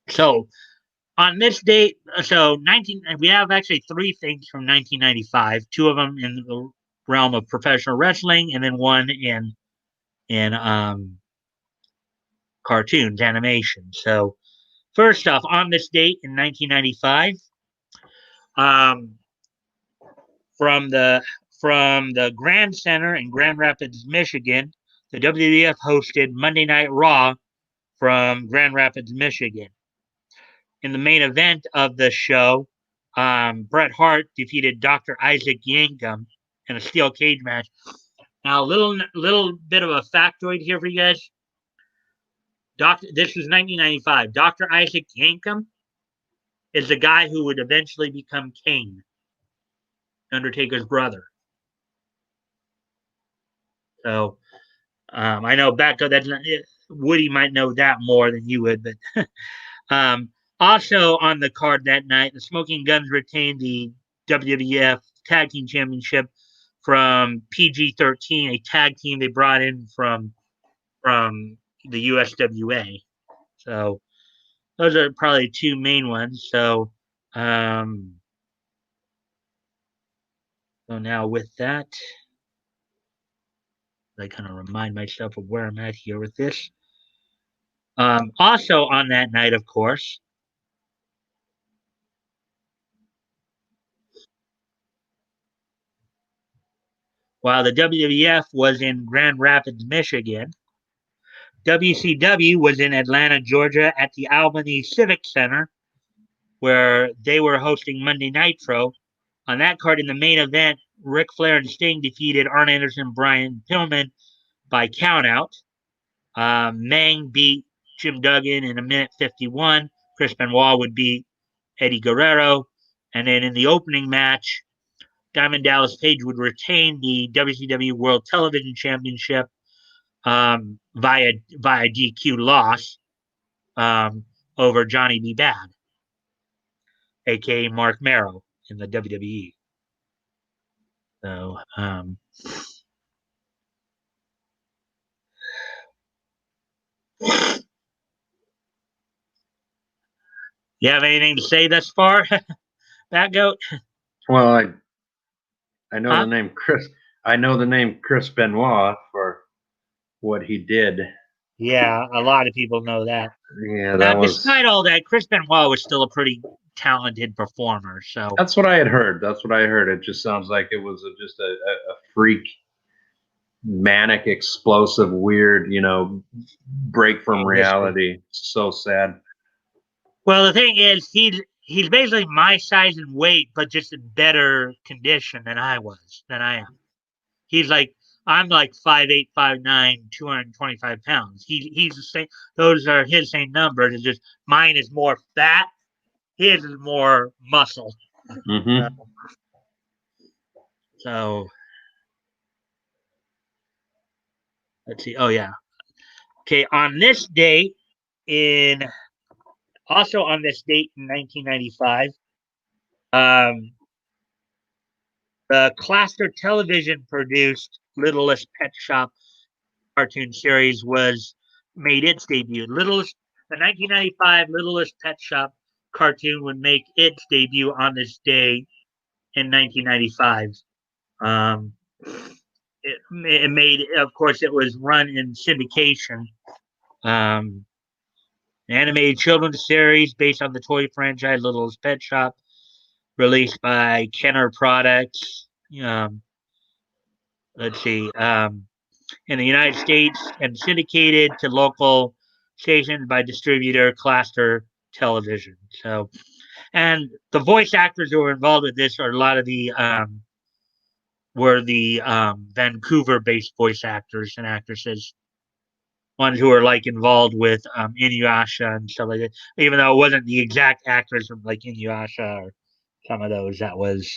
so on this date, so 19, we have actually three things from 1995. Two of them in the realm of professional wrestling, and then one in cartoons, animation. So, first off, on this date in 1995, um, from the Grand Center in Grand Rapids, Michigan, the WWF hosted Monday Night Raw from Grand Rapids, Michigan. In the main event of the show, Bret Hart defeated Dr. Isaac Yankem in a steel cage match. Now, a little bit of a factoid here for you guys. This was 1995. Dr. Isaac Yankem is the guy who would eventually become Kane, Undertaker's brother. So I know Becca, Woody might know that more than you would, but also on the card that night, the Smoking Guns retained the WWF Tag Team Championship from PG-13, a tag team they brought in from the USWA. So those are probably two main ones. So so now with that, I kind of remind myself of where I'm at here with this. Also on that night, of course, while the WWF was in Grand Rapids, Michigan, WCW was in Atlanta, Georgia at the Albany Civic Center, where they were hosting Monday Nitro. On that card in the main event, Ric Flair and Sting defeated Arn Anderson, Brian Pillman by countout. Mang beat Jim Duggan in a minute 51. Chris Benoit would beat Eddie Guerrero. And then in the opening match, Diamond Dallas Page would retain the WCW World Television Championship via DQ loss over Johnny B. Bad, aka Mark Merrow in the WWE. So, you have anything to say thus far, Bat Goat? Well, I know Huh? the name Chris. I know the name Chris Benoit for what he did. Yeah, a lot of people know that. Yeah, Now, that was. despite all that, Chris Benoit was still a pretty talented performer. So That's what I had heard. That's what I heard. It just sounds like it was just a freak, manic, explosive, weird, break from reality. So sad. well, the thing is, he's basically my size and weight, but just in better condition than I am. He's like I'm like 5'8", 5'9", 225 pounds. He's the same. Those are his same numbers. It's just mine is more fat. His is more muscle. Mm-hmm. So let's see. Oh yeah. Okay. Also on this date in 1995, the Cluster Television produced Littlest Pet Shop cartoon series was made its debut. The 1995 Littlest Pet Shop cartoon would make its debut on this day in 1995. Um, it made, of course, it was run in syndication. An animated children's series based on the toy franchise Littlest Pet Shop, released by Kenner Products. Let's see. In the United States and syndicated to local stations by distributor Cluster Television. So, and the voice actors who were involved with this are a lot of the were the Vancouver-based voice actors and actresses, ones who were like involved with Inuyasha and stuff like that. Even though it wasn't the exact actors from like Inuyasha or some of those, that was.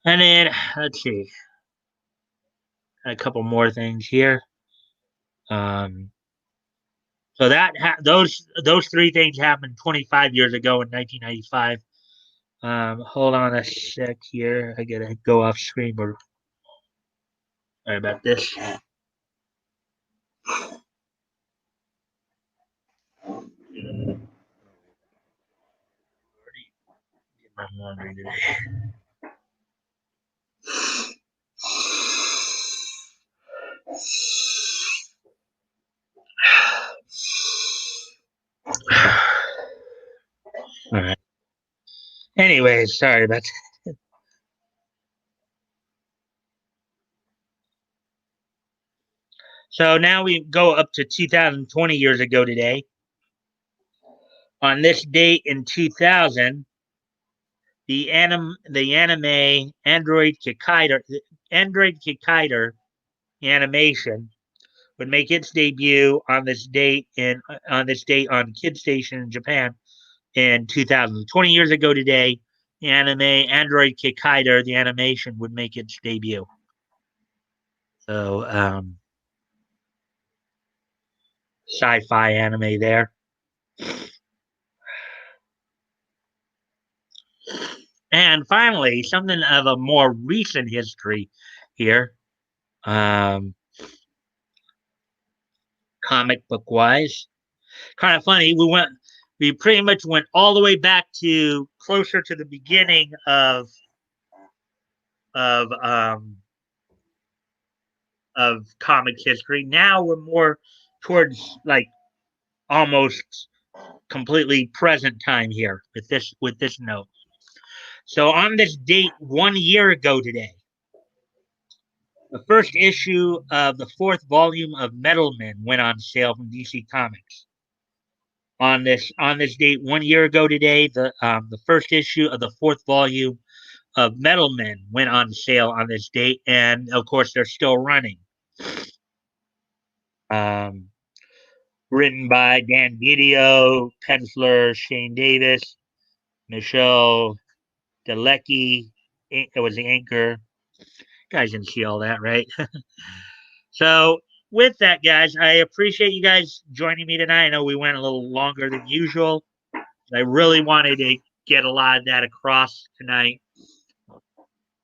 And then let's see, a couple more things here. So those three things happened 25 years ago in 1995. Hold on a sec here. I gotta go off screen. Or sorry about this. My laundry today. All right. Anyways, sorry about that. So now we go up to 2020 years ago today. On this date in 2000, the anime Android Kikaider animation would make its debut on this date on Kid Station in Japan in 2000. 20 years ago today, the anime Android Kikaider, the animation, would make its debut. So, sci-fi anime there. And finally, something of a more recent history here, comic book wise. Kind of funny. We pretty much went all the way back to closer to the beginning of comic history. Now we're more towards like almost completely present time here with this note. So on this date 1 year ago today, the first issue of the 4th volume of Metal Men went on sale from DC Comics. on this date 1 year ago today, the first issue of the fourth volume of Metal Men went on sale on this date, and of course they're still running. Written by Dan Didio, penciler Shane Davis, Michelle Delecki. It was the anchor. You guys didn't see all that, right? So with that, guys, I appreciate you guys joining me tonight. I know we went a little longer than usual. I really wanted to get a lot of that across tonight.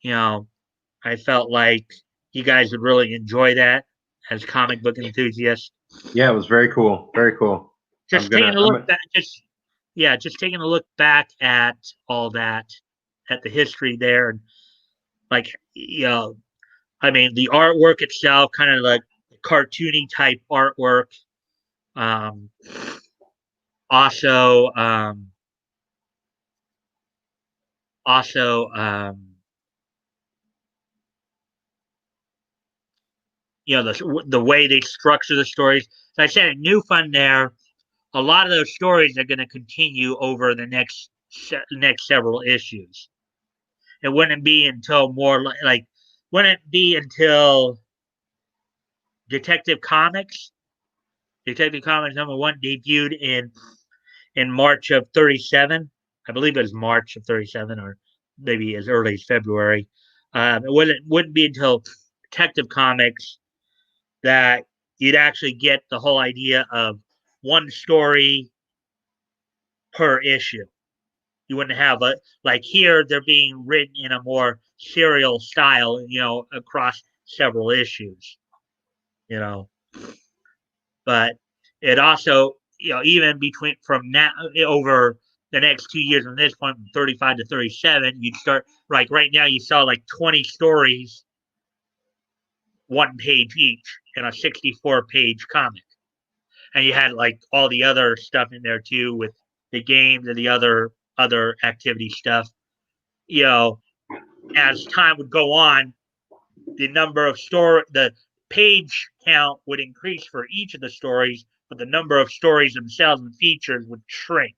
I felt like you guys would really enjoy that as comic book enthusiasts. Yeah, it was very cool. Very cool. Just taking a look back, just taking a look back at all that, at the history there, and like I mean, the artwork itself, kind of like cartoony type artwork. Also, the way they structure the stories. As I said, in New Fun there, a lot of those stories are going to continue over the next several issues. It wouldn't be until wouldn't be until Detective Comics #1 debuted in March of 37. I believe it was March of 37, or maybe as early as February. It wouldn't be until Detective Comics that you'd actually get the whole idea of one story per issue. You wouldn't have like here they're being written in a more serial style, across several issues, But it also, even from now over the next 2 years from this point, from 35 to 37, you'd start like right now you saw like 20 stories, 1 page each in a 64-page comic. And you had like all the other stuff in there too with the games and the other activity stuff. As time would go on, the page count would increase for each of the stories, but the number of stories themselves and features would shrink.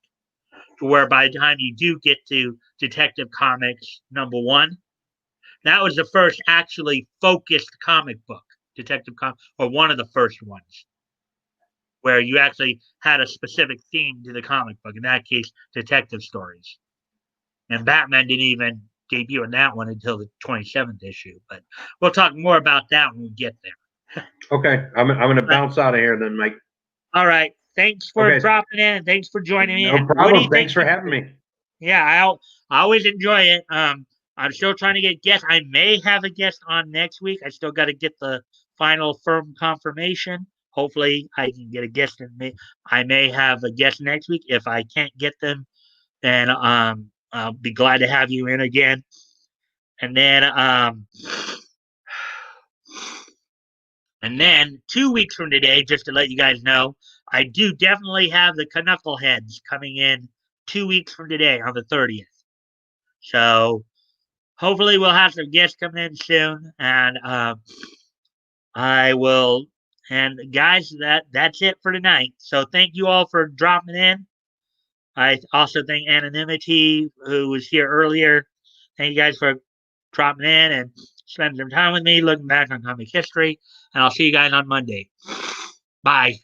To where by the time you do get to Detective Comics #1, that was the first actually focused comic book, Detective Comics, or one of the first ones, where you actually had a specific theme to the comic book. In that case, detective stories. And Batman didn't even debut in that one until the 27th issue. But we'll talk more about that when we get there. Okay, I'm going to bounce out of here then, Mike. All right. Thanks for dropping in. Thanks for joining me. No problem. Thanks for having me. Yeah, I always enjoy it. I'm still trying to get guests. I may have a guest on next week. I still got to get the final firm confirmation. Hopefully, I can get a guest in me. I may have a guest next week. If I can't get them, then I'll be glad to have you in again. And then 2 weeks from today, just to let you guys know, I do definitely have the Knuckleheads coming in 2 weeks from today on the 30th. So hopefully we'll have some guests coming in soon, and I will. And guys, that's it for tonight. So thank you all for dropping in. I also thank Anonymity, who was here earlier. Thank you guys for dropping in and spending some time with me, looking back on comic history. And I'll see you guys on Monday. Bye.